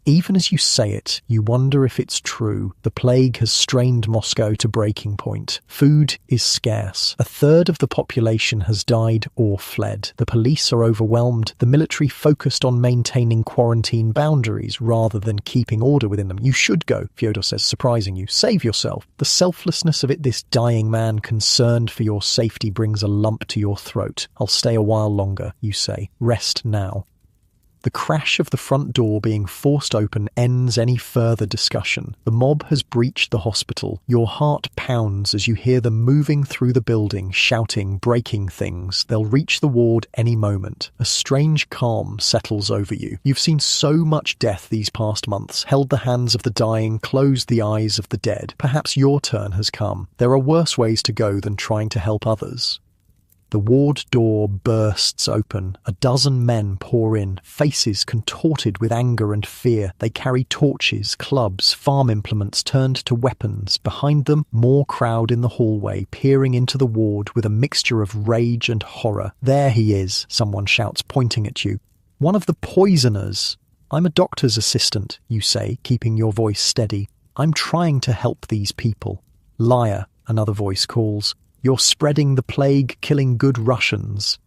Even as you say it, you wonder if it's true. The plague has strained Moscow to breaking point. Food is scarce. A third of the population has died or fled. The police are overwhelmed. The military focused on maintaining quarantine boundaries rather than keeping order within them. You should go, Fyodor says, surprising you. Save yourself. The selflessness of it, this dying man concerned for your safety, brings a lump to your throat. I'll stay a while longer, you say. Rest now. The crash of the front door being forced open ends any further discussion. The mob has breached the hospital. Your heart pounds as you hear them moving through the building, shouting, breaking things. They'll reach the ward any moment. A strange calm settles over you. You've seen so much death these past months, held the hands of the dying, closed the eyes of the dead. Perhaps your turn has come. There are worse ways to go than trying to help others. The ward door bursts open. A dozen men pour in, faces contorted with anger and fear. They carry torches, clubs, farm implements turned to weapons. Behind them, more crowd in the hallway, peering into the ward with a mixture of rage and horror. There he is, someone shouts, pointing at you. One of the poisoners. I'm a doctor's assistant, you say, keeping your voice steady. I'm trying to help these people. Liar, another voice calls. You're spreading the plague, killing good Russians.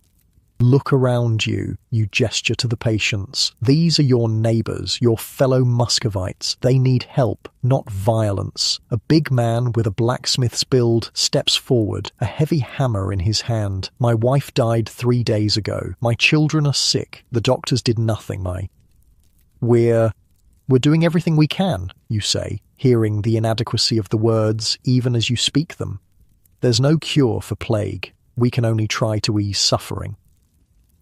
Look around you, you gesture to the patients. These are your neighbours, your fellow Muscovites. They need help, not violence. A big man with a blacksmith's build steps forward, a heavy hammer in his hand. My wife died 3 days ago. My children are sick. The doctors did nothing, We're doing everything we can, you say, hearing the inadequacy of the words even as you speak them. There's no cure for plague. We can only try to ease suffering.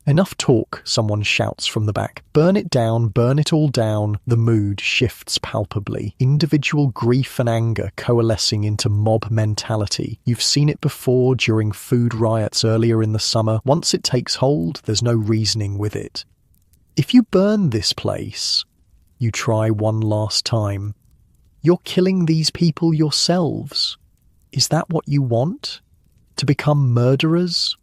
Enough talk, someone shouts from the back. Burn it down, burn it all down. The mood shifts palpably. Individual grief and anger coalescing into mob mentality. You've seen it before during food riots earlier in the summer. Once it takes hold, there's no reasoning with it. If you burn this place, you try one last time. You're killing these people yourselves. Is that what you want? To become murderers?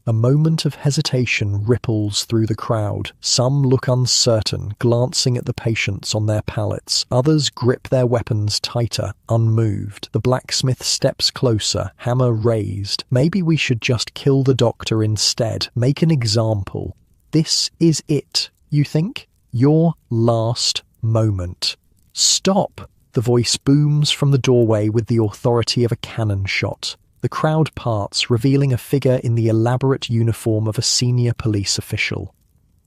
A moment of hesitation ripples through the crowd. Some look uncertain, glancing at the patients on their pallets. Others grip their weapons tighter, unmoved. The blacksmith steps closer, hammer raised. Maybe we should just kill the doctor instead. Make an example. This is it, you think? Your last moment. Stop! The voice booms from the doorway with the authority of a cannon shot. The crowd parts, revealing a figure in the elaborate uniform of a senior police official.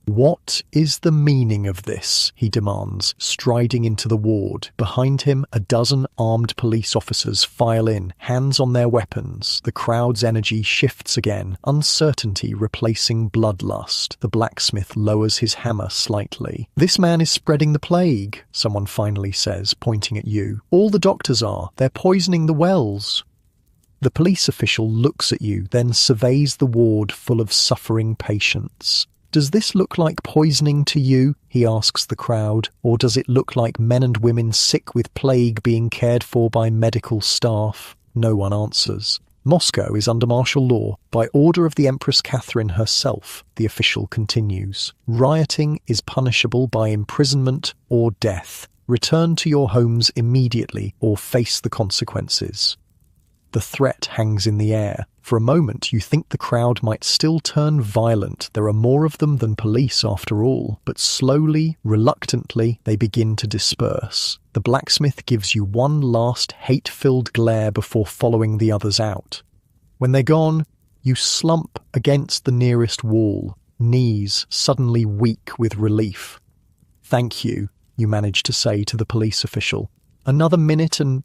"What is the meaning of this?" he demands, striding into the ward. Behind him, a dozen armed police officers file in, hands on their weapons. The crowd's energy shifts again, uncertainty replacing bloodlust. The blacksmith lowers his hammer slightly. "This man is spreading the plague," someone finally says, pointing at you. "All the doctors are. They're poisoning the wells." The police official looks at you, then surveys the ward full of suffering patients. "Does this look like poisoning to you?" he asks the crowd. "Or does it look like men and women sick with plague being cared for by medical staff?" No one answers. "Moscow is under martial law, by order of the Empress Catherine herself," the official continues. "Rioting is punishable by imprisonment or death. Return to your homes immediately or face the consequences." The threat hangs in the air. For a moment, you think the crowd might still turn violent. There are more of them than police, after all. But slowly, reluctantly, they begin to disperse. The blacksmith gives you one last hate-filled glare before following the others out. When they're gone, you slump against the nearest wall, knees suddenly weak with relief. "Thank you," you manage to say to the police official. "Another minute and—"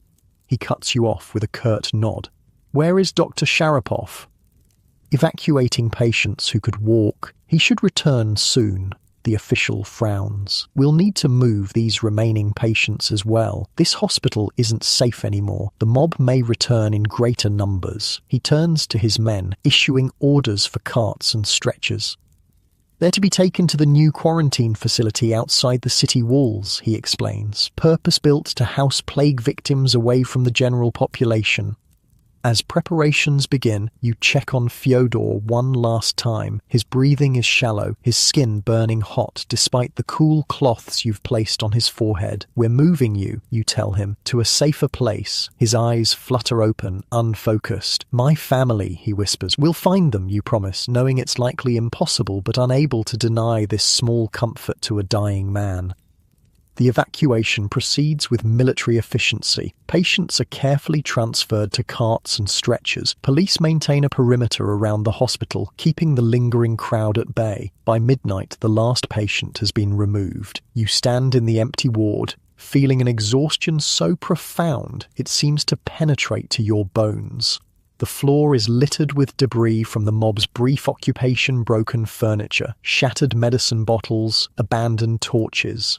He cuts you off with a curt nod. "Where is Dr. Sharapov?" "Evacuating patients who could walk. He should return soon." The official frowns. "We'll need to move these remaining patients as well. This hospital isn't safe anymore. The mob may return in greater numbers." He turns to his men, issuing orders for carts and stretchers. "They're to be taken to the new quarantine facility outside the city walls," he explains, "purpose-built to house plague victims away from the general population." As preparations begin, you check on Fyodor one last time. His breathing is shallow, his skin burning hot despite the cool cloths you've placed on his forehead. "We're moving you," you tell him, "to a safer place." His eyes flutter open, unfocused. "My family," he whispers. "We'll find them," you promise, knowing it's likely impossible but unable to deny this small comfort to a dying man. The evacuation proceeds with military efficiency. Patients are carefully transferred to carts and stretchers. Police maintain a perimeter around the hospital, keeping the lingering crowd at bay. By midnight, the last patient has been removed. You stand in the empty ward, feeling an exhaustion so profound it seems to penetrate to your bones. The floor is littered with debris from the mob's brief occupation, broken furniture, shattered medicine bottles, abandoned torches.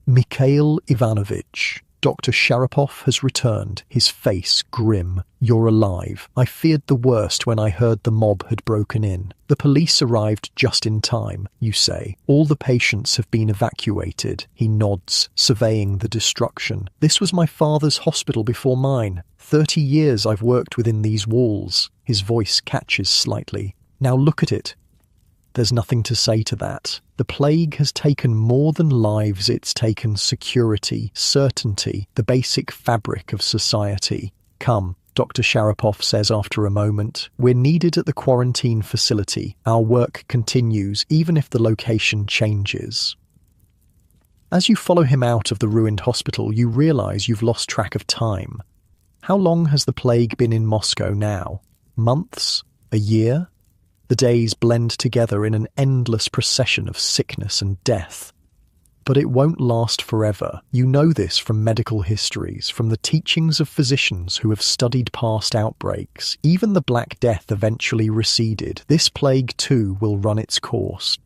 "Mikhail Ivanovich, Dr. Sharapov has returned, his face grim. You're alive. I feared the worst when I heard the mob had broken in. The police arrived just in time," you say. "All the patients have been evacuated." He nods, surveying the destruction. "This was my father's hospital before mine. 30 years I've worked within these walls." His voice catches slightly. "Now look at it." There's nothing to say to that. The plague has taken more than lives, it's taken security, certainty, the basic fabric of society. "Come," Dr. Sharapov says after a moment. "We're needed at the quarantine facility. Our work continues, even if the location changes." As you follow him out of the ruined hospital, you realize you've lost track of time. How long has the plague been in Moscow now? Months? A year? The days blend together in an endless procession of sickness and death. But it won't last forever. You know this from medical histories, from the teachings of physicians who have studied past outbreaks. Even the Black Death eventually receded. This plague too will run its course.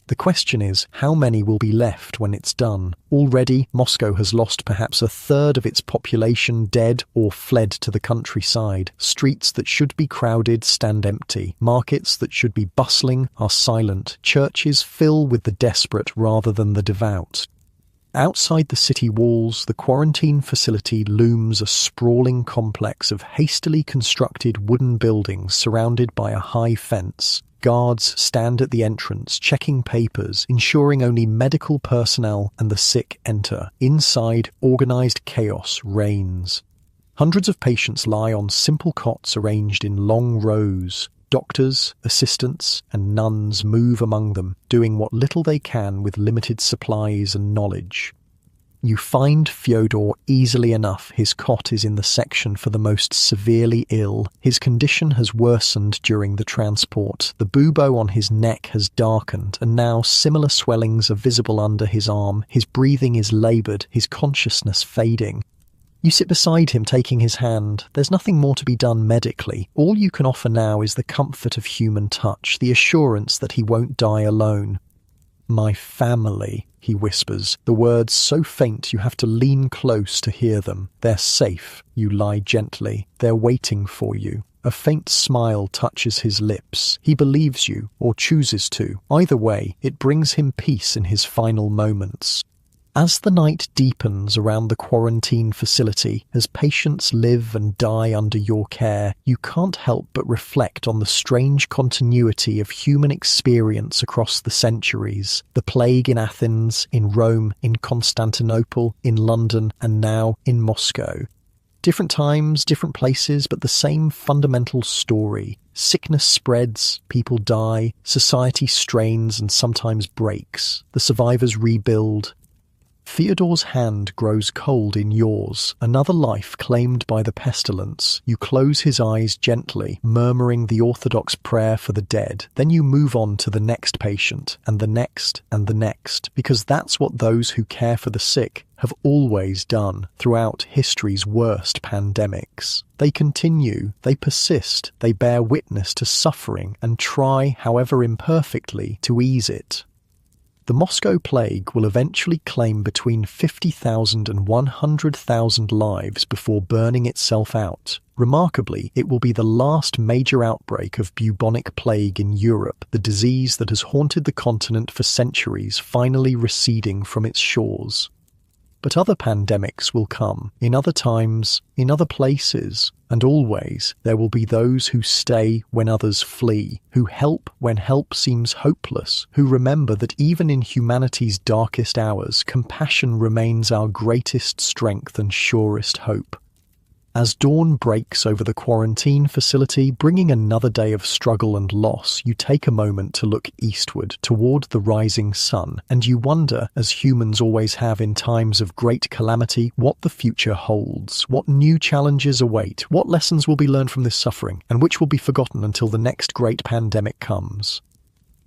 The question is, how many will be left when it's done? Already, Moscow has lost perhaps a third of its population dead or fled to the countryside. Streets that should be crowded stand empty. Markets that should be bustling are silent. Churches fill with the desperate rather than the devout. Outside the city walls, the quarantine facility looms a sprawling complex of hastily constructed wooden buildings surrounded by a high fence. Guards stand at the entrance, checking papers, ensuring only medical personnel and the sick enter. Inside, organized chaos reigns. Hundreds of patients lie on simple cots arranged in long rows. Doctors, assistants, and nuns move among them, doing what little they can with limited supplies and knowledge. You find Fyodor easily enough. His cot is in the section for the most severely ill. His condition has worsened during the transport. The bubo on his neck has darkened, and now similar swellings are visible under his arm. His breathing is laboured, his consciousness fading. You sit beside him, taking his hand. There's nothing more to be done medically. All you can offer now is the comfort of human touch, the assurance that he won't die alone. "My family," he whispers, the words so faint you have to lean close to hear them. "They're safe," you lie gently. "They're waiting for you." A faint smile touches his lips. He believes you, or chooses to. Either way, it brings him peace in his final moments. As the night deepens around the quarantine facility, as patients live and die under your care, you can't help but reflect on the strange continuity of human experience across the centuries. The plague in Athens, in Rome, in Constantinople, in London, and now in Moscow. Different times, different places, but the same fundamental story. Sickness spreads, people die, society strains and sometimes breaks. The survivors rebuild. Fyodor's hand grows cold in yours, another life claimed by the pestilence. You close his eyes gently, murmuring the orthodox prayer for the dead. Then you move on to the next patient, and the next, and the next, because that's what those who care for the sick have always done throughout history's worst pandemics. They continue, they persist, they bear witness to suffering and try, however imperfectly, to ease it. The Moscow plague will eventually claim between 50,000 and 100,000 lives before burning itself out. Remarkably, it will be the last major outbreak of bubonic plague in Europe, the disease that has haunted the continent for centuries finally receding from its shores. But other pandemics will come, in other times, in other places, and always there will be those who stay when others flee, who help when help seems hopeless, who remember that even in humanity's darkest hours, compassion remains our greatest strength and surest hope. As dawn breaks over the quarantine facility, bringing another day of struggle and loss, you take a moment to look eastward, toward the rising sun, and you wonder, as humans always have in times of great calamity, what the future holds, what new challenges await, what lessons will be learned from this suffering, and which will be forgotten until the next great pandemic comes.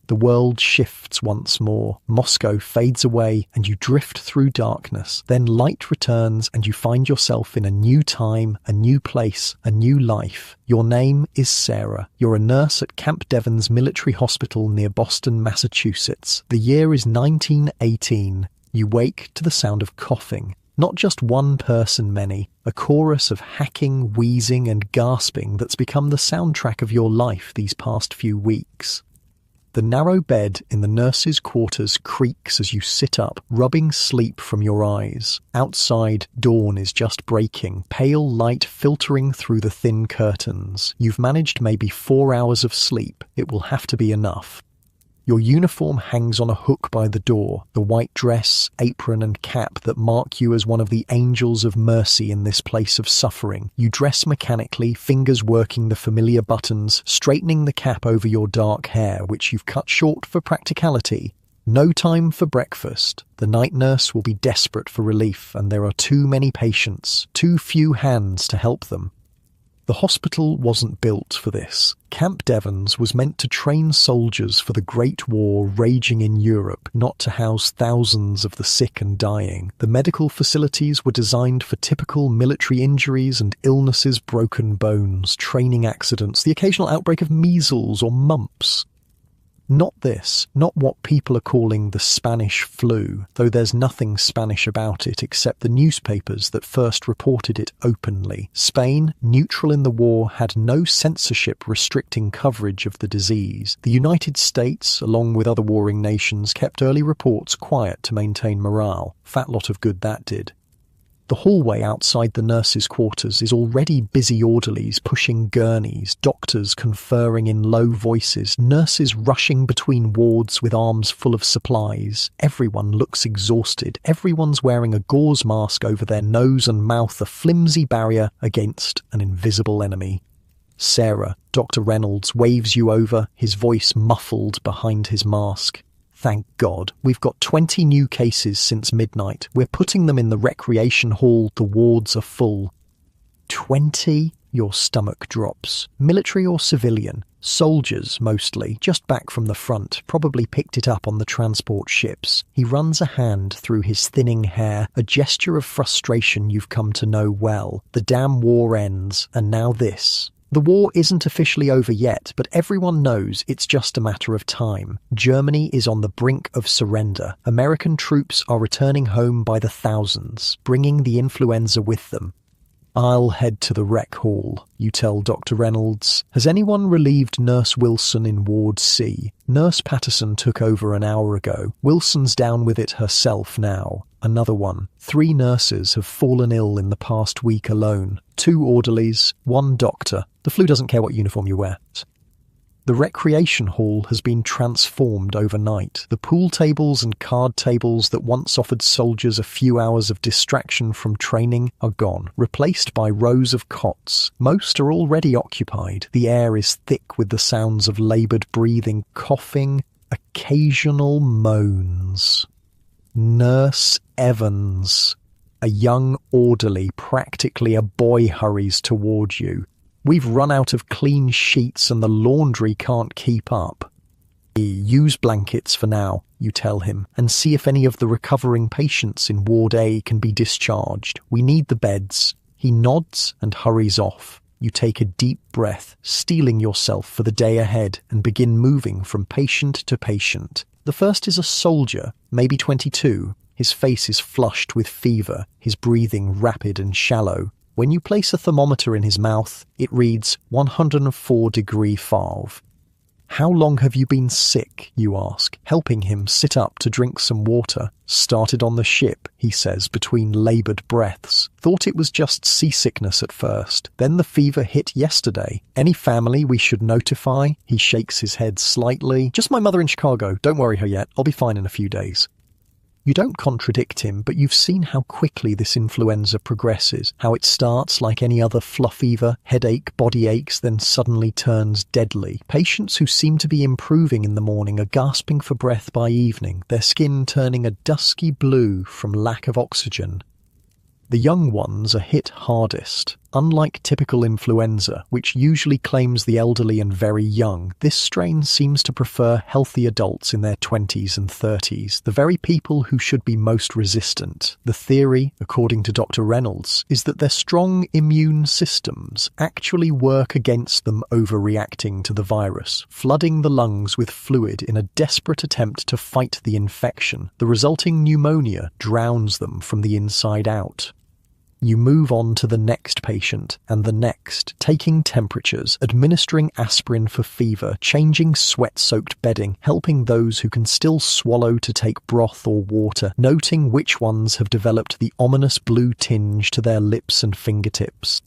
The world shifts once more. Moscow fades away and you drift through darkness. Then light returns and you find yourself in a new time, a new place, a new life. Your name is Sarah. You're a nurse at Camp Devon's military hospital near Boston, Massachusetts. The year is 1918. You wake to the sound of coughing. Not just one person, many. A chorus of hacking, wheezing and gasping that's become the soundtrack of your life these past few weeks. The narrow bed in the nurse's quarters creaks as you sit up, rubbing sleep from your eyes. Outside, dawn is just breaking, pale light filtering through the thin curtains. You've managed maybe 4 hours of sleep. It will have to be enough. Your uniform hangs on a hook by the door, the white dress, apron and cap that mark you as one of the angels of mercy in this place of suffering. You dress mechanically, fingers working the familiar buttons, straightening the cap over your dark hair, which you've cut short for practicality. No time for breakfast. The night nurse will be desperate for relief, and there are too many patients, too few hands to help them. The hospital wasn't built for this. Camp Devon's was meant to train soldiers for the Great War raging in Europe, not to house thousands of the sick and dying. The medical facilities were designed for typical military injuries and illnesses, broken bones, training accidents, the occasional outbreak of measles or mumps. Not this, not what people are calling the Spanish flu, though there's nothing Spanish about it except the newspapers that first reported it openly. Spain, neutral in the war, had no censorship restricting coverage of the disease. The United States, along with other warring nations, kept early reports quiet to maintain morale. Fat lot of good that did. The hallway outside the nurses' quarters is already busy orderlies pushing gurneys, doctors conferring in low voices, nurses rushing between wards with arms full of supplies. Everyone looks exhausted. Everyone's wearing a gauze mask over their nose and mouth, a flimsy barrier against an invisible enemy. Sarah, Dr. Reynolds, waves you over, his voice muffled behind his mask. Thank God. We've got 20 new cases since midnight. We're putting them in the recreation hall. The wards are full. 20? Your stomach drops. Military or civilian? Soldiers, mostly. Just back from the front. Probably picked it up on the transport ships. He runs a hand through his thinning hair, a gesture of frustration you've come to know well. The damn war ends, and now this. The war isn't officially over yet, but everyone knows it's just a matter of time. Germany is on the brink of surrender. American troops are returning home by the thousands, bringing the influenza with them. I'll head to the rec hall, you tell Dr. Reynolds. Has anyone relieved Nurse Wilson in Ward C? Nurse Patterson took over an hour ago. Wilson's down with it herself now. Another one. 3 nurses have fallen ill in the past week alone. 2 orderlies, 1 doctor. The flu doesn't care what uniform you wear. The recreation hall has been transformed overnight. The pool tables and card tables that once offered soldiers a few hours of distraction from training are gone, replaced by rows of cots. Most are already occupied. The air is thick with the sounds of laboured breathing, coughing, occasional moans. Nurse Evans, a young orderly, practically a boy, hurries toward you. We've run out of clean sheets and the laundry can't keep up. Use blankets for now, you tell him, and see if any of the recovering patients in Ward A can be discharged. We need the beds. He nods and hurries off. You take a deep breath, steeling yourself for the day ahead, and begin moving from patient to patient. The first is a soldier, maybe 22. His face is flushed with fever, his breathing rapid and shallow. When you place a thermometer in his mouth, it reads 104°F. How long have you been sick, you ask, helping him sit up to drink some water. Started on the ship, he says between laboured breaths. Thought it was just seasickness at first. Then the fever hit yesterday. Any family we should notify? He shakes his head slightly. Just my mother in Chicago. Don't worry her yet. I'll be fine in a few days. You don't contradict him, but you've seen how quickly this influenza progresses, how it starts like any other fluff fever, headache, body aches, then suddenly turns deadly. Patients who seem to be improving in the morning are gasping for breath by evening, their skin turning a dusky blue from lack of oxygen. The young ones are hit hardest. Unlike typical influenza, which usually claims the elderly and very young, this strain seems to prefer healthy adults in their 20s and 30s, the very people who should be most resistant. The theory, according to Dr. Reynolds, is that their strong immune systems actually work against them overreacting to the virus, flooding the lungs with fluid in a desperate attempt to fight the infection. The resulting pneumonia drowns them from the inside out. You move on to the next patient and the next, taking temperatures, administering aspirin for fever, changing sweat-soaked bedding, helping those who can still swallow to take broth or water, noting which ones have developed the ominous blue tinge to their lips and fingertips.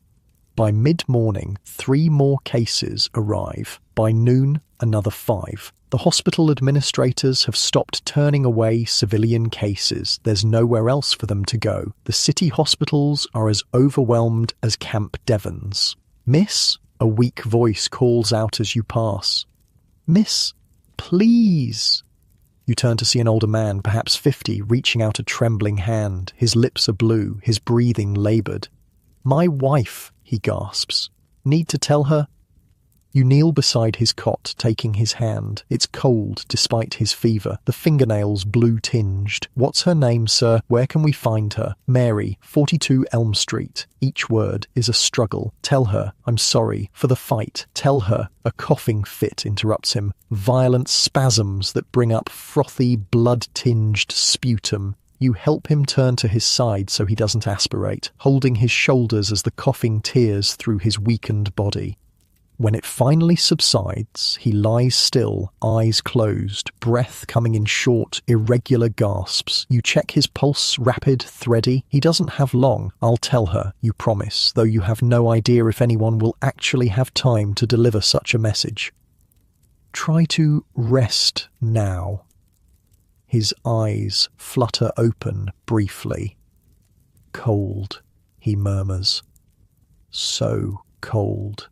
By mid-morning, 3 more cases arrive. By noon, another 5. The hospital administrators have stopped turning away civilian cases. There's nowhere else for them to go. The city hospitals are as overwhelmed as Camp Devon's. Miss, a weak voice calls out as you pass. Miss, please. You turn to see an older man, perhaps 50, reaching out a trembling hand. His lips are blue, his breathing laboured. My wife, he gasps. Need to tell her? You kneel beside his cot, taking his hand. It's cold, despite his fever, the fingernails blue-tinged. "What's her name, sir? Where can we find her?" "Mary, 42 Elm Street." Each word is a struggle. "Tell her, I'm sorry, for the fight. Tell her." A coughing fit interrupts him. Violent spasms that bring up frothy, blood-tinged sputum. You help him turn to his side so he doesn't aspirate, holding his shoulders as the coughing tears through his weakened body. When it finally subsides, he lies still, eyes closed, breath coming in short, irregular gasps. You check his pulse, rapid, thready. He doesn't have long. "I'll tell her," you promise, though you have no idea if anyone will actually have time to deliver such a message. Try to rest now. His eyes flutter open briefly. "Cold," he murmurs. "So cold."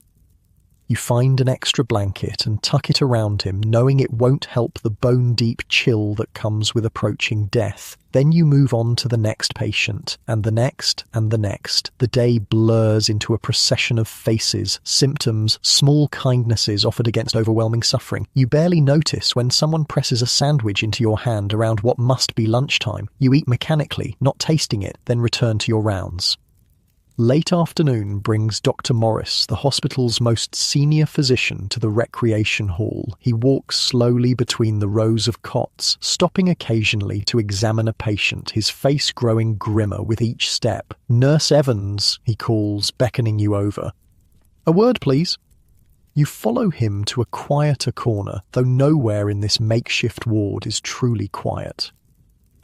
You find an extra blanket and tuck it around him, knowing it won't help the bone-deep chill that comes with approaching death. Then you move on to the next patient, and the next, and the next. The day blurs into a procession of faces, symptoms, small kindnesses offered against overwhelming suffering. You barely notice when someone presses a sandwich into your hand around what must be lunchtime. You eat mechanically, not tasting it, then return to your rounds. Late afternoon brings Dr. Morris, the hospital's most senior physician, to the recreation hall. He walks slowly between the rows of cots, stopping occasionally to examine a patient, his face growing grimmer with each step. "Nurse Evans," he calls, beckoning you over. "A word, please." You follow him to a quieter corner, though nowhere in this makeshift ward is truly quiet.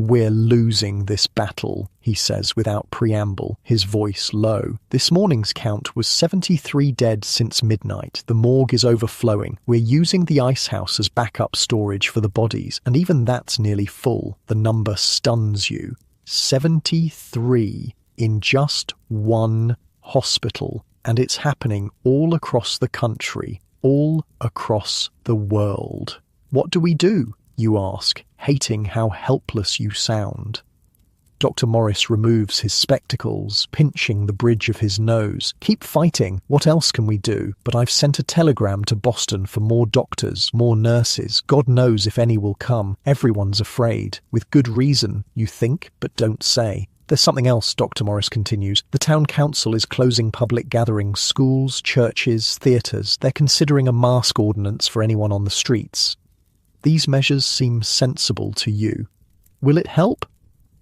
"We're losing this battle," he says without preamble, his voice low. "This morning's count was 73 dead since midnight. The morgue is overflowing. We're using the ice house as backup storage for the bodies, and even that's nearly full." The number stuns you. 73 in just one hospital, and it's happening all across the country, all across the world. "What do we do?" you ask, hating how helpless you sound. Dr. Morris removes his spectacles, pinching the bridge of his nose. "Keep fighting. What else can we do? But I've sent a telegram to Boston for more doctors, more nurses. God knows if any will come. Everyone's afraid. With good reason, you think, but don't say." "There's something else," Dr. Morris continues. "The town council is closing public gatherings, schools, churches, theatres. They're considering a mask ordinance for anyone on the streets. These measures seem sensible to you. Will it help?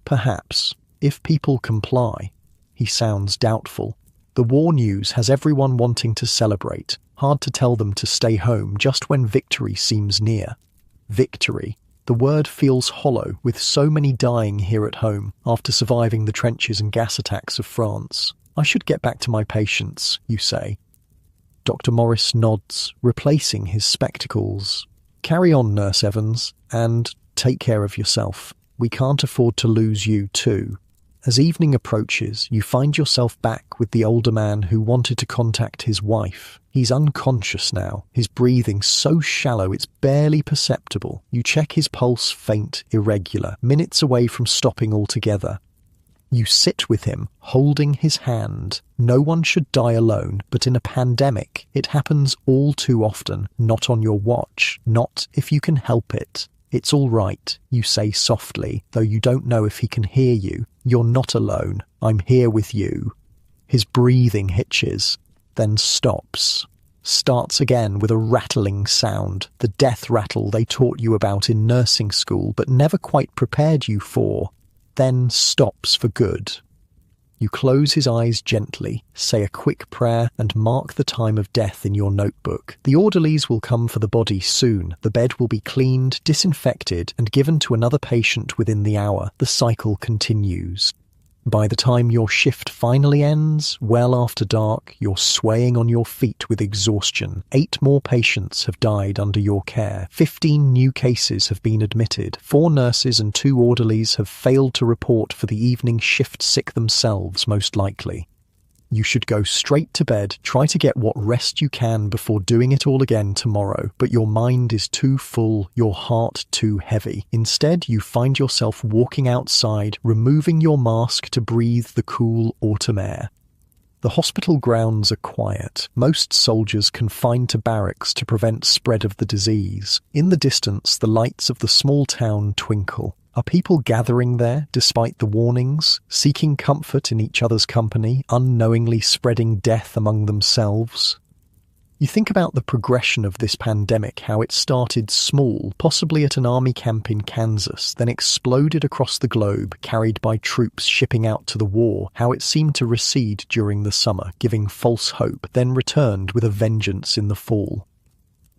Perhaps, if people comply." He sounds doubtful. "The war news has everyone wanting to celebrate. Hard to tell them to stay home just when victory seems near." Victory. The word feels hollow, with so many dying here at home, after surviving the trenches and gas attacks of France. "I should get back to my patients," you say. Dr. Morris nods, replacing his spectacles. "Carry on, Nurse Evans, and take care of yourself. We can't afford to lose you too." As evening approaches, you find yourself back with the older man who wanted to contact his wife. He's unconscious now, his breathing so shallow it's barely perceptible. You check his pulse, faint, irregular, minutes away from stopping altogether. You sit with him, holding his hand. No one should die alone, but in a pandemic, it happens all too often. Not on your watch, not if you can help it. "It's all right," you say softly, though you don't know if he can hear you. "You're not alone. I'm here with you." His breathing hitches, then stops. Starts again with a rattling sound, the death rattle they taught you about in nursing school but never quite prepared you for. Then stops for good. You close his eyes gently, say a quick prayer, and mark the time of death in your notebook. The orderlies will come for the body soon. The bed will be cleaned, disinfected, and given to another patient within the hour. The cycle continues. By the time your shift finally ends, well after dark, you're swaying on your feet with exhaustion. 8 more patients have died under your care. 15 new cases have been admitted. 4 nurses and 2 orderlies have failed to report for the evening shift sick themselves, most likely. You should go straight to bed, try to get what rest you can before doing it all again tomorrow, but your mind is too full, your heart too heavy. Instead, you find yourself walking outside, removing your mask to breathe the cool autumn air. The hospital grounds are quiet, most soldiers confined to barracks to prevent spread of the disease. In the distance, the lights of the small town twinkle. Are people gathering there, despite the warnings, seeking comfort in each other's company, unknowingly spreading death among themselves? You think about the progression of this pandemic, how it started small, possibly at an army camp in Kansas, then exploded across the globe, carried by troops shipping out to the war, how it seemed to recede during the summer, giving false hope, then returned with a vengeance in the fall.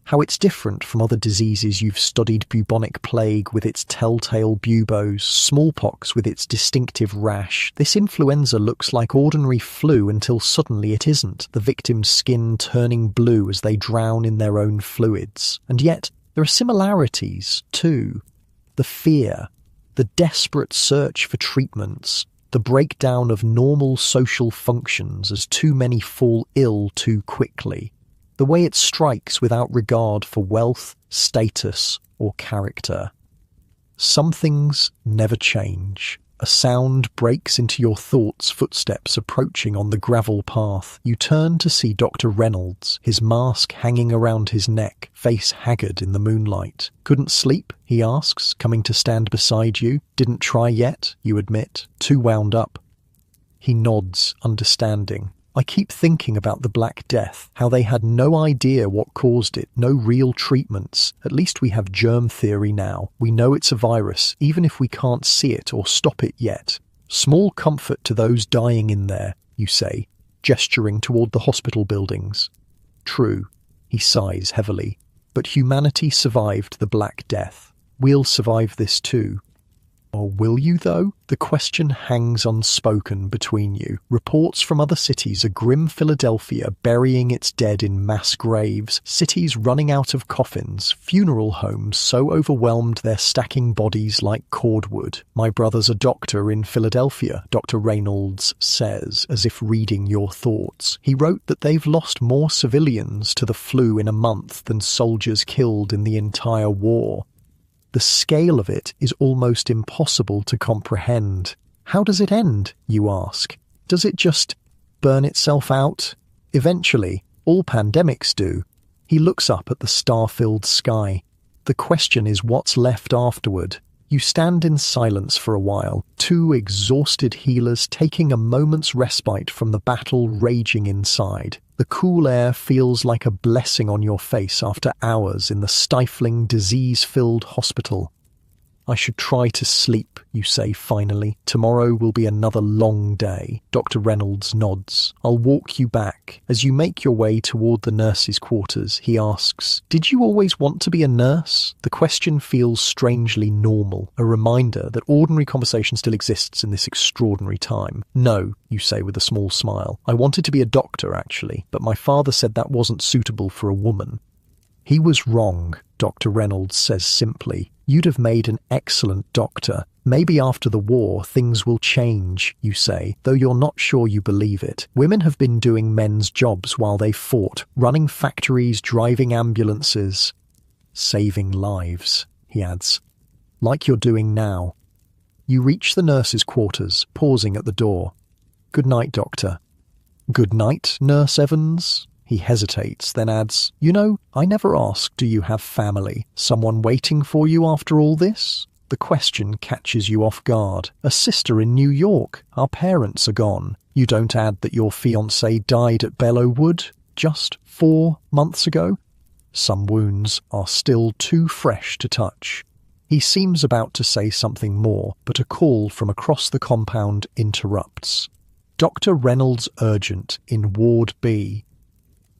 How it's different from other diseases you've studied, bubonic plague with its telltale buboes, smallpox with its distinctive rash. This influenza looks like ordinary flu until suddenly it isn't, the victim's skin turning blue as they drown in their own fluids. And yet, there are similarities, too. The fear, the desperate search for treatments, the breakdown of normal social functions as too many fall ill too quickly. The way it strikes without regard for wealth, status, or character. Some things never change. A sound breaks into your thoughts, footsteps approaching on the gravel path. You turn to see Dr. Reynolds, his mask hanging around his neck, face haggard in the moonlight. Couldn't sleep? He asks, coming to stand beside you. Didn't try yet, you admit. Too wound up. He nods, understanding. I keep thinking about the Black Death, how they had no idea what caused it, no real treatments. At least we have germ theory now. We know it's a virus, even if we can't see it or stop it yet. Small comfort to those dying in there, you say, gesturing toward the hospital buildings. True, he sighs heavily, but humanity survived the Black Death. We'll survive this too. Or will you, though? The question hangs unspoken between you. Reports from other cities, a grim Philadelphia burying its dead in mass graves, cities running out of coffins, funeral homes so overwhelmed they're stacking bodies like cordwood. My brother's a doctor in Philadelphia, Dr. Reynolds says, as if reading your thoughts. He wrote that they've lost more civilians to the flu in a month than soldiers killed in the entire war. The scale of it is almost impossible to comprehend. How does it end, you ask? Does it just burn itself out? Eventually, all pandemics do. He looks up at the star-filled sky. The question is what's left afterward. You stand in silence for a while, two exhausted healers taking a moment's respite from the battle raging inside. The cool air feels like a blessing on your face after hours in the stifling, disease-filled hospital. I should try to sleep, you say finally. Tomorrow will be another long day. Dr. Reynolds nods. I'll walk you back. As you make your way toward the nurse's quarters, he asks, did you always want to be a nurse? The question feels strangely normal, a reminder that ordinary conversation still exists in this extraordinary time. No, you say with a small smile. I wanted to be a doctor, actually, but my father said that wasn't suitable for a woman. He was wrong, Dr. Reynolds says simply. You'd have made an excellent doctor. Maybe after the war, things will change, you say, though you're not sure you believe it. Women have been doing men's jobs while they fought, running factories, driving ambulances, saving lives, he adds, like you're doing now. You reach the nurse's quarters, pausing at the door. Good night, doctor. Good night, Nurse Evans. He hesitates, then adds, you know, I never asked, do you have family? Someone waiting for you after all this? The question catches you off guard. A sister in New York. Our parents are gone. You don't add that your fiancé died at Belleau Wood just 4 months ago? Some wounds are still too fresh to touch. He seems about to say something more, but a call from across the compound interrupts. Dr. Reynolds urgent in Ward B.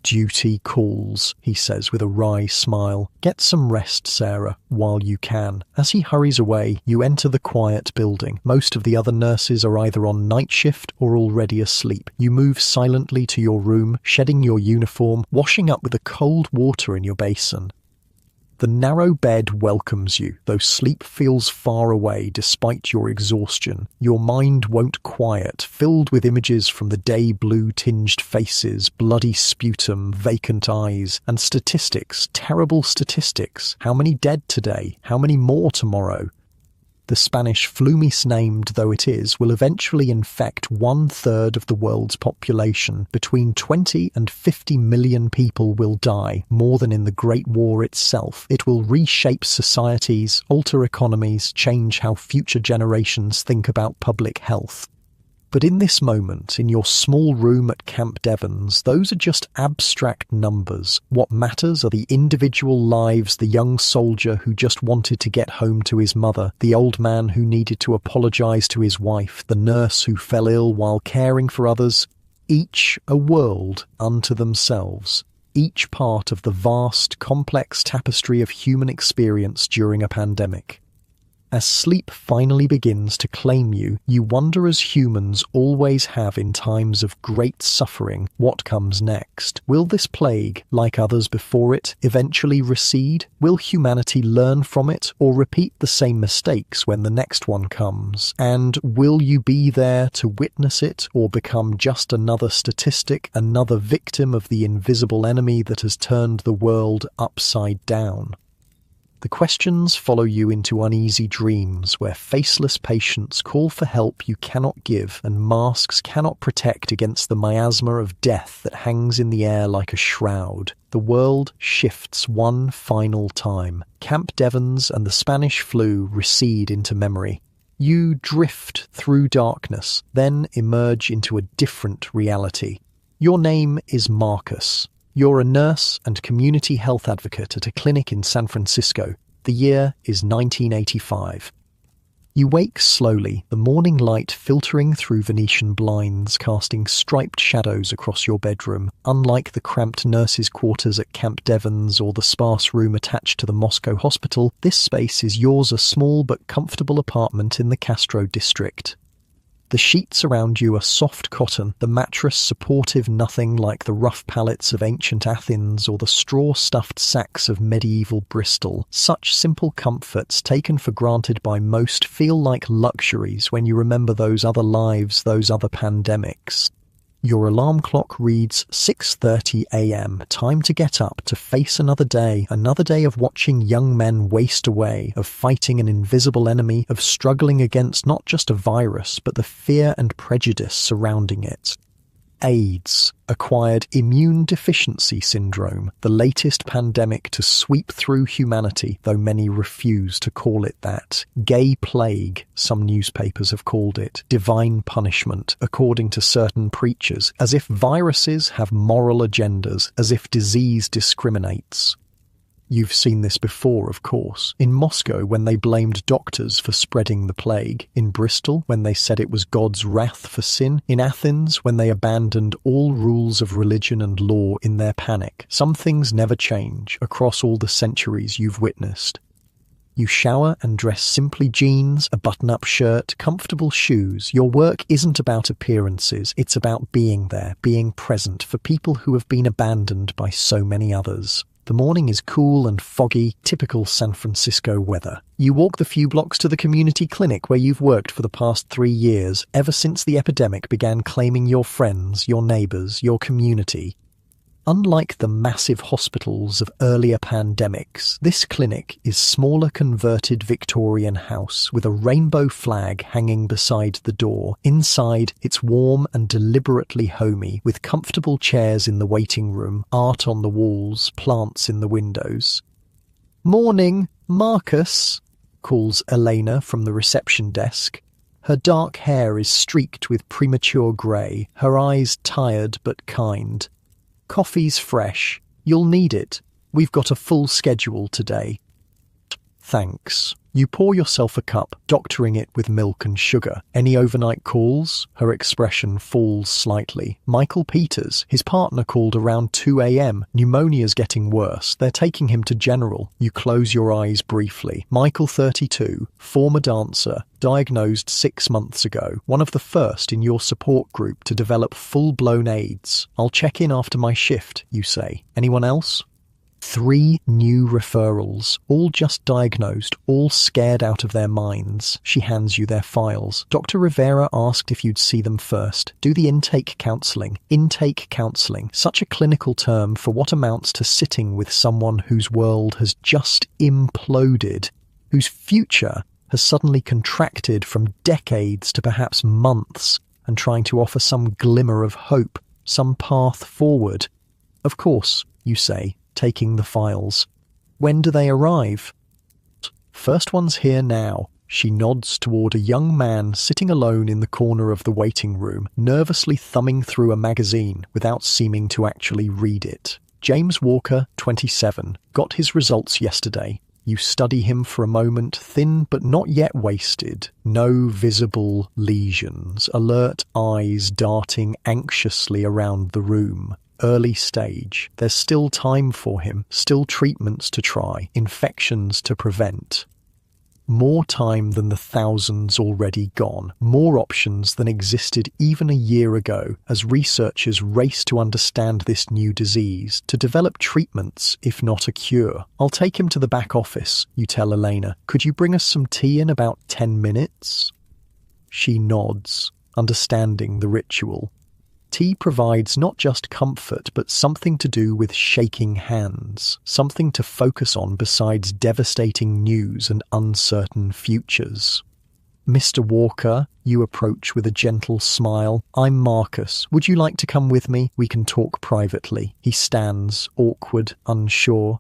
Duty calls, he says with a wry smile. Get some rest, Sarah, while you can. As he hurries away, you enter the quiet building. Most of the other nurses are either on night shift or already asleep. You move silently to your room, shedding your uniform, washing up with the cold water in your basin. The narrow bed welcomes you, though sleep feels far away despite your exhaustion. Your mind won't quiet, filled with images from the day blue-tinged faces, bloody sputum, vacant eyes, and statistics, terrible statistics. How many dead today? How many more tomorrow? The Spanish flu, misnamed though it is, will eventually infect 1/3 of the world's population. Between 20 and 50 million people will die, more than in the Great War itself. It will reshape societies, alter economies, change how future generations think about public health. But in this moment, in your small room at Camp Devons, those are just abstract numbers. What matters are the individual lives, the young soldier who just wanted to get home to his mother, the old man who needed to apologize to his wife, the nurse who fell ill while caring for others. Each a world unto themselves. Each part of the vast, complex tapestry of human experience during a pandemic. As sleep finally begins to claim you, you wonder, as humans always have in times of great suffering, what comes next. Will this plague, like others before it, eventually recede? Will humanity learn from it or repeat the same mistakes when the next one comes? And will you be there to witness it or become just another statistic, another victim of the invisible enemy that has turned the world upside down? The questions follow you into uneasy dreams where faceless patients call for help you cannot give and masks cannot protect against the miasma of death that hangs in the air like a shroud. The world shifts one final time. Camp Devons and the Spanish flu recede into memory. You drift through darkness, then emerge into a different reality. Your name is Marcus. You're a nurse and community health advocate at a clinic in San Francisco. The year is 1985. You wake slowly, the morning light filtering through Venetian blinds, casting striped shadows across your bedroom. Unlike the cramped nurses' quarters at Camp Devons or the sparse room attached to the Moscow hospital, this space is yours, a small but comfortable apartment in the Castro district. The sheets around you are soft cotton, the mattress supportive, nothing like the rough pallets of ancient Athens or the straw-stuffed sacks of medieval Bristol. Such simple comforts taken for granted by most feel like luxuries when you remember those other lives, those other pandemics. Your alarm clock reads 6:30 a.m. Time to get up, to face another day of watching young men waste away, of fighting an invisible enemy, of struggling against not just a virus, but the fear and prejudice surrounding it. AIDS, acquired immune deficiency syndrome, the latest pandemic to sweep through humanity, though many refuse to call it that. Gay plague, some newspapers have called it. Divine punishment, according to certain preachers, as if viruses have moral agendas, as if disease discriminates. You've seen this before, of course. In Moscow, when they blamed doctors for spreading the plague. In Bristol, when they said it was God's wrath for sin. In Athens, when they abandoned all rules of religion and law in their panic. Some things never change across all the centuries you've witnessed. You shower and dress simply: jeans, a button-up shirt, comfortable shoes. Your work isn't about appearances, it's about being there, being present for people who have been abandoned by so many others. The morning is cool and foggy, typical San Francisco weather. You walk the few blocks to the community clinic where you've worked for the past 3 years, ever since the epidemic began claiming your friends, your neighbors, your community. Unlike the massive hospitals of earlier pandemics, this clinic is smaller, converted Victorian house with a rainbow flag hanging beside the door. Inside, it's warm and deliberately homey, with comfortable chairs in the waiting room, art on the walls, plants in the windows. "Morning, Marcus," calls Elena from the reception desk. Her dark hair is streaked with premature grey, her eyes tired but kind. "Coffee's fresh. You'll need it. We've got a full schedule today." "Thanks." You pour yourself a cup, doctoring it with milk and sugar. "Any overnight calls?" Her expression falls slightly. "Michael Peters. His partner called around 2 a.m. Pneumonia's getting worse. They're taking him to General." You close your eyes briefly. "Michael, 32, former dancer, diagnosed 6 months ago. One of the first in your support group to develop full-blown AIDS. I'll check in after my shift," you say. "Anyone else?" 3 new referrals, all just diagnosed, all scared out of their minds. She hands you their files. "Dr. Rivera asked if you'd see them first. Do the intake counselling." Intake counselling, such a clinical term for what amounts to sitting with someone whose world has just imploded, whose future has suddenly contracted from decades to perhaps months, and trying to offer some glimmer of hope, some path forward. Of course, you say, taking the files. When do they arrive? First one's here now. She nods toward a young man sitting alone in the corner of the waiting room, nervously thumbing through a magazine without seeming to actually read it. James Walker, 27, got his results yesterday. You study him for a moment, thin but not yet wasted. No visible lesions, alert eyes darting anxiously around the room. Early stage. There's still time for him, still treatments to try, infections to prevent. More time than the thousands already gone, more options than existed even a year ago as researchers race to understand this new disease, to develop treatments, if not a cure. I'll take him to the back office, you tell Elena. Could you bring us some tea in about 10 minutes? She nods, understanding the ritual. Tea provides not just comfort, but something to do with shaking hands, something to focus on besides devastating news and uncertain futures. Mr. Walker, you approach with a gentle smile. I'm Marcus. Would you like to come with me? We can talk privately. He stands, awkward, unsure.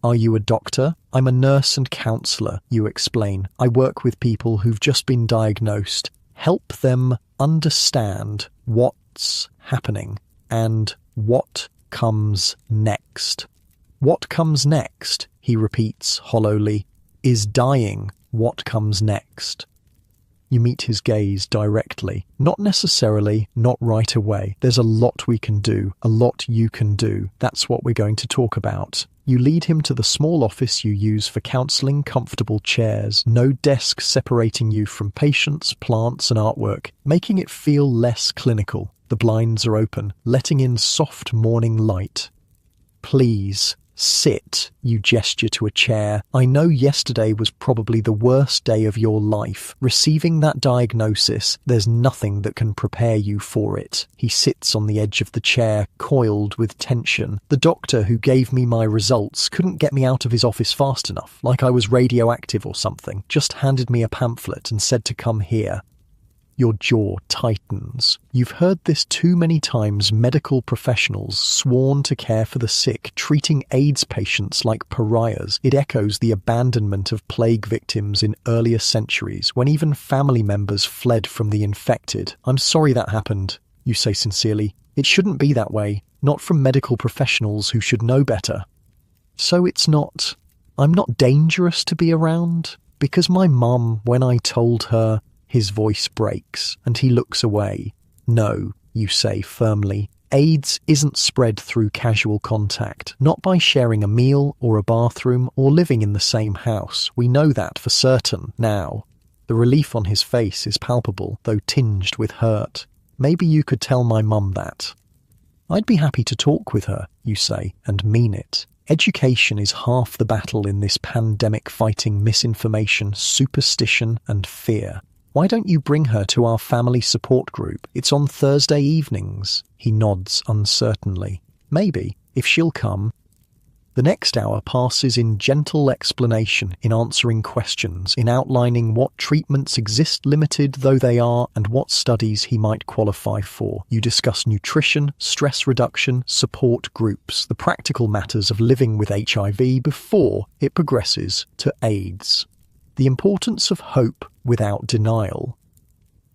Are you a doctor? I'm a nurse and counsellor, you explain. I work with people who've just been diagnosed. Help them understand what's happening and what comes next. What comes next, he repeats hollowly, is dying. What comes next? You meet his gaze directly. Not necessarily, not right away. There's a lot we can do, a lot you can do. That's what we're going to talk about. You lead him to the small office you use for counselling, comfortable chairs, no desk separating you from patients, plants and artwork, making it feel less clinical. The blinds are open, letting in soft morning light. Please, sit, you gesture to a chair. I know yesterday was probably the worst day of your life. Receiving that diagnosis, there's nothing that can prepare you for it. He sits on the edge of the chair, coiled with tension. The doctor who gave me my results couldn't get me out of his office fast enough, like I was radioactive or something. Just handed me a pamphlet and said to come here. Your jaw tightens. You've heard this too many times. Medical professionals sworn to care for the sick, treating AIDS patients like pariahs. It echoes the abandonment of plague victims in earlier centuries, when even family members fled from the infected. I'm sorry that happened, you say sincerely. It shouldn't be that way, not from medical professionals who should know better. So I'm not dangerous to be around? Because my mum, when I told her, his voice breaks, and he looks away. No, you say firmly. AIDS isn't spread through casual contact, not by sharing a meal or a bathroom or living in the same house. We know that for certain now. The relief on his face is palpable, though tinged with hurt. Maybe you could tell my mum that. I'd be happy to talk with her, you say, and mean it. Education is half the battle in this pandemic, fighting misinformation, superstition, and fear. Why don't you bring her to our family support group? It's on Thursday evenings. He nods uncertainly. Maybe, if she'll come. The next hour passes in gentle explanation, in answering questions, in outlining what treatments exist, limited though they are, and what studies he might qualify for. You discuss nutrition, stress reduction, support groups, the practical matters of living with HIV before it progresses to AIDS. The importance of hope without denial.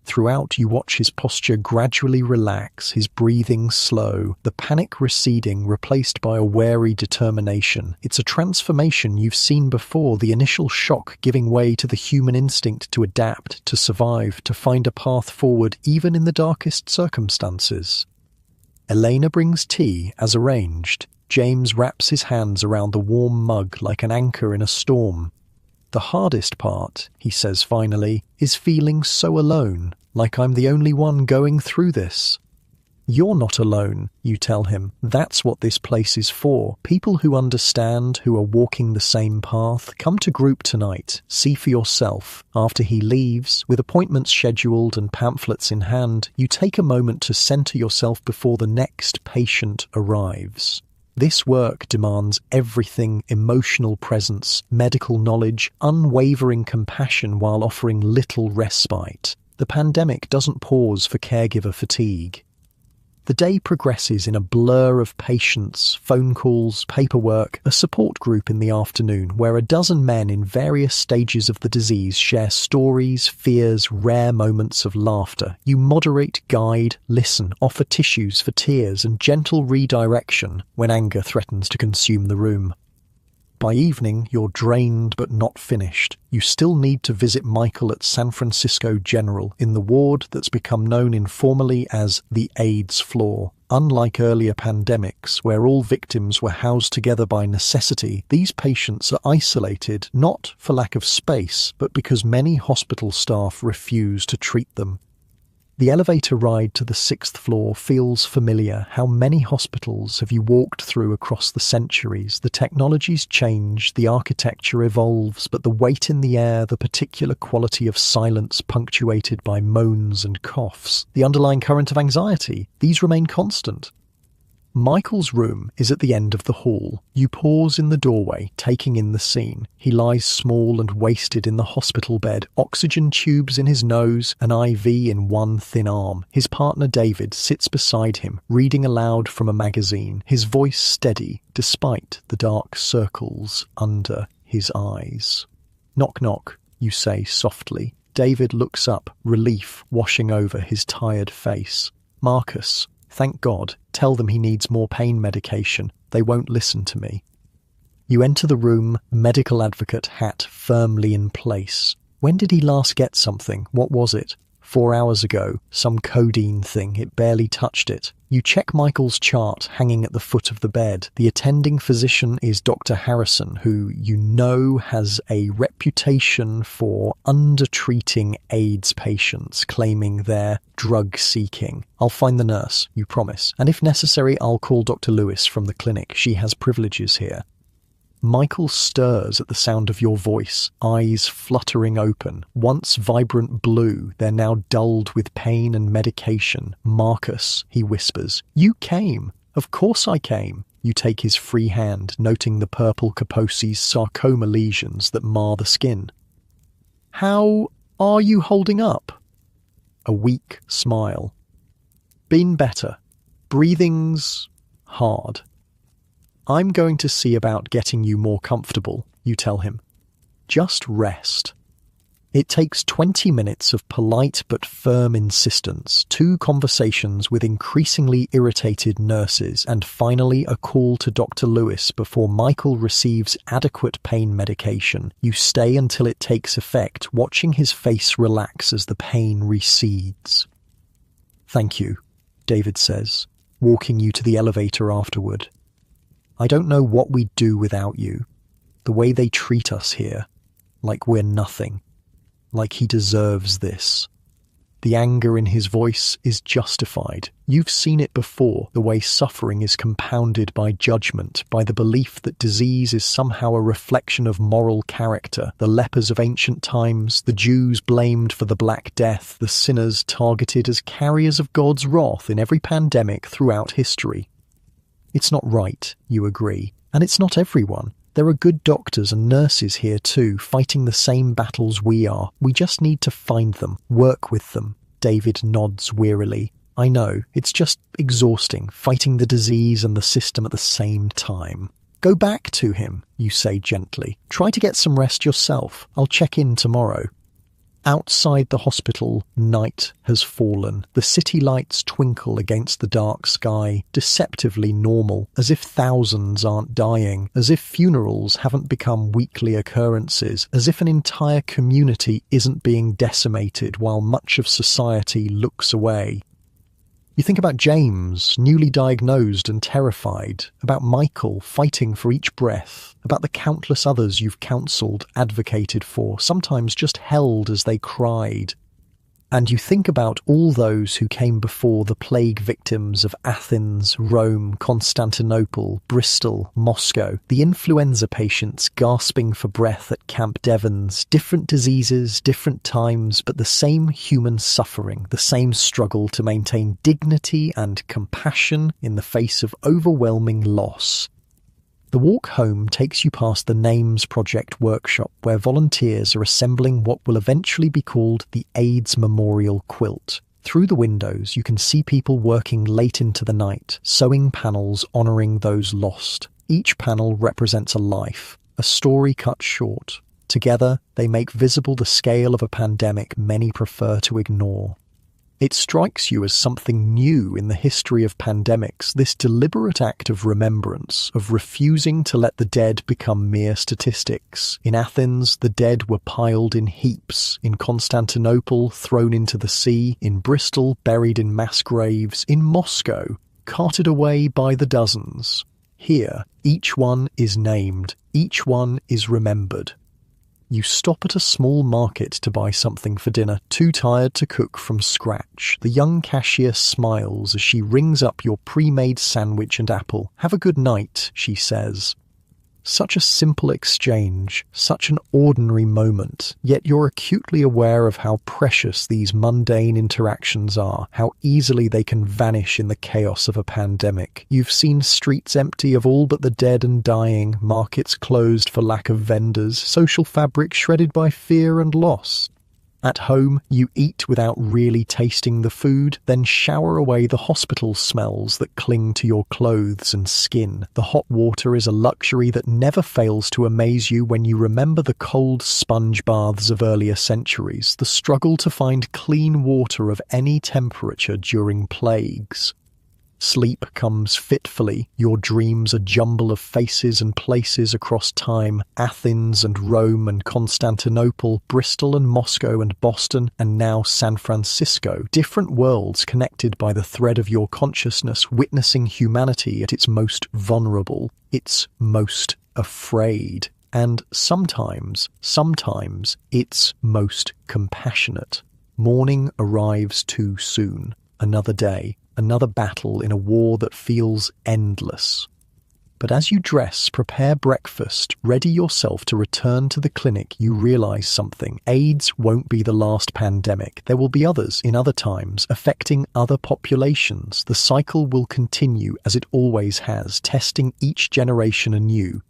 Throughout, you watch his posture gradually relax, his breathing slow, the panic receding, replaced by a wary determination. It's a transformation you've seen before, the initial shock giving way to the human instinct to adapt, to survive, to find a path forward even in the darkest circumstances. Elena brings tea as arranged. James wraps his hands around the warm mug like an anchor in a storm. The hardest part, he says finally, is feeling so alone, like I'm the only one going through this. You're not alone, you tell him. That's what this place is for. People who understand, who are walking the same path. Come to group tonight. See for yourself. After he leaves, with appointments scheduled and pamphlets in hand, you take a moment to center yourself before the next patient arrives. This work demands everything: emotional presence, medical knowledge, unwavering compassion while offering little respite. The pandemic doesn't pause for caregiver fatigue. The day progresses in a blur of patients, phone calls, paperwork, a support group in the afternoon where a dozen men in various stages of the disease share stories, fears, rare moments of laughter. You moderate, guide, listen, offer tissues for tears and gentle redirection when anger threatens to consume the room. By evening, you're drained but not finished. You still need to visit Michael at San Francisco General in the ward that's become known informally as the AIDS floor. Unlike earlier pandemics, where all victims were housed together by necessity, these patients are isolated not for lack of space, but because many hospital staff refuse to treat them. The elevator ride to the 6th floor feels familiar. How many hospitals have you walked through across the centuries? The technologies change, the architecture evolves, but the weight in the air, the particular quality of silence punctuated by moans and coughs, the underlying current of anxiety, these remain constant. Michael's room is at the end of the hall. You pause in the doorway, taking in the scene. He lies small and wasted in the hospital bed, oxygen tubes in his nose, an IV in one thin arm. His partner David sits beside him, reading aloud from a magazine, his voice steady despite the dark circles under his eyes. "Knock, knock," you say softly. David looks up, relief washing over his tired face. "Marcus, thank God. Tell them he needs more pain medication. They won't listen to me." You enter the room, medical advocate hat firmly in place. When did he last get something? What was it? 4 hours ago. Some codeine thing. It barely touched it. You check Michael's chart hanging at the foot of the bed. The attending physician is Dr. Harrison, who you know has a reputation for undertreating AIDS patients, claiming they're drug-seeking. "I'll find the nurse, you promise. And if necessary, I'll call Dr. Lewis from the clinic. She has privileges here." Michael stirs at the sound of your voice, eyes fluttering open. Once vibrant blue, they're now dulled with pain and medication. "Marcus," he whispers, "you came." "Of course I came." You take his free hand, noting the purple Kaposi's sarcoma lesions that mar the skin. "How are you holding up?" A weak smile. "Been better. Breathing's hard. I'm going to see about getting you more comfortable," you tell him. "Just rest." It takes 20 minutes of polite but firm insistence, 2 conversations with increasingly irritated nurses, and finally a call to Dr. Lewis before Michael receives adequate pain medication. You stay until it takes effect, watching his face relax as the pain recedes. "Thank you," David says, walking you to the elevator afterward. "I don't know what we'd do without you. The way they treat us here, like we're nothing, like he deserves this." The anger in his voice is justified. You've seen it before, the way suffering is compounded by judgment, by the belief that disease is somehow a reflection of moral character. The lepers of ancient times, the Jews blamed for the Black Death, the sinners targeted as carriers of God's wrath in every pandemic throughout history. It's not right, you agree, and it's not everyone. There are good doctors and nurses here too, fighting the same battles we are. We just need to find them, work with them. David nods wearily. "I know, it's just exhausting, fighting the disease and the system at the same time." "Go back to him," you say gently. "Try to get some rest yourself. I'll check in tomorrow." Outside the hospital, night has fallen. The city lights twinkle against the dark sky, deceptively normal, as if thousands aren't dying, as if funerals haven't become weekly occurrences, as if an entire community isn't being decimated while much of society looks away. You think about James, newly diagnosed and terrified, about Michael fighting for each breath, about the countless others you've counselled, advocated for, sometimes just held as they cried. And you think about all those who came before, the plague victims of Athens, Rome, Constantinople, Bristol, Moscow, the influenza patients gasping for breath at Camp Devon's, different diseases, different times, but the same human suffering, the same struggle to maintain dignity and compassion in the face of overwhelming loss. The walk home takes you past the Names Project workshop, where volunteers are assembling what will eventually be called the AIDS Memorial Quilt. Through the windows, you can see people working late into the night, sewing panels honouring those lost. Each panel represents a life, a story cut short. Together, they make visible the scale of a pandemic many prefer to ignore. It strikes you as something new in the history of pandemics, this deliberate act of remembrance, of refusing to let the dead become mere statistics. In Athens, the dead were piled in heaps. In Constantinople, thrown into the sea. In Bristol, buried in mass graves. In Moscow, carted away by the dozens. Here, each one is named. Each one is remembered. You stop at a small market to buy something for dinner, too tired to cook from scratch. The young cashier smiles as she rings up your pre-made sandwich and apple. "Have a good night," she says. Such a simple exchange, such an ordinary moment, yet you're acutely aware of how precious these mundane interactions are, how easily they can vanish in the chaos of a pandemic. You've seen streets empty of all but the dead and dying, markets closed for lack of vendors, social fabric shredded by fear and loss. At home, you eat without really tasting the food, then shower away the hospital smells that cling to your clothes and skin. The hot water is a luxury that never fails to amaze you when you remember the cold sponge baths of earlier centuries, the struggle to find clean water of any temperature during plagues. Sleep comes fitfully, your dreams a jumble of faces and places across time, Athens and Rome and Constantinople, Bristol and Moscow and Boston, and now San Francisco, different worlds connected by the thread of your consciousness, witnessing humanity at its most vulnerable, its most afraid, and sometimes, its most compassionate. Morning arrives too soon. Another day. Another battle in a war that feels endless. But as you dress, prepare breakfast, ready yourself to return to the clinic, you realize something. AIDS won't be the last pandemic. There will be others in other times, affecting other populations. The cycle will continue as it always has, testing each generation anew.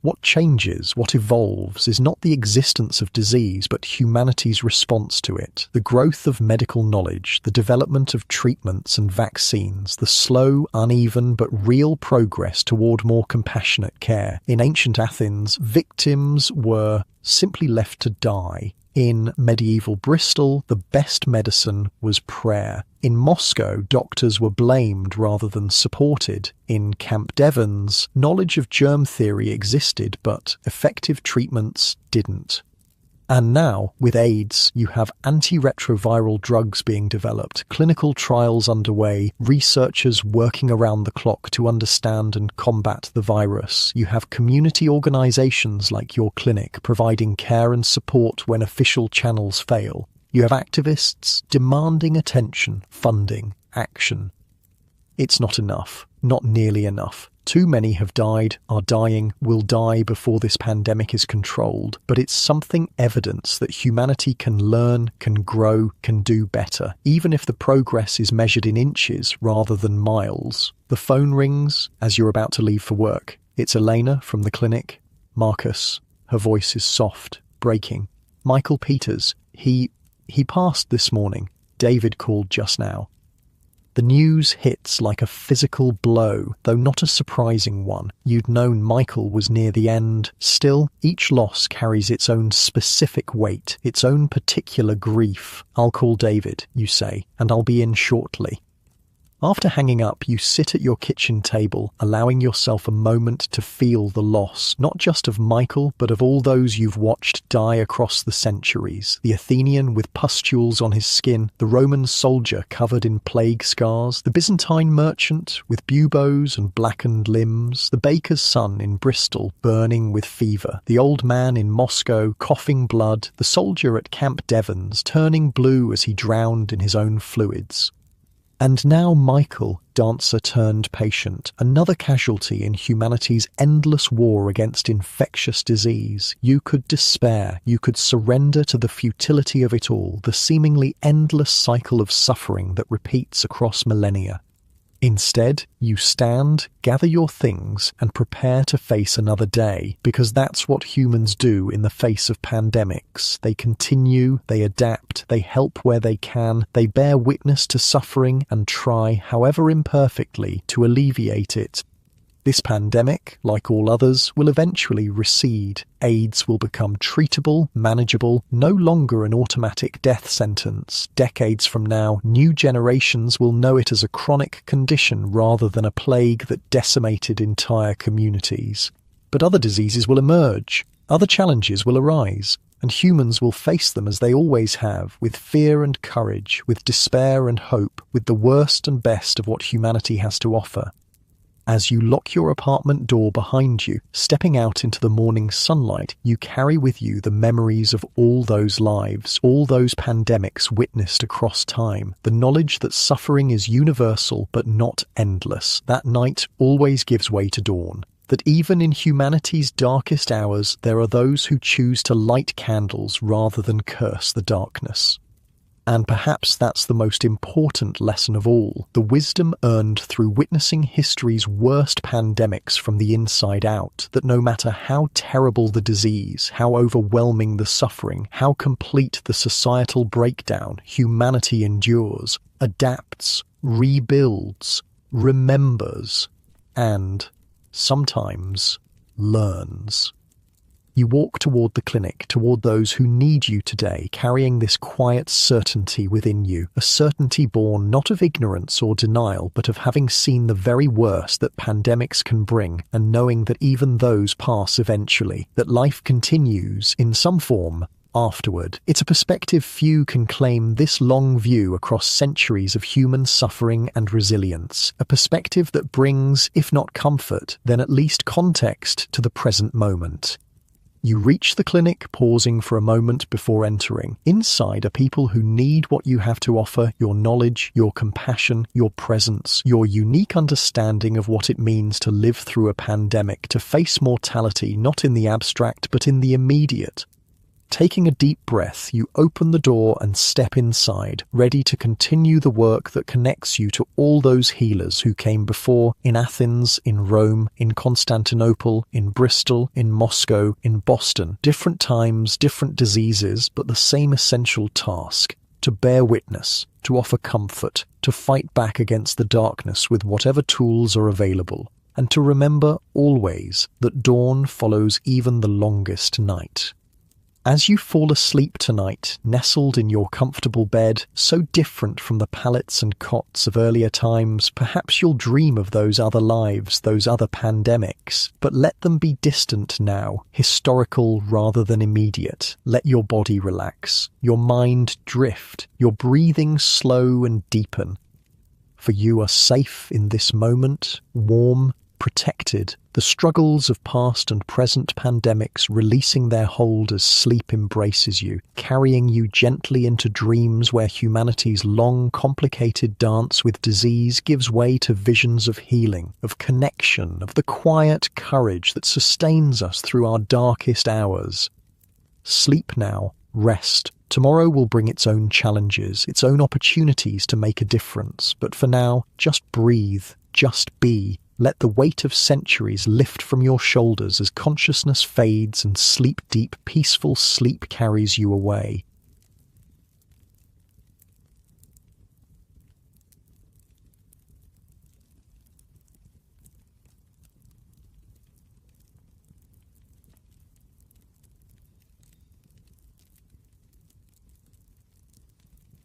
What changes, what evolves, is not the existence of disease, but humanity's response to it. The growth of medical knowledge, the development of treatments and vaccines, the slow, uneven, but real progress toward more compassionate care. In ancient Athens, victims were simply left to die. In medieval Bristol, the best medicine was prayer. In Moscow, doctors were blamed rather than supported. In Camp Devon's, knowledge of germ theory existed, but effective treatments didn't. And now, with AIDS, you have antiretroviral drugs being developed, clinical trials underway, researchers working around the clock to understand and combat the virus. You have community organizations like your clinic providing care and support when official channels fail. You have activists demanding attention, funding, action. It's not enough, not nearly enough. Too many have died, are dying, will die before this pandemic is controlled, but it's something evidence that humanity can learn, can grow, can do better, even if the progress is measured in inches rather than miles. The phone rings as you're about to leave for work. It's Elena from the clinic. Marcus. Her voice is soft, breaking. Michael Peters. He passed this morning. David called just now. The news hits like a physical blow, though not a surprising one. You'd known Michael was near the end. Still, each loss carries its own specific weight, its own particular grief. "I'll call David," you say, "and I'll be in shortly." After hanging up, you sit at your kitchen table, allowing yourself a moment to feel the loss, not just of Michael, but of all those you've watched die across the centuries. The Athenian with pustules on his skin, the Roman soldier covered in plague scars, the Byzantine merchant with buboes and blackened limbs, the baker's son in Bristol burning with fever, the old man in Moscow coughing blood, the soldier at Camp Devon's turning blue as he drowned in his own fluids. And now Michael, dancer turned patient, another casualty in humanity's endless war against infectious disease. You could despair, you could surrender to the futility of it all, the seemingly endless cycle of suffering that repeats across millennia. Instead, you stand, gather your things, and prepare to face another day, because that's what humans do in the face of pandemics. They continue, they adapt, they help where they can, they bear witness to suffering and try, however imperfectly, to alleviate it. This pandemic, like all others, will eventually recede. AIDS will become treatable, manageable, no longer an automatic death sentence. Decades from now, new generations will know it as a chronic condition rather than a plague that decimated entire communities. But other diseases will emerge, other challenges will arise, and humans will face them as they always have, with fear and courage, with despair and hope, with the worst and best of what humanity has to offer. As you lock your apartment door behind you, stepping out into the morning sunlight, you carry with you the memories of all those lives, all those pandemics witnessed across time, the knowledge that suffering is universal but not endless, that night always gives way to dawn, that even in humanity's darkest hours there are those who choose to light candles rather than curse the darkness. And perhaps that's the most important lesson of all, the wisdom earned through witnessing history's worst pandemics from the inside out, that no matter how terrible the disease, how overwhelming the suffering, how complete the societal breakdown, humanity endures, adapts, rebuilds, remembers, and, sometimes, learns. You walk toward the clinic, toward those who need you today, carrying this quiet certainty within you, a certainty born not of ignorance or denial, but of having seen the very worst that pandemics can bring, and knowing that even those pass eventually, that life continues, in some form, afterward. It's a perspective few can claim, this long view across centuries of human suffering and resilience, a perspective that brings, if not comfort, then at least context to the present moment. You reach the clinic, pausing for a moment before entering. Inside are people who need what you have to offer, your knowledge, your compassion, your presence, your unique understanding of what it means to live through a pandemic, to face mortality not in the abstract but in the immediate. Taking a deep breath, you open the door and step inside, ready to continue the work that connects you to all those healers who came before, in Athens, in Rome, in Constantinople, in Bristol, in Moscow, in Boston. Different times, different diseases, but the same essential task: to bear witness, to offer comfort, to fight back against the darkness with whatever tools are available, and to remember always that dawn follows even the longest night. As you fall asleep tonight, nestled in your comfortable bed, so different from the pallets and cots of earlier times, perhaps you'll dream of those other lives, those other pandemics. But let them be distant now, historical rather than immediate. Let your body relax, your mind drift, your breathing slow and deepen. For you are safe in this moment, warm, protected, the struggles of past and present pandemics releasing their hold as sleep embraces you, carrying you gently into dreams where humanity's long, complicated dance with disease gives way to visions of healing, of connection, of the quiet courage that sustains us through our darkest hours. Sleep now, rest. Tomorrow will bring its own challenges, its own opportunities to make a difference, but for now, just breathe, just be. Let the weight of centuries lift from your shoulders as consciousness fades and sleep-deep, peaceful sleep carries you away.